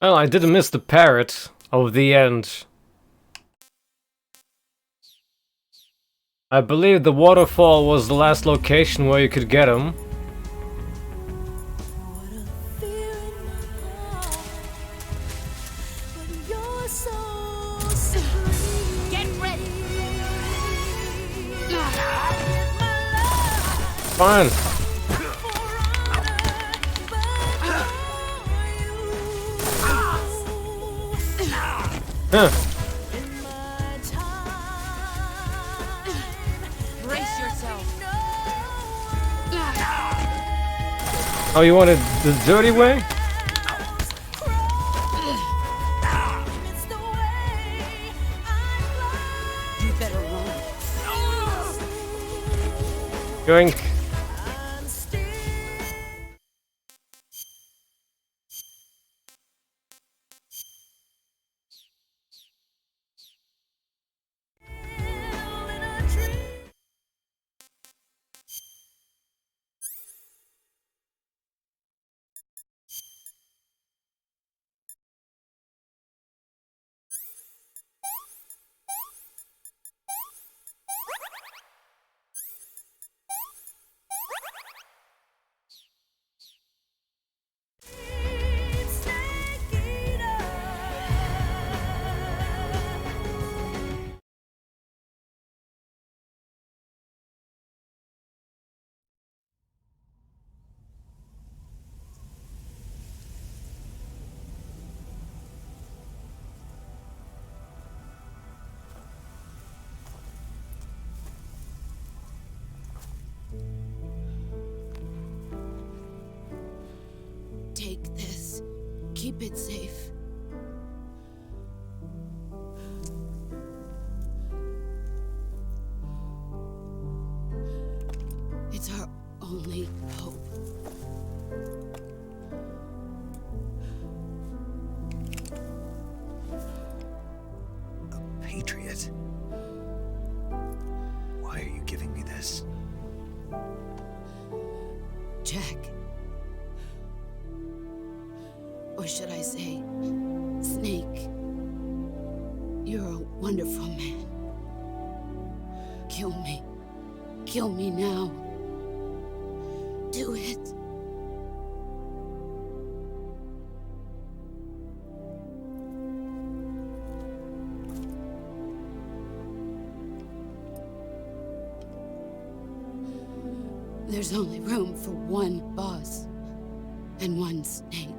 Speaker 1: Well, I didn't miss the parrot of the end. I believe the waterfall was the last location where you could get him.
Speaker 6: Get ready.
Speaker 1: Fine. Huh.
Speaker 6: Brace yourself.
Speaker 1: Oh, you wanted the dirty way?
Speaker 6: You better run.
Speaker 1: Yoink.
Speaker 6: Take this. Keep it safe. It's our only hope.
Speaker 4: A patriot? Why are you giving me this?
Speaker 6: Jack. Or should I say, Snake. You're a wonderful man. Kill me. Kill me now. Do it. There's only room for one boss and one snake.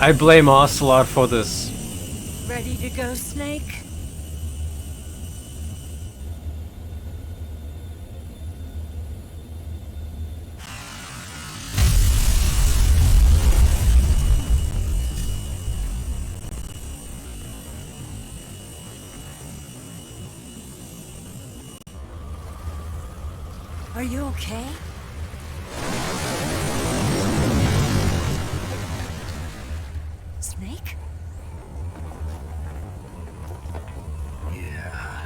Speaker 1: I blame Ocelot for this.
Speaker 3: Ready to go, Snake? Are you okay? Snake?
Speaker 4: Yeah.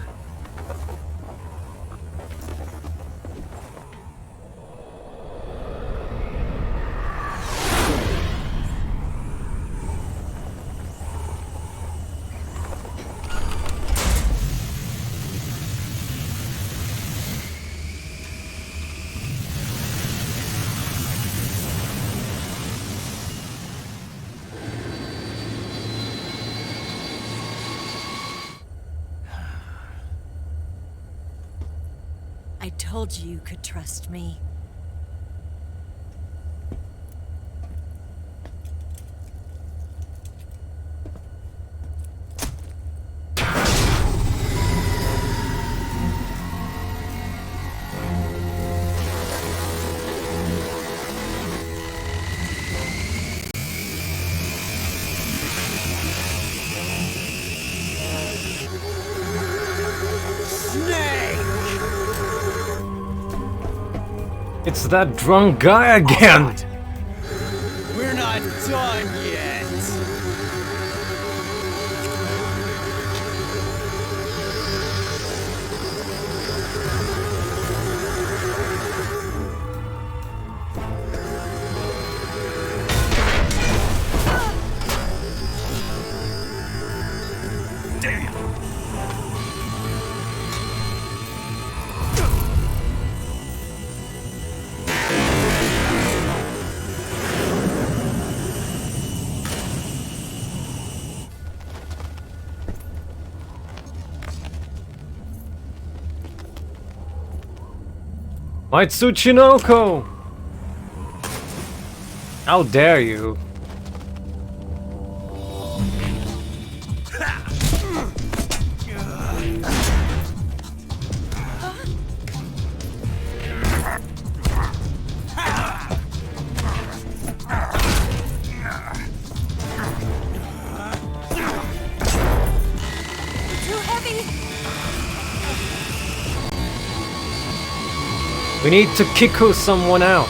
Speaker 3: I told you could trust me.
Speaker 1: It's that drunk guy again!
Speaker 9: We're not done yet!
Speaker 1: My Tsuchinoko! How dare you?
Speaker 3: Too heavy!
Speaker 1: We need to Kiku someone out.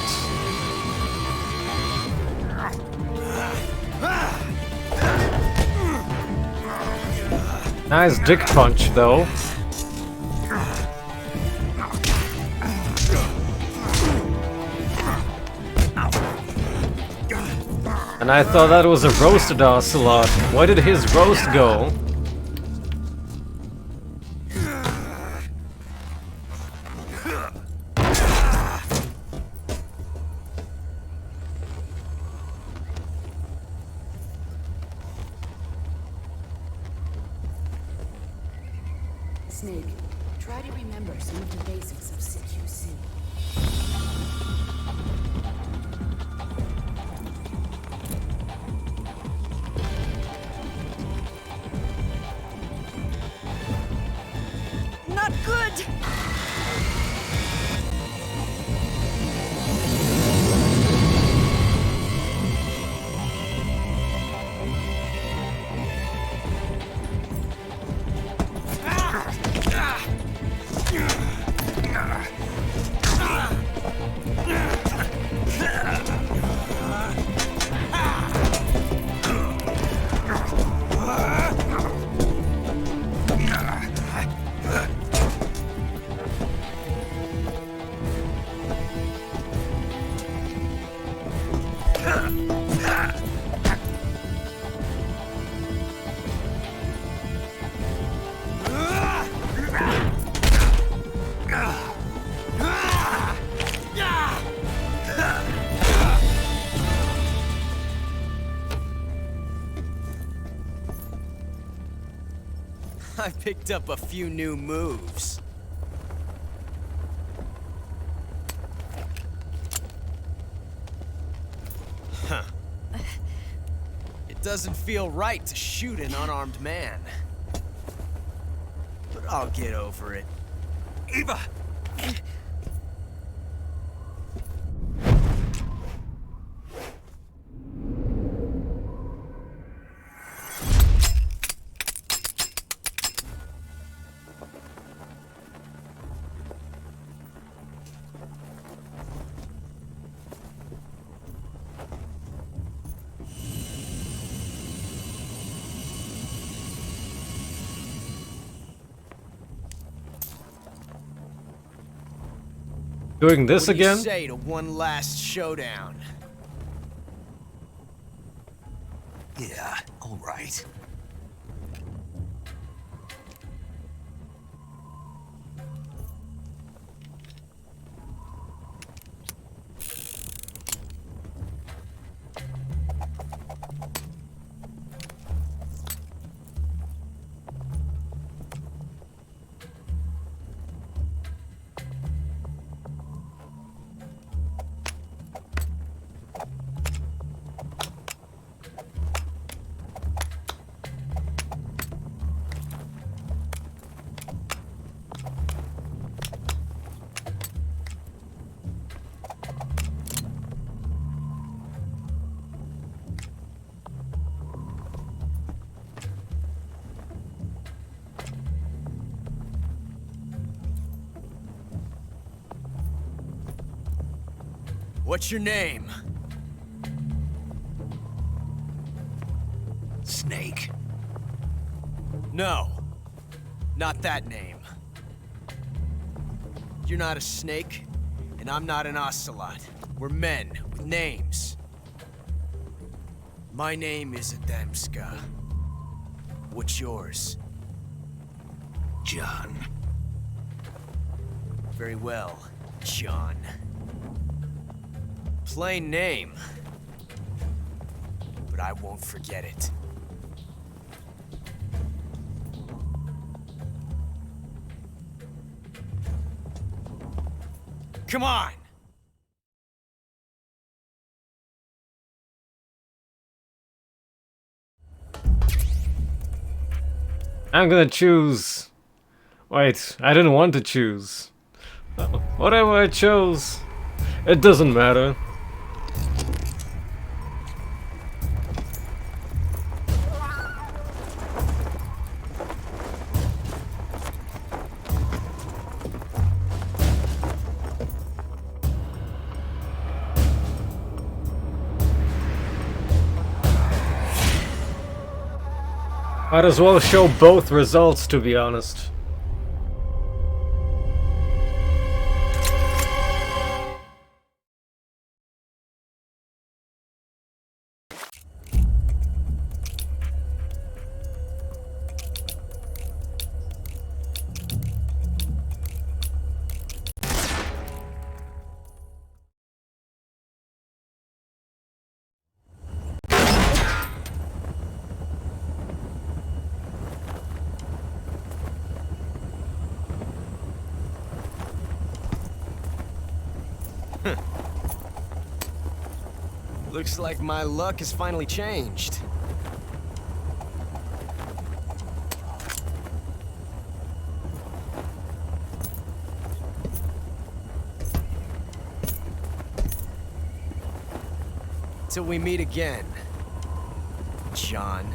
Speaker 1: Nice dick punch, though. And I thought that was a roasted Ocelot. Where did his roast go?
Speaker 6: Snake, try to remember some of the basics of CQC.
Speaker 3: Not good!
Speaker 9: I picked up a few new moves. Huh. It Doesn't feel right to shoot an unarmed man. But I'll get over it.
Speaker 8: Eva!
Speaker 1: Doing this
Speaker 9: What do you
Speaker 1: again?
Speaker 9: say to one last showdown?
Speaker 4: Yeah, all right.
Speaker 9: What's your name?
Speaker 4: Snake.
Speaker 9: No. Not that name. You're not a snake, and I'm not an ocelot. We're men with names. My name is Adamska. What's yours?
Speaker 4: John.
Speaker 9: Very well, John. Plain name. But I won't forget it. Come on!
Speaker 1: I'm gonna choose. Wait, I didn't want to choose. Whatever I chose, it doesn't matter. Might as well show both results, to be honest.
Speaker 9: Looks like my luck has finally changed. Till we meet again, John.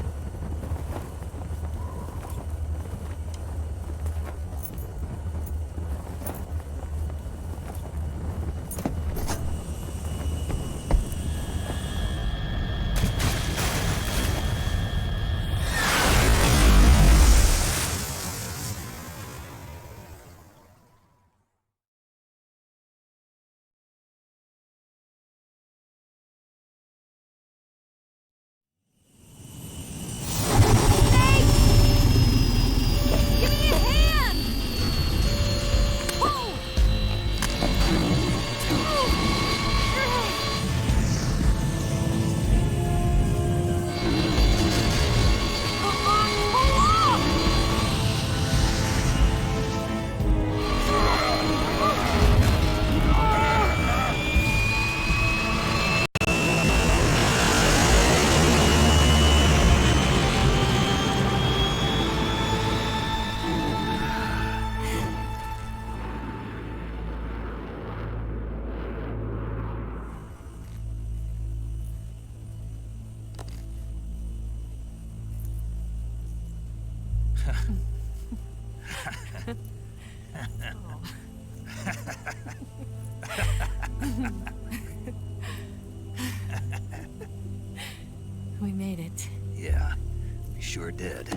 Speaker 3: We made it.
Speaker 4: Yeah, we sure did.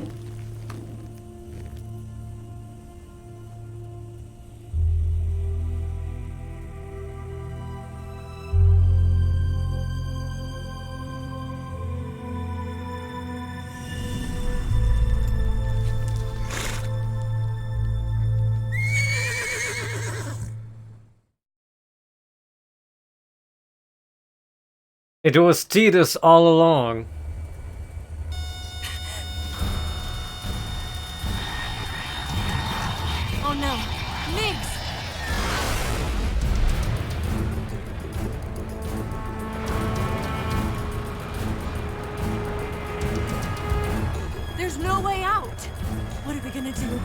Speaker 1: It was Titus all along.
Speaker 3: Oh no, Migs! There's no way out! What are we gonna do?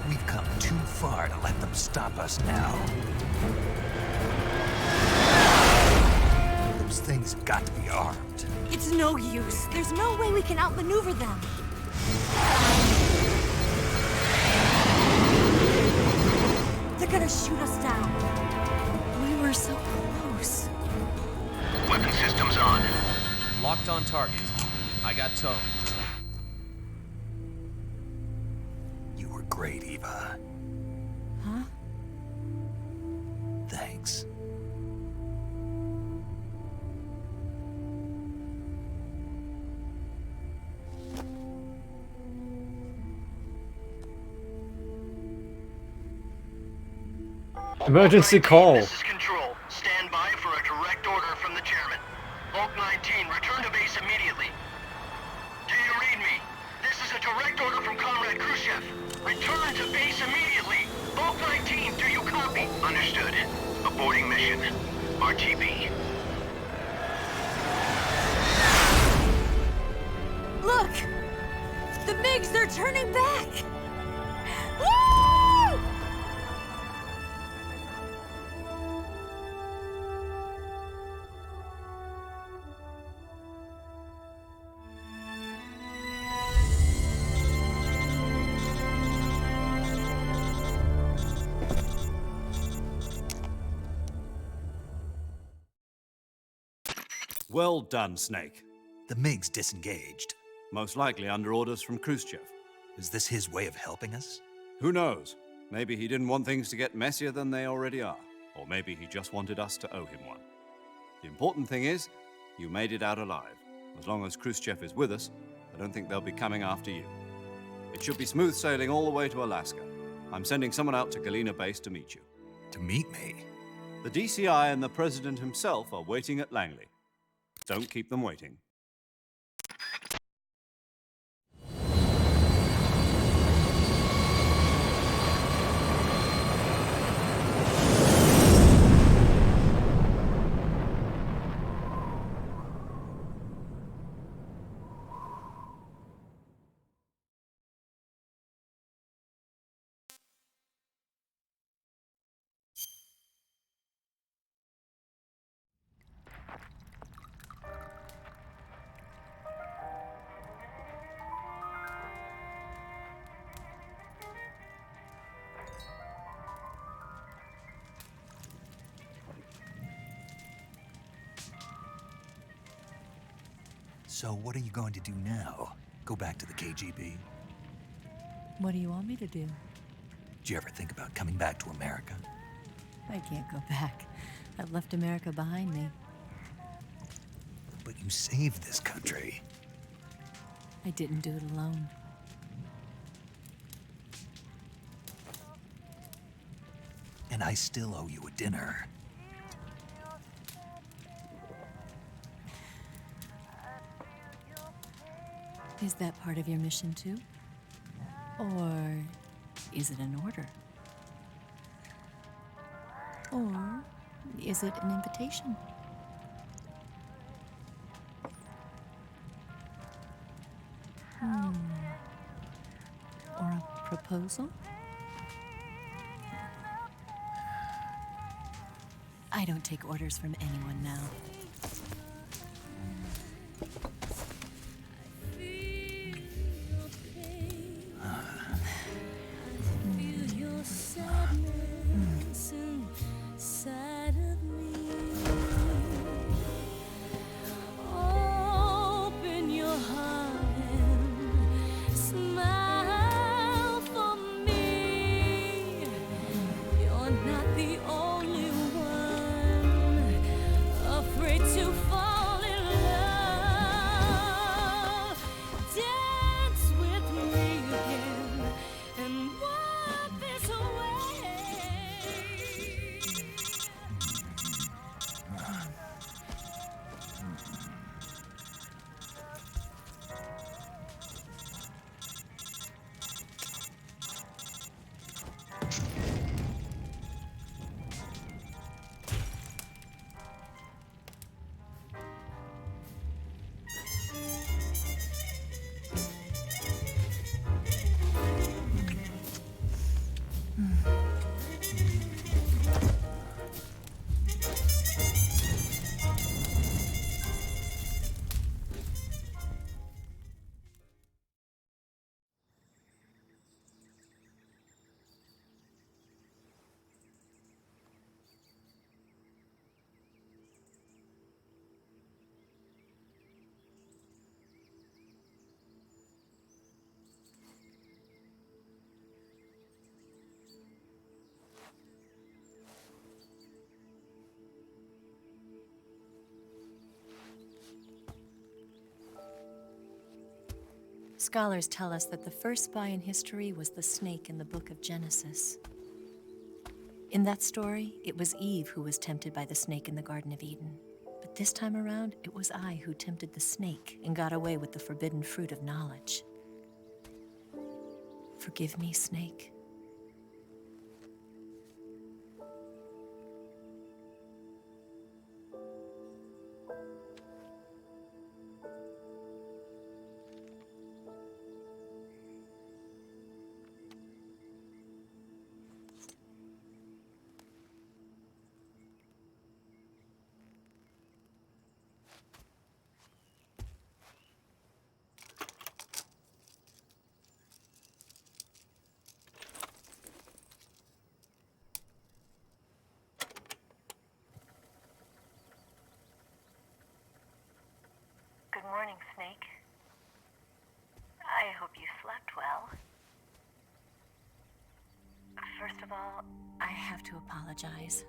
Speaker 4: We've come too far to let them stop us now. Those things have got to be armed.
Speaker 3: It's no use. There's no way we can outmaneuver them. They're gonna shoot us down. We were so close.
Speaker 10: Weapon systems on. Locked on target. I got towed.
Speaker 4: You were great, Eva.
Speaker 3: Huh?
Speaker 4: Thanks.
Speaker 1: Emergency call.
Speaker 10: This is Control. Stand by for a direct order from the chairman. Volk 19, return to base immediately. Do you read me? This is a direct order from Comrade Khrushchev. Return to base immediately. Volk 19, do you copy? Understood. Aborting mission. RTB.
Speaker 3: Look! The MiGs, they're turning back! Woo!
Speaker 5: Well done, Snake.
Speaker 4: The MiGs disengaged.
Speaker 5: Most likely under orders from Khrushchev.
Speaker 4: Is this his way of helping us?
Speaker 5: Who knows? Maybe he didn't want things to get messier than they already are. Or maybe he just wanted us to owe him one. The important thing is, you made it out alive. As long as Khrushchev is with us, I don't think they'll be coming after you. It should be smooth sailing all the way to Alaska. I'm sending someone out to Galena Base to meet you.
Speaker 4: To meet me?
Speaker 5: The DCI and the President himself are waiting at Langley. Don't keep them waiting.
Speaker 4: So what are you going to do now? Go back to the KGB?
Speaker 3: What do you want me to do?
Speaker 4: Did you ever think about coming back to America?
Speaker 3: I can't go back. I've left America behind me.
Speaker 4: But you saved this country.
Speaker 3: I didn't do it alone.
Speaker 4: And I still owe you a dinner.
Speaker 3: Is that part of your mission too? Or is it an order? Or is it an invitation? Or a proposal? I don't take orders from anyone now. Scholars tell us that the first spy in history was the snake in the book of Genesis. In that story, it was Eve who was tempted by the snake in the Garden of Eden. But this time around, it was I who tempted the snake and got away with the forbidden fruit of knowledge. Forgive me, snake.
Speaker 12: Good morning, Snake. I hope you slept well. First of all,
Speaker 3: I have to apologize.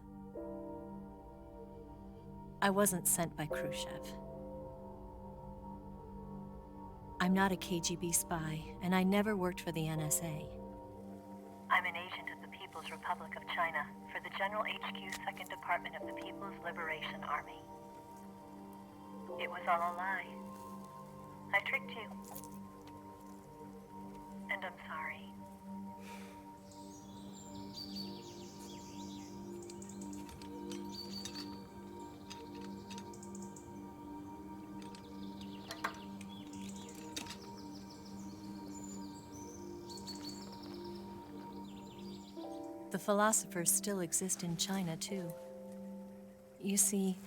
Speaker 3: I wasn't sent by Khrushchev. I'm not a KGB spy, and I never worked for the NSA.
Speaker 12: I'm an agent of the People's Republic of China for the General HQ 2nd Department of the People's Liberation Army. It was all a lie. I tricked you. And I'm sorry.
Speaker 3: The philosophers still exist in China, too. You see,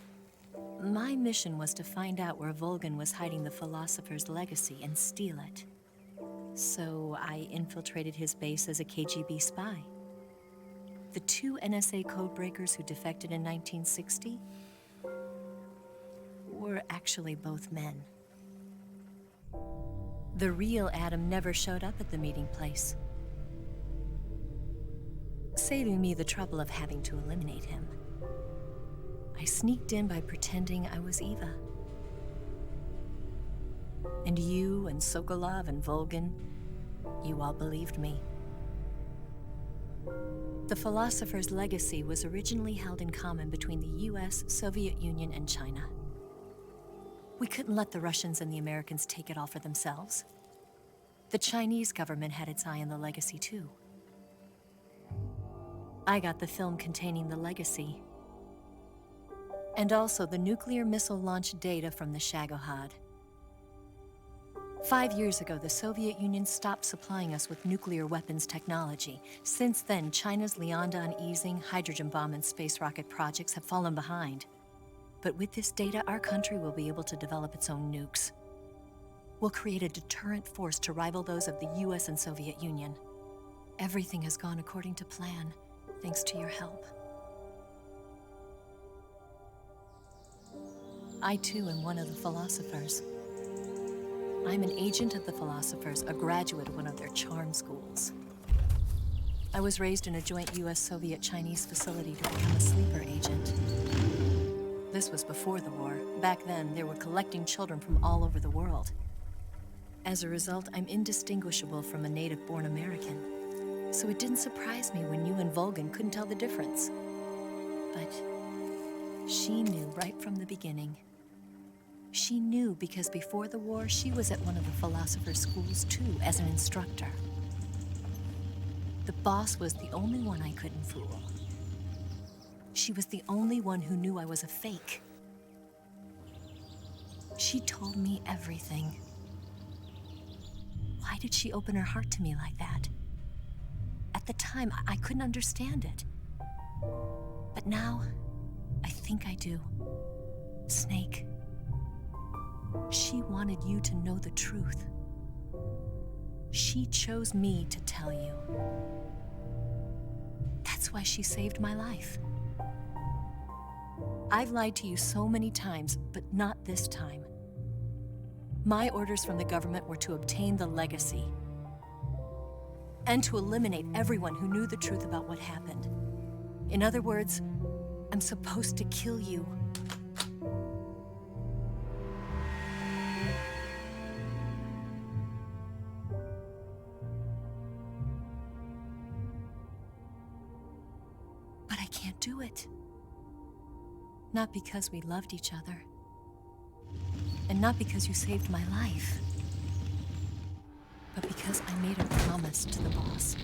Speaker 3: my mission was to find out where Volgin was hiding the philosopher's legacy and steal it. So I infiltrated his base as a KGB spy. The 2 NSA codebreakers who defected in 1960 were actually both men. The real Adam never showed up at the meeting place, saving me the trouble of having to eliminate him. I sneaked in by pretending I was Eva. And you and Sokolov and Volgin, you all believed me. The philosopher's legacy was originally held in common between the US, Soviet Union, and China. We couldn't let the Russians and the Americans take it all for themselves. The Chinese government had its eye on the legacy too. I got the film containing the legacy, and also the nuclear missile launch data from the Shagohod. 5 years ago, the Soviet Union stopped supplying us with nuclear weapons technology. Since then, China's Liaodong easing, hydrogen bomb, and space rocket projects have fallen behind. But with this data, our country will be able to develop its own nukes. We'll create a deterrent force to rival those of the US and Soviet Union. Everything has gone according to plan, thanks to your help. I too am one of the philosophers. I'm an agent of the philosophers, a graduate of one of their charm schools. I was raised in a joint US-Soviet-Chinese facility to become a sleeper agent. This was before the war. Back then, they were collecting children from all over the world. As a result, I'm indistinguishable from a native-born American. So it didn't surprise me when you and Volgin couldn't tell the difference. But she knew right from the beginning. She knew because before the war, she was at one of the philosopher's schools too, as an instructor. The boss was the only one I couldn't fool. She was the only one who knew I was a fake. She told me everything. Why did she open her heart to me like that? At At the time, I couldn't understand it. But now, I think I do. Snake. She wanted you to know the truth. She chose me to tell you. That's why she saved my life. I've lied to you so many times, but not this time. My orders from the government were to obtain the legacy and to eliminate everyone who knew the truth about what happened. In other words, I'm supposed to kill you. But I can't do it. Not because we loved each other. And not because you saved my life. But because I made a promise to the boss.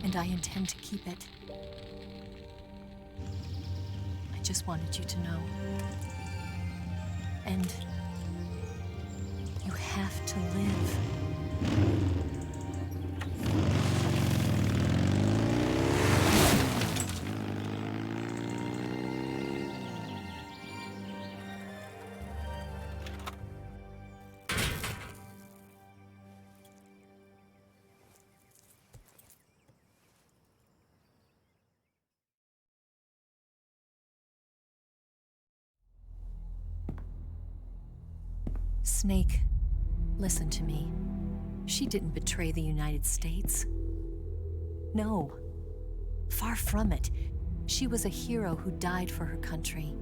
Speaker 3: And I intend to keep it. I just wanted you to know. And you have to live. Snake, listen to me. She didn't betray the United States. No. Far from it. She was a hero who died for her country.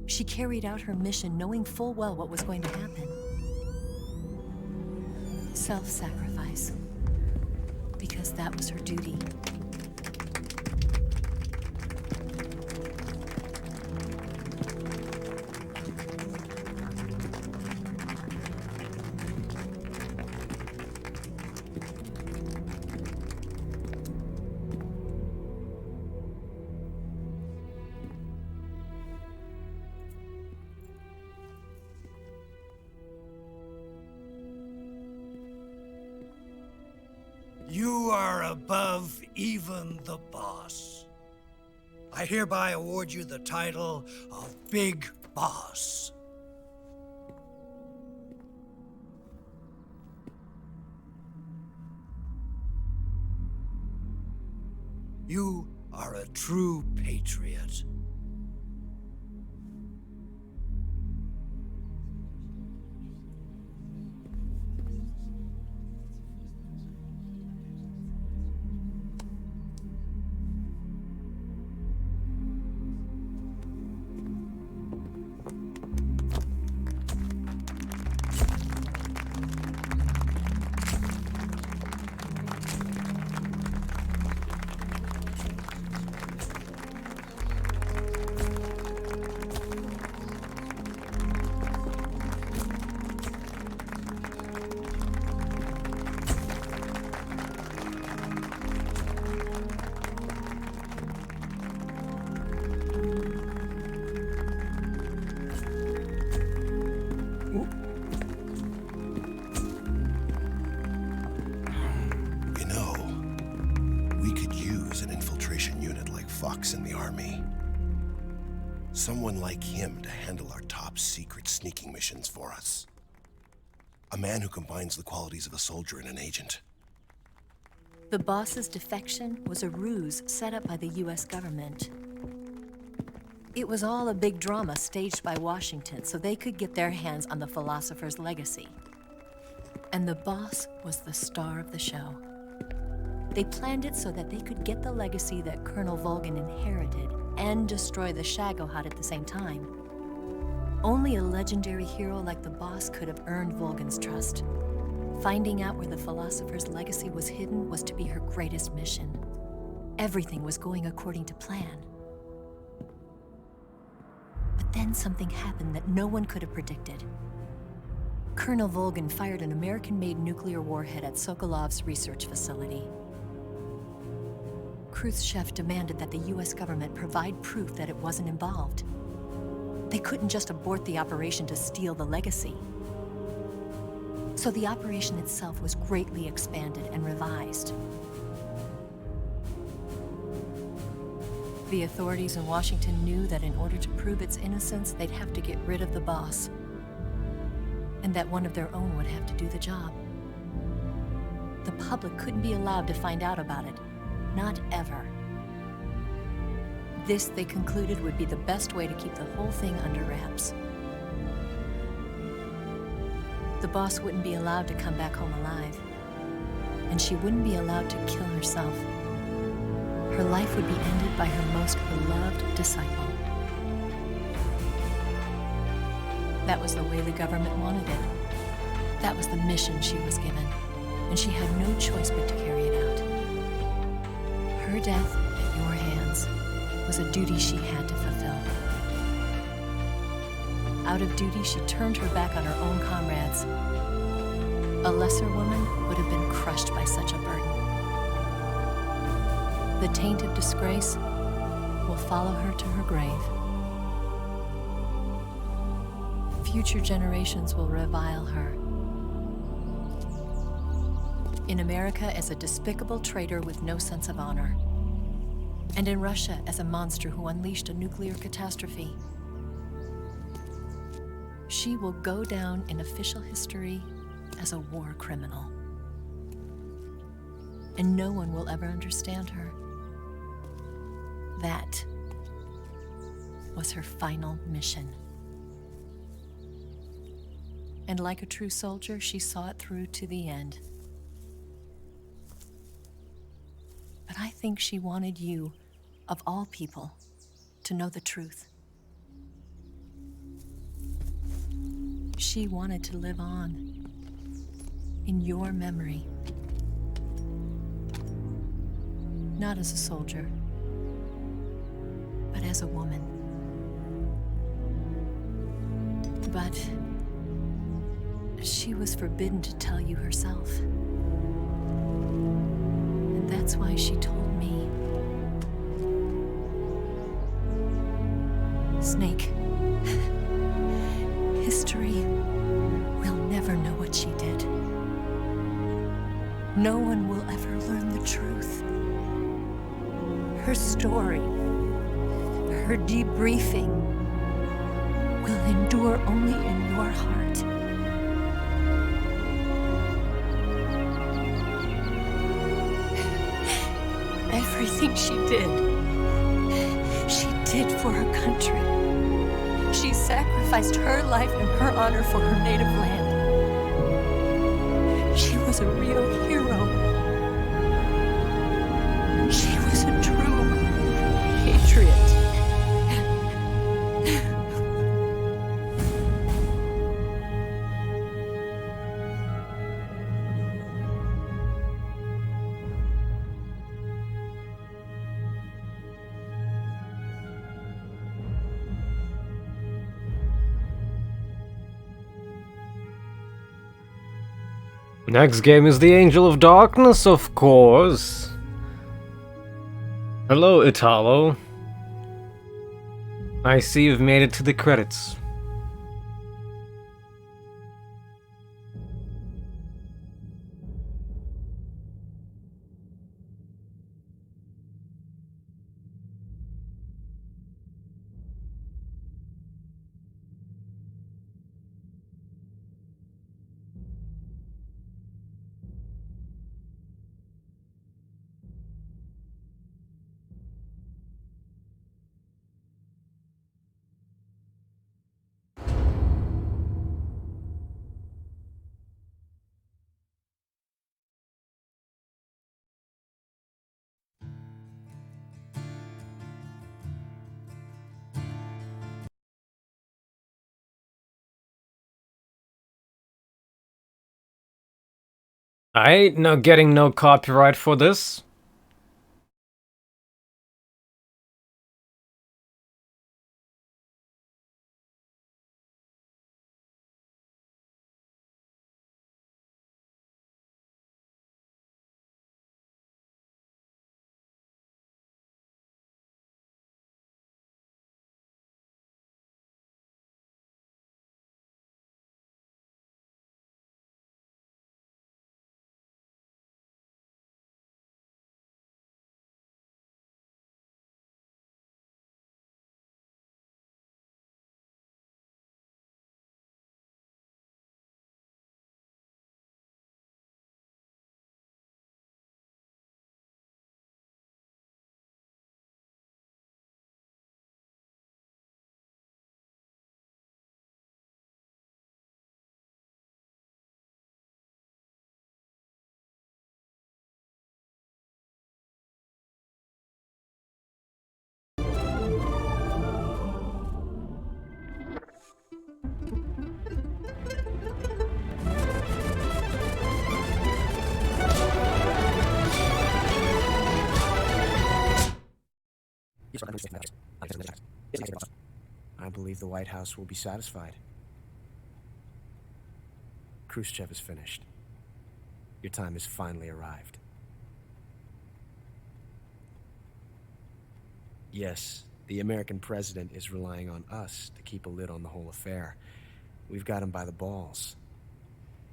Speaker 3: She carried out her mission knowing full well what was going to happen. Self-sacrifice. Because that was her duty.
Speaker 13: You are above even the boss. I hereby award you the title of Big Boss. You are a true patriot.
Speaker 14: In the army. Someone like him to handle our top secret sneaking missions for us. A man who combines the qualities of a soldier and an agent.
Speaker 3: The boss's defection was a ruse set up by the US government. It was all a big drama staged by Washington so they could get their hands on the philosopher's legacy. And the boss was the star of the show. They planned it so that they could get the legacy that Colonel Volgin inherited and destroy the Shagohod at the same time. Only a legendary hero like the boss could have earned Volgin's trust. Finding out where the philosopher's legacy was hidden was to be her greatest mission. Everything was going according to plan. But then something happened that no one could have predicted. Colonel Volgin fired an American-made nuclear warhead at Sokolov's research facility. Khrushchev demanded that the US government provide proof that it wasn't involved. They couldn't just abort the operation to steal the legacy. So the operation itself was greatly expanded and revised. The authorities in Washington knew that in order to prove its innocence, they'd have to get rid of the boss. And that one of their own would have to do the job. The public couldn't be allowed to find out about it. Not ever. This, they concluded, would be the best way to keep the whole thing under wraps. The boss wouldn't be allowed to come back home alive. And she wouldn't be allowed to kill herself. Her life would be ended by her most beloved disciple. That was the way the government wanted it. That was the mission she was given, and she had no choice but to carry it out. Her death at your hands was a duty she had to fulfill. Out of duty, she turned her back on her own comrades. A lesser woman would have been crushed by such a burden. The taint of disgrace will follow her to her grave. Future generations will revile her. In America as a despicable traitor with no sense of honor. And in Russia as a monster who unleashed a nuclear catastrophe. She will go down in official history as a war criminal. And no one will ever understand her. That was her final mission. And like a true soldier, she saw it through to the end. But I think she wanted you, of all people, to know the truth. She wanted to live on in your memory. Not as a soldier, but as a woman. But she was forbidden to tell you herself. And that's why she told me. Snake, history will never know what she did. No one will ever learn the truth. Her story, her debriefing, will endure only in your heart. Everything she did for her country. She sacrificed her life and her honor for her native land. She was a real hero. She was a true patriot.
Speaker 1: Next game is the Angel of Darkness, of course. Hello, Italo. I see you've made it to the credits. I ain't no getting no copyright for this.
Speaker 15: I believe the White House will be satisfied. Khrushchev is finished. Your time has finally arrived. Yes, the American president is relying on us to keep a lid on the whole affair. We've got him by the balls.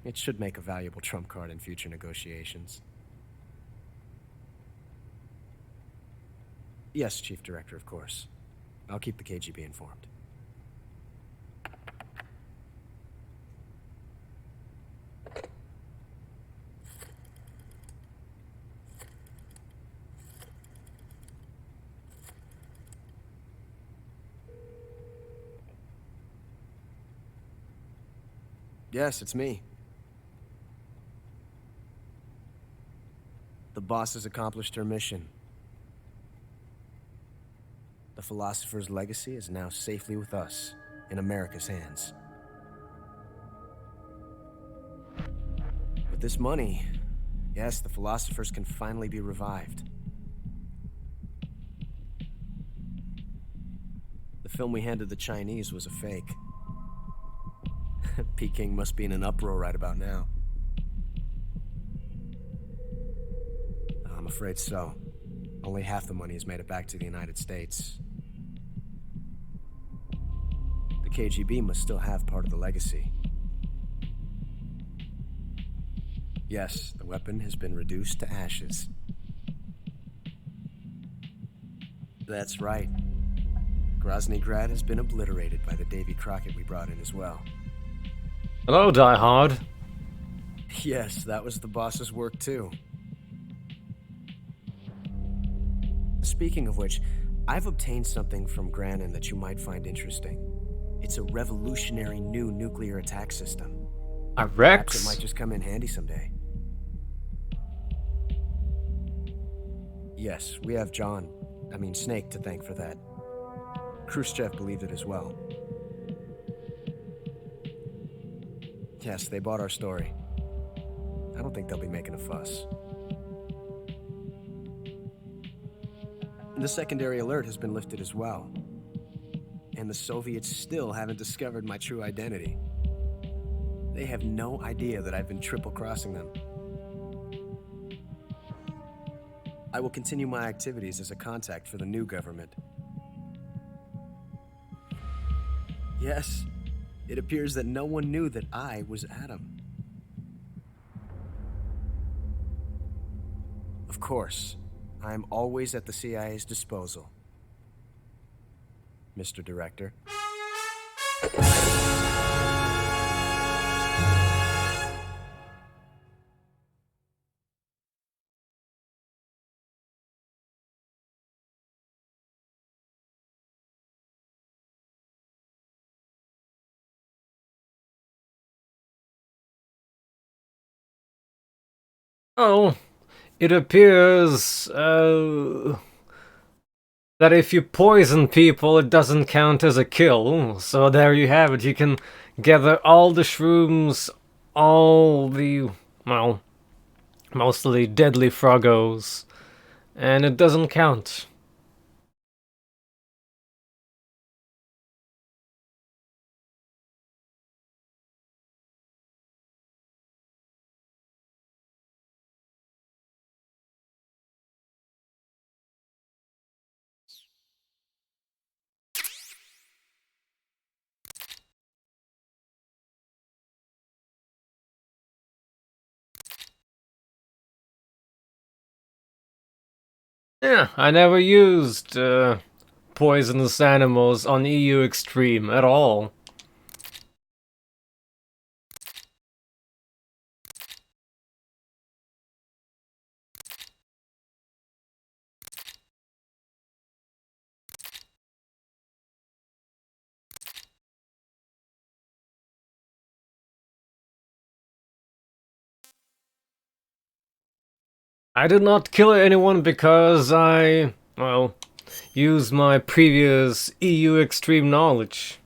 Speaker 15: It should make a valuable trump card in future negotiations. Yes, Chief Director, of course. I'll keep the KGB informed. Yes, it's me. The boss has accomplished her mission. The philosopher's legacy is now safely with us, in America's hands. With this money, yes, the philosophers can finally be revived. The film we handed the Chinese was a fake. Peking must be in an uproar right about now. I'm afraid so. Only half the money has made it back to the United States. The KGB must still have part of the legacy. Yes, the weapon has been reduced to ashes. That's right. Groznygrad has been obliterated by the Davy Crockett we brought in as well.
Speaker 1: Hello, Die Hard.
Speaker 15: Yes, that was the boss's work too. Speaking of which, I've obtained something from Granin that you might find interesting. It's a revolutionary new nuclear attack system.
Speaker 1: A
Speaker 15: Perhaps
Speaker 1: Rex?
Speaker 15: it might just come in handy someday. Yes, we have Snake to thank for that. Khrushchev believed it as well. Yes, they bought our story. I don't think they'll be making a fuss. The secondary alert has been lifted as well. And the Soviets still haven't discovered my true identity. They have no idea that I've been triple-crossing them. I will continue my activities as a contact for the new government. Yes, it appears that no one knew that I was Adam. Of course, I am always at the CIA's disposal, Mr. Director.
Speaker 1: Oh, it appears that if you poison people, it doesn't count as a kill. So there you have it. You can gather all the shrooms, all the, well, mostly deadly froggos, and it doesn't count. Yeah, I never used poisonous animals on EU Extreme at all. I did not kill anyone because I, well, used my previous EU Extreme knowledge.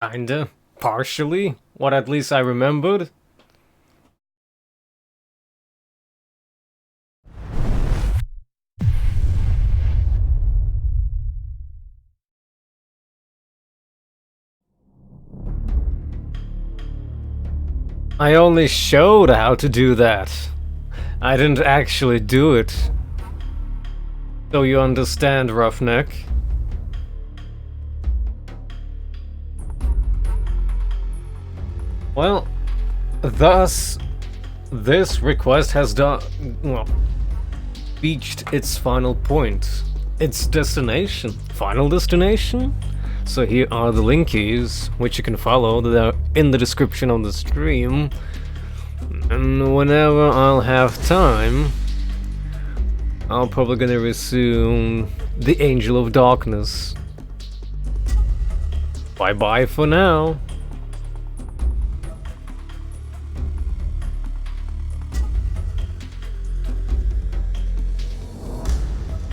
Speaker 1: Kinda. Partially. What at least I remembered. I only showed how to do that. I didn't actually do it. So you understand, Roughneck? Well, thus, this request has reached its final point. Its destination. Final destination? So here are the link keys, which you can follow. They're in the description of the stream. And whenever I'll have time, I'm probably gonna resume the Angel of Darkness. Bye bye for now.